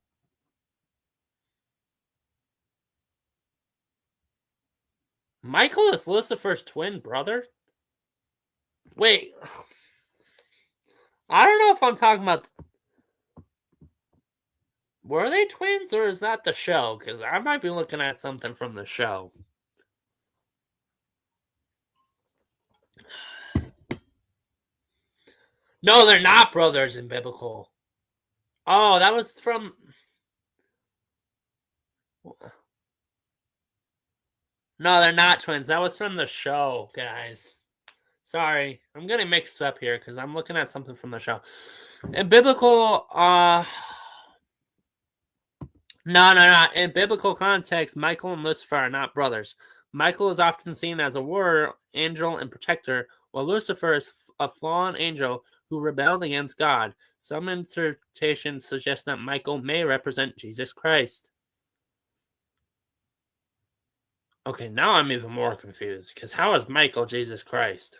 Michael is Lucifer's twin brother? Wait. I don't know if I'm talking about... Were they twins, or is that the show? Because I might be looking at something from the show. No, they're not brothers in biblical. Oh, that was from... No, they're not twins. That was from the show, guys. Sorry. I'm getting mixed up here because I'm looking at something from the show. In biblical, No. In biblical context, Michael and Lucifer are not brothers. Michael is often seen as a warrior, angel, and protector, while Lucifer is a fallen angel who rebelled against God. Some interpretations suggest that Michael may represent Jesus Christ. Okay, now I'm even more confused, because how is Michael Jesus Christ?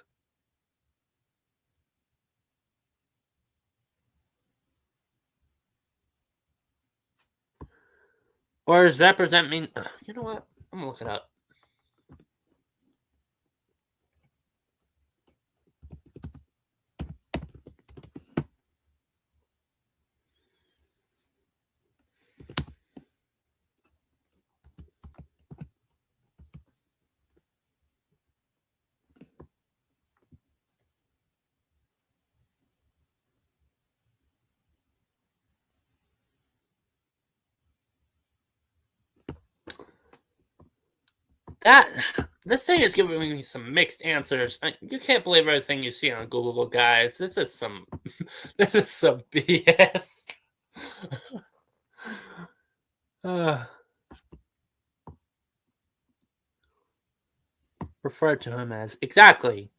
Or does represent mean... You know what? I'm going to look it up. This thing is giving me some mixed answers. You can't believe everything you see on Google, guys. This is some BS. Referred to him as exactly.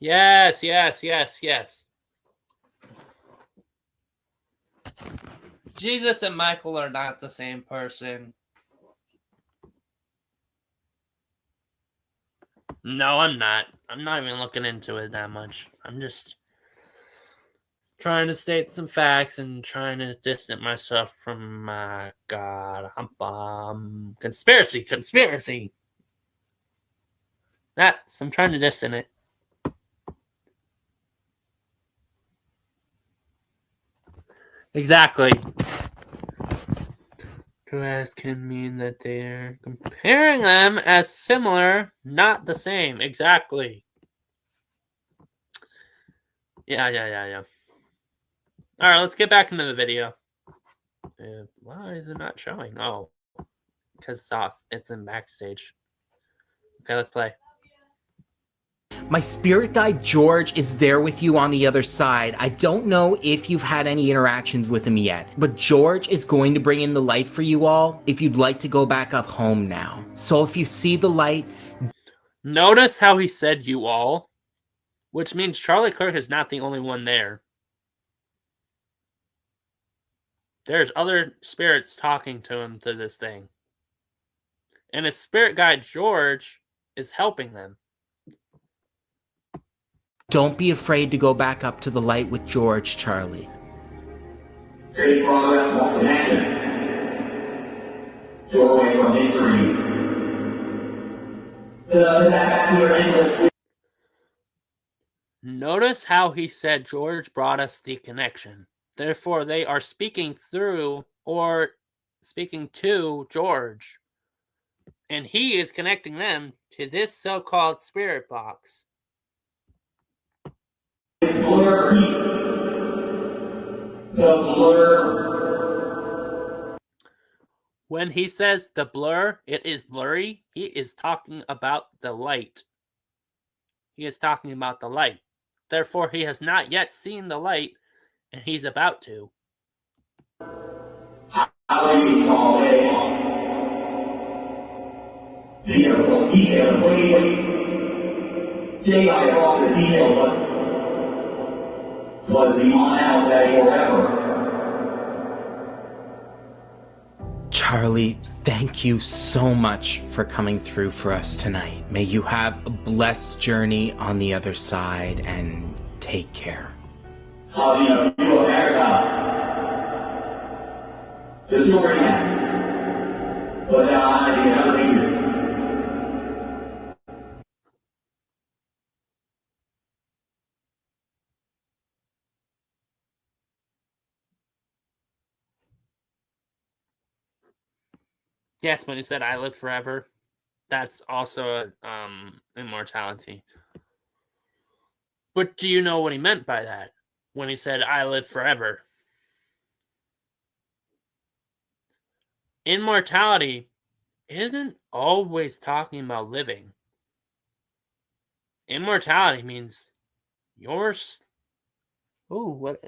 Yes. Jesus and Michael are not the same person. No, I'm not. I'm not even looking into it that much. I'm just trying to state some facts and trying to distance myself from God. Conspiracy. I'm trying to distance it. Exactly. As can mean that they're comparing them as similar, not the same. Exactly. Yeah. All right, let's get back into the video. Why is it not showing? Oh, because it's off. It's in backstage. Okay, let's play. My spirit guide George is there with you on the other side. I don't know if you've had any interactions with him yet, but George is going to bring in the light for you all if you'd like to go back up home now. So if you see the light... Notice how he said you all, which means Charlie Kirk is not the only one there. There's other spirits talking to him to this thing. And his spirit guide George is helping them. Don't be afraid to go back up to the light with George, Charlie. Great progress, what's in action? Doorway from mysteries. Notice how he said George brought us the connection. Therefore, they are speaking through or speaking to George. And he is connecting them to this so-called spirit box. The blur. When he says the blur, it is blurry, he is talking about the light. He is talking about the light. Therefore, he has not yet seen the light, And he's about to. Charlie, thank you so much for coming through for us tonight. May you have a blessed journey on the other side, and take care. The story ends. But now I'm going to get another news. Yes, when he said, I live forever, that's also immortality. But do you know what he meant by that? When he said, I live forever. Immortality isn't always talking about living. Immortality means yours. Oh, what?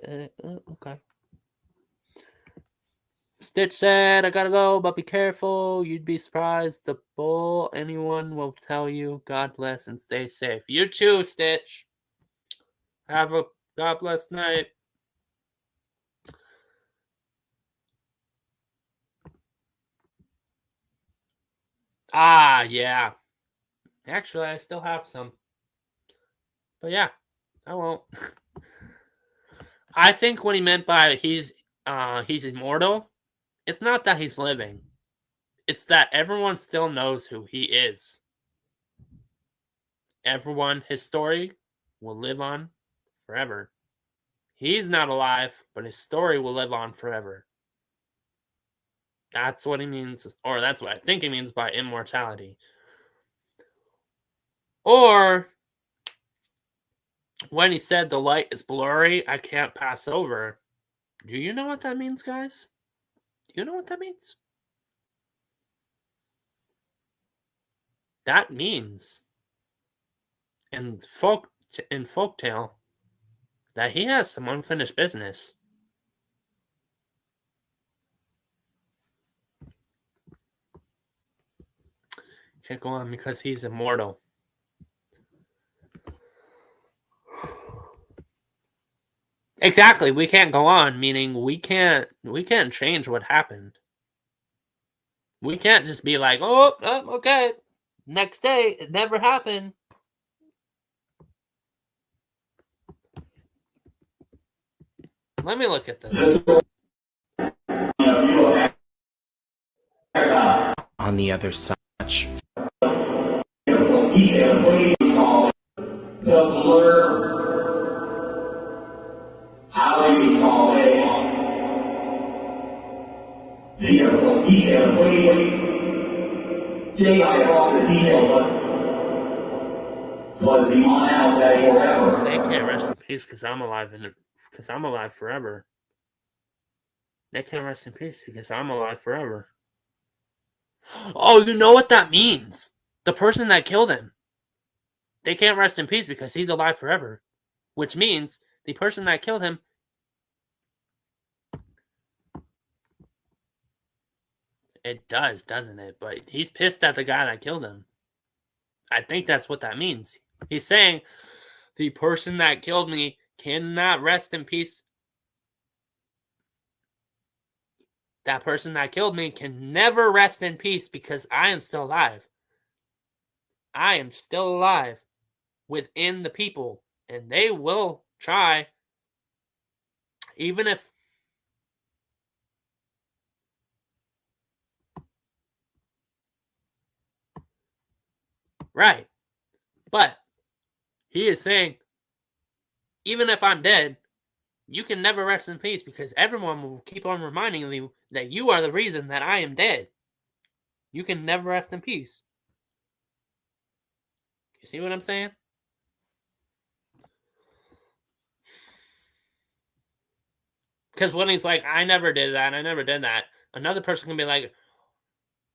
Okay. Stitch said, I gotta go, but be careful. You'd be surprised. The bull anyone will tell you. God bless and stay safe. You too, Stitch. Have a God bless night. Ah, yeah. Actually, I still have some. But yeah, I won't. I think what he meant by he's immortal, it's not that he's living. It's that everyone still knows who he is. Everyone, his story will live on forever. He's not alive, but his story will live on forever. That's what he means, or that's what I think he means by immortality. Or when he said the light is blurry, I can't pass over. Do you know what that means, guys? Do you know what that means? That means in folktale that he has some unfinished business. Can't go on because he's immortal. Exactly, we can't go on, meaning we can't change what happened. We can't just be like, oh, okay, next day, it never happened. Let me look at this. On the other side. They can't rest in peace because I'm alive forever. They can't rest in peace because I'm alive forever. Oh, you know what that means? The person that killed him. They can't rest in peace because he's alive forever. Which means the person that killed him. It does, doesn't it? But he's pissed at the guy that killed him. I think that's what that means. He's saying the person that killed me cannot rest in peace. That person that killed me can never rest in peace because I am still alive. I am still alive within the people. And they will try, even if right. But he is saying, even if I'm dead, you can never rest in peace because everyone will keep on reminding you that you are the reason that I am dead. You can never rest in peace. You see what I'm saying? Because when he's like, I never did that, another person can be like,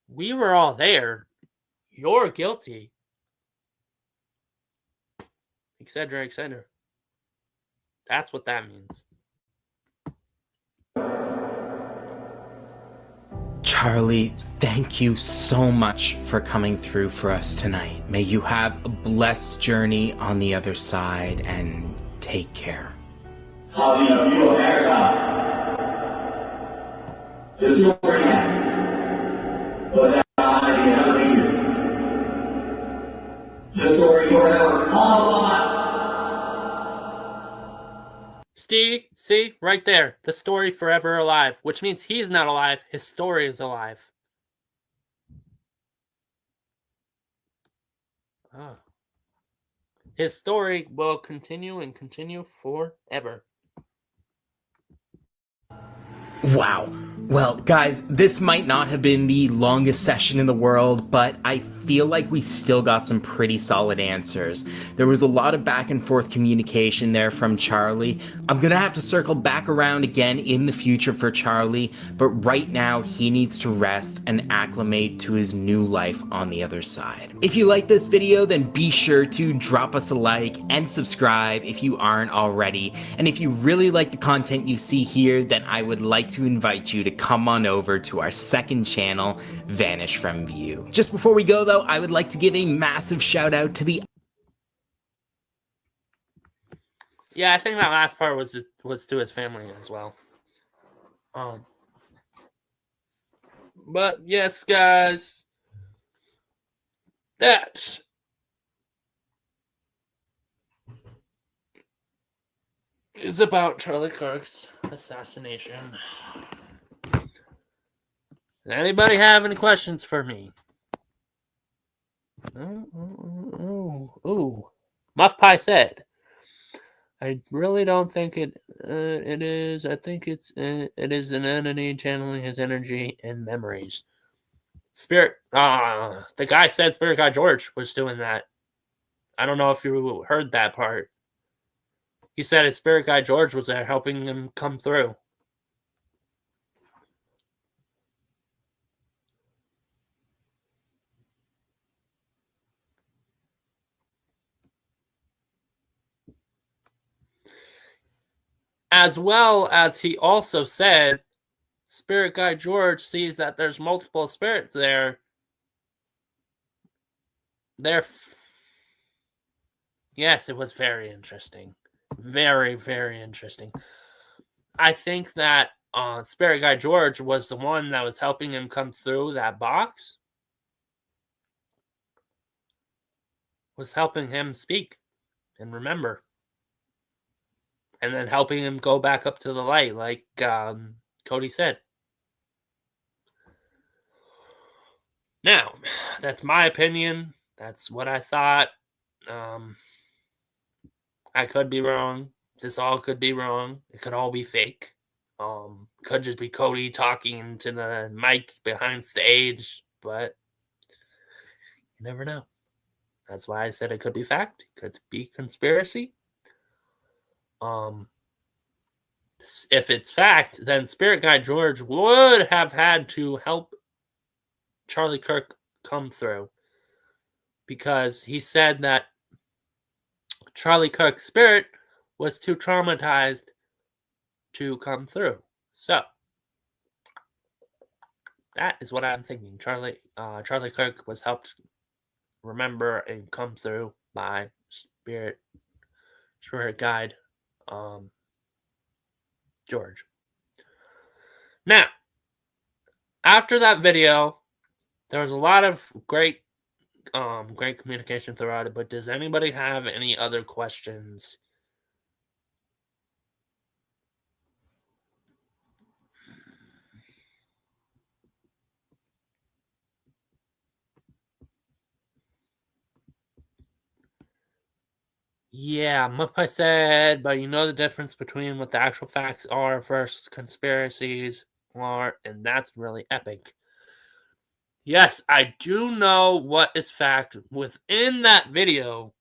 we were all there. You're guilty. Etc., etc. That's what that means. Charlie, thank you so much for coming through for us tonight. May you have a blessed journey on the other side, and take care. How many of you America? The story ends. But that another piece. The story forever. All alive. See, right there. The story forever alive, which means he's not alive. His story is alive. Oh. His story will continue and continue forever. Wow. Well, guys, this might not have been the longest session in the world, but I feel like we still got some pretty solid answers. There was a lot of back and forth communication there from Charlie. I'm gonna have to circle back around again in the future for Charlie, but right now he needs to rest and acclimate to his new life on the other side. If you like this video, then be sure to drop us a like and subscribe if you aren't already. And if you really like the content you see here, then I would like to invite you to come on over to our second channel, Vanish from View. Just before we go though, I would like to give a massive shout out to the... Yeah, I think that last part was to his family as well. But yes, guys, that is about Charlie Kirk's assassination. Does anybody have any questions for me? Ooh. Muff Pie said, I really don't think it is. I think it is an entity channeling his energy and memories. The guy said Spirit Guy George was doing that. I don't know if you heard that part. He said his Spirit Guy George was there helping him come through. As well as he also said, Spirit Guy George sees that there's multiple spirits there. Yes, it was very interesting. Very, very interesting. I think that Spirit Guy George was the one that was helping him come through that box. Was helping him speak and remember. And then helping him go back up to the light, like Cody said. Now, that's my opinion. That's what I thought. I could be wrong. This all could be wrong. It could all be fake. Could just be Cody talking to the mic behind stage, but you never know. That's why I said it could be fact. It could be conspiracy. If it's fact, then Spirit Guy George would have had to help Charlie Kirk come through, because he said that Charlie Kirk's spirit was too traumatized to come through. So that is what I'm thinking. Charlie Kirk was helped remember and come through by Spirit Guide George. Now, after that video, there was a lot of great communication throughout it, but does anybody have any other questions? Yeah, Muppa said, but you know the difference between what the actual facts are versus conspiracies are, and that's really epic. Yes, I do know what is fact within that video.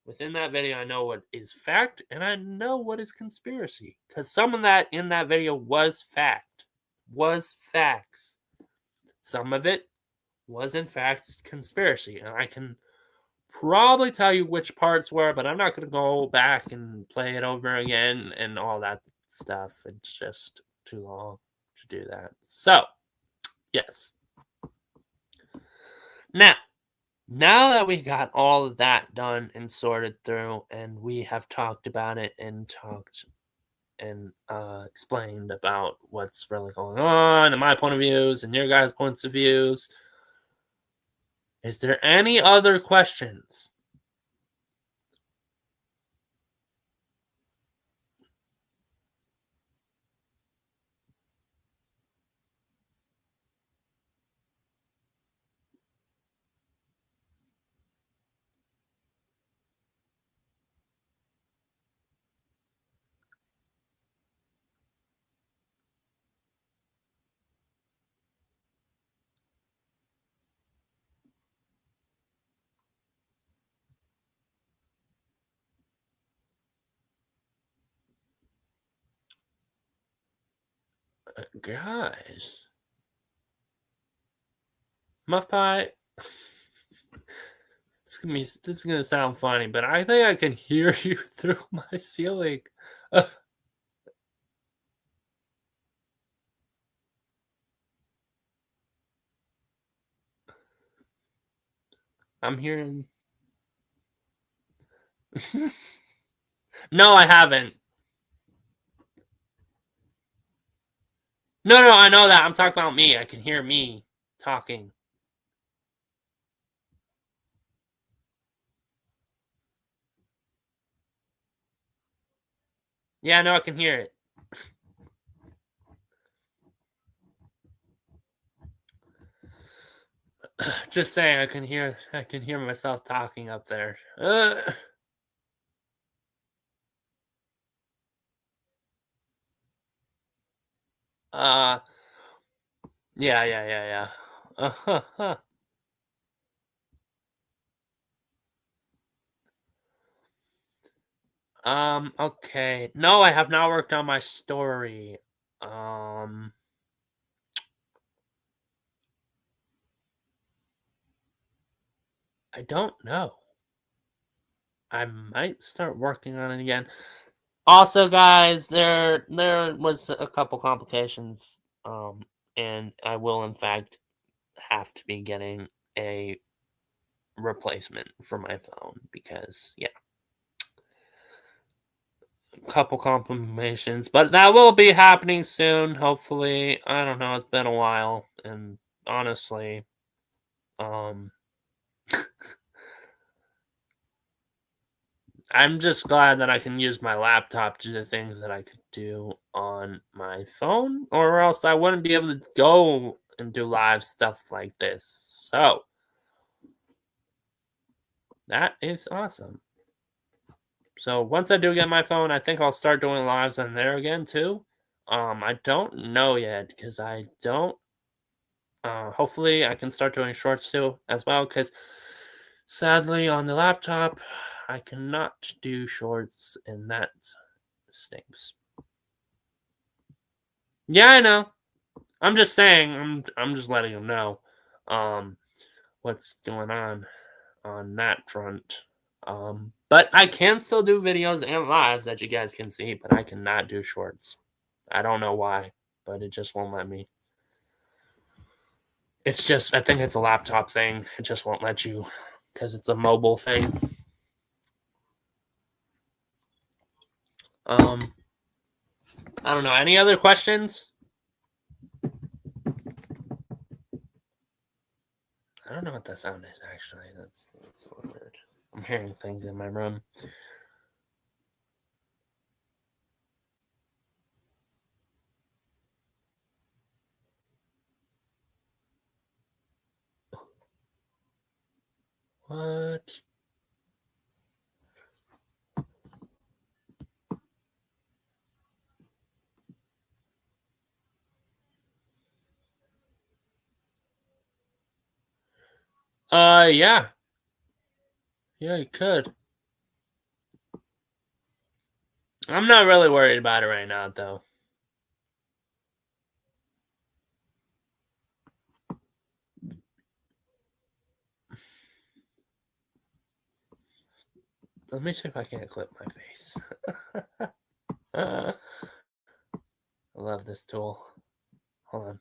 Within that video, I know what is fact, and I know what is conspiracy. Because some of that in that video was fact. Was facts. Some of it was, in fact, conspiracy. And I can probably tell you which parts were, but I'm not going to go back and play it over again and all that stuff. It's just too long to do that. So, Yes. Now that we got all of that done and sorted through, and we have talked about it and explained about what's really going on and my point of views and your guys' points of views, is there any other questions? Guys. Muff Pie. This is gonna sound funny, but I think I can hear you through my ceiling. I'm hearing. No, I haven't. No, I know that. I'm talking about me. I can hear me talking. Yeah, no, I can hear it. Just saying, I can hear myself talking up there. Yeah. Okay. No, I have not worked on my story. I don't know. I might start working on it again. Also, guys, there was a couple complications, and I will in fact have to be getting a replacement for my phone because a couple complications, but that will be happening soon. Hopefully, I don't know. It's been a while, and honestly, I'm just glad that I can use my laptop to do the things that I could do on my phone, or else I wouldn't be able to go and do live stuff like this. So, that is awesome. So, once I do get my phone, I think I'll start doing lives on there again, too. I don't know yet, because I don't... hopefully, I can start doing shorts, too, as well, because sadly, on the laptop, I cannot do shorts, and that stinks. Yeah, I know. I'm just saying. I'm just letting them know what's going on that front. But I can still do videos and lives that you guys can see, but I cannot do shorts. I don't know why, but it just won't let me. It's just, I think it's a laptop thing. It just won't let you because it's a mobile thing. I don't know. Any other questions? I don't know what that sound is, actually. That's weird. I'm hearing things in my room. What? Yeah. Yeah, you could. I'm not really worried about it right now, though. Let me see if I can't clip my face. I love this tool. Hold on.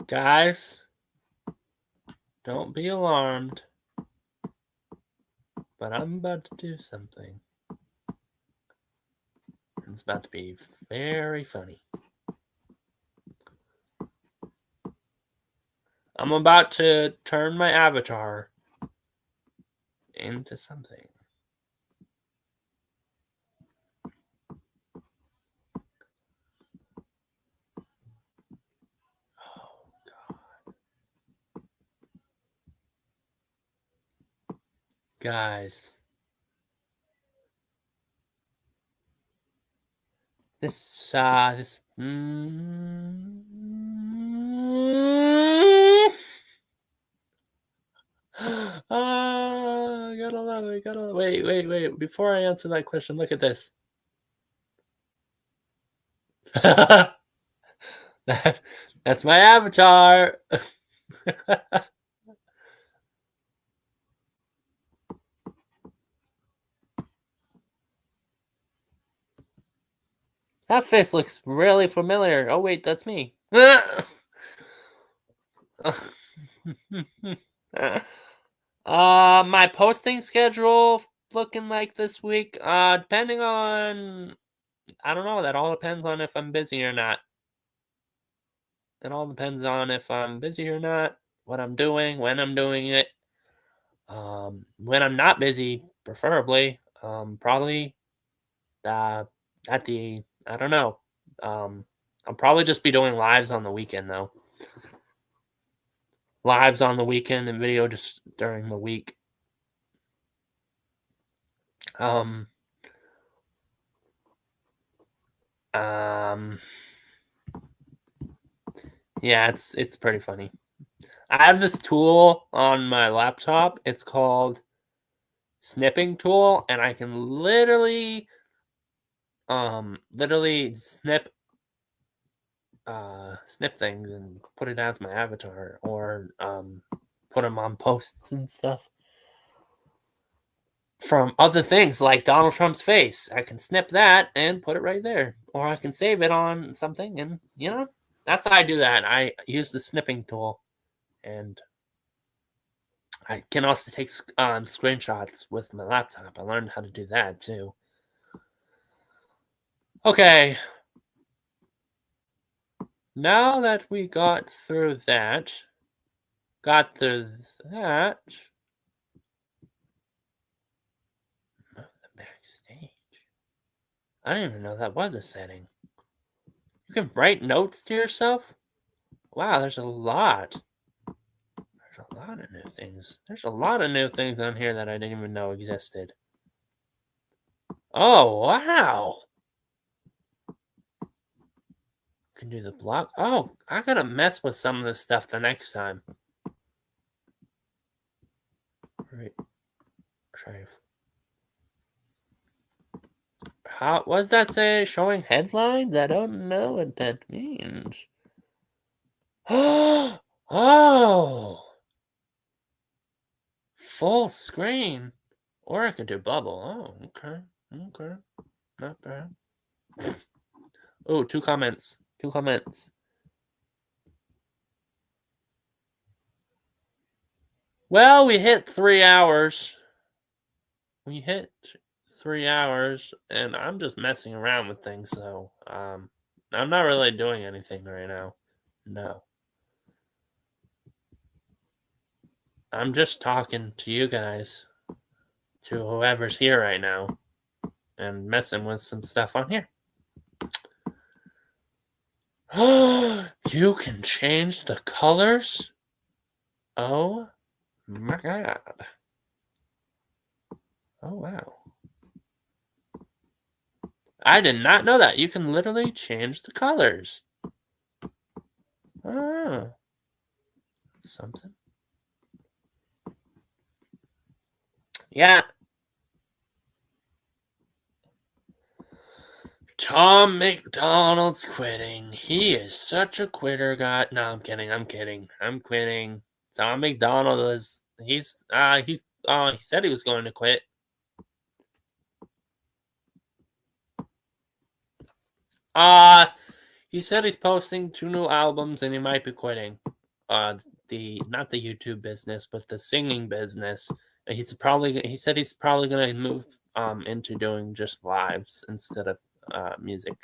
Guys, don't be alarmed, but I'm about to do something. It's about to be very funny. I'm about to turn my avatar into something. Oh, God. Guys. This gotta love it, wait. Before I answer that question, look at this. That's my avatar. That face looks really familiar. Oh wait, that's me. My posting schedule looking like this week, depending on, I don't know, that all depends on if I'm busy or not. It all depends on if I'm busy or not, what I'm doing, when I'm doing it. When I'm not busy, preferably, probably at the, I don't know. I'll probably just be doing lives on the weekend though. Lives on the weekend and video just during the week. Yeah, it's pretty funny. I have this tool on my laptop. It's called snipping tool, and I can literally snip things and put it as my avatar, or put them on posts and stuff from other things like Donald Trump's face. I can snip that and put it right there, or I can save it on something, and that's how I do that. I use the snipping tool, and I can also take screenshots with my laptop. I learned how to do that too. Okay. Now that we got through that, move the backstage. I didn't even know that was a setting. You can write notes to yourself? Wow, there's a lot. There's a lot of new things. There's a lot of new things on here that I didn't even know existed. Oh, wow. Can do the block. Oh, I gotta mess with some of this stuff the next time. Right. How, what does that say? Showing headlines? I don't know what that means. Oh! Full screen. Or I could do bubble. Oh, okay. Okay. Not bad. Oh, 2 comments. 2 comments. Well, we hit 3 hours. We hit 3 hours, and I'm just messing around with things, so I'm not really doing anything right now. No. I'm just talking to you guys, to whoever's here right now, and messing with some stuff on here. You can change the colors? Oh my god. Oh wow. I did not know that. You can literally change the colors. Oh. Something. Yeah. Tom McDonald's quitting. He is such a quitter, God. No, I'm kidding. I'm quitting. Tom McDonald is he said he was going to quit. He said he's posting 2 new albums and he might be quitting. not the YouTube business, but the singing business. He said he's probably gonna move into doing just lives instead of music.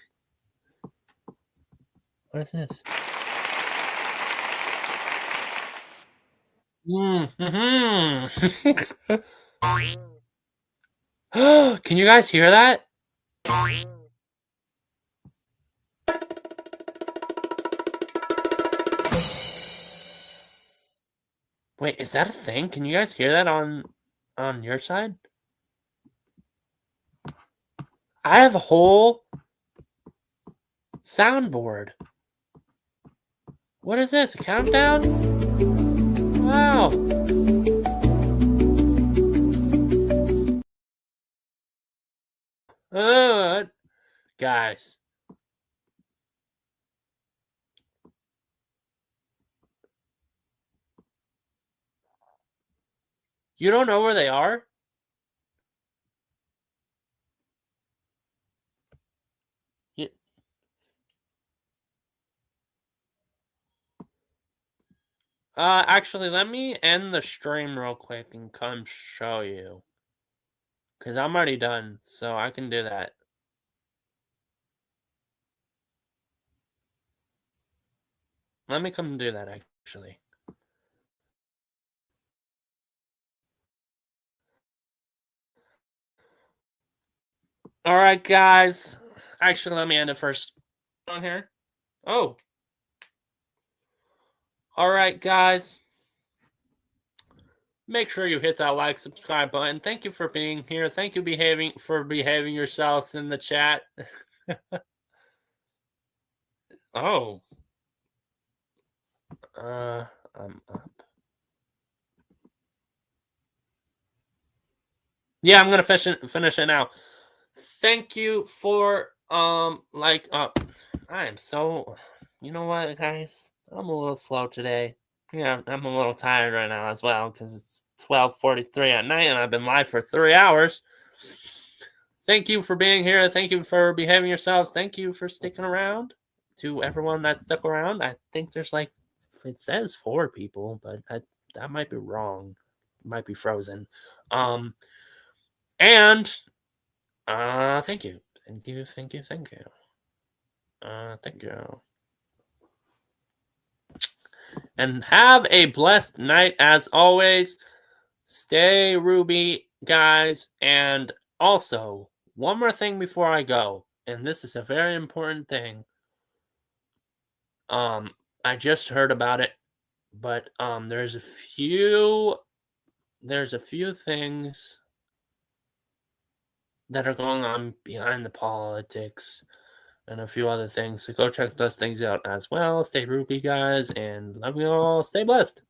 What is this? Mm-hmm. Can you guys hear that? Wait, is that a thing? Can you guys hear that on your side? I have a whole soundboard. What is this? A countdown? Wow. Guys. You don't know where they are? Actually, let me end the stream real quick and come show you. Because I'm already done, so I can do that. Let me come do that, actually. Alright, guys. Actually, let me end it first. On here. Oh. Alright, guys. Make sure you hit that like, subscribe button. Thank you for being here. Thank you for behaving yourselves in the chat. Oh. I'm up. Yeah, I'm gonna finish it now. Thank you for I am so, you know what, guys? I'm a little slow today. Yeah, I'm a little tired right now as well because it's 12:43 at night and I've been live for 3 hours. Thank you for being here. Thank you for behaving yourselves. Thank you for sticking around. To everyone that stuck around, I think there's like, it says 4 people, but that might be wrong. It might be frozen. And thank you. Thank you. Thank you. And have a blessed night as always. Stay Ruby, guys. And also, one more thing before I go, and this is a very important thing. I just heard about it, but there's a few things that are going on behind the politics and a few other things. So go check those things out as well. Stay Ruby, guys, and love you all. Stay blessed.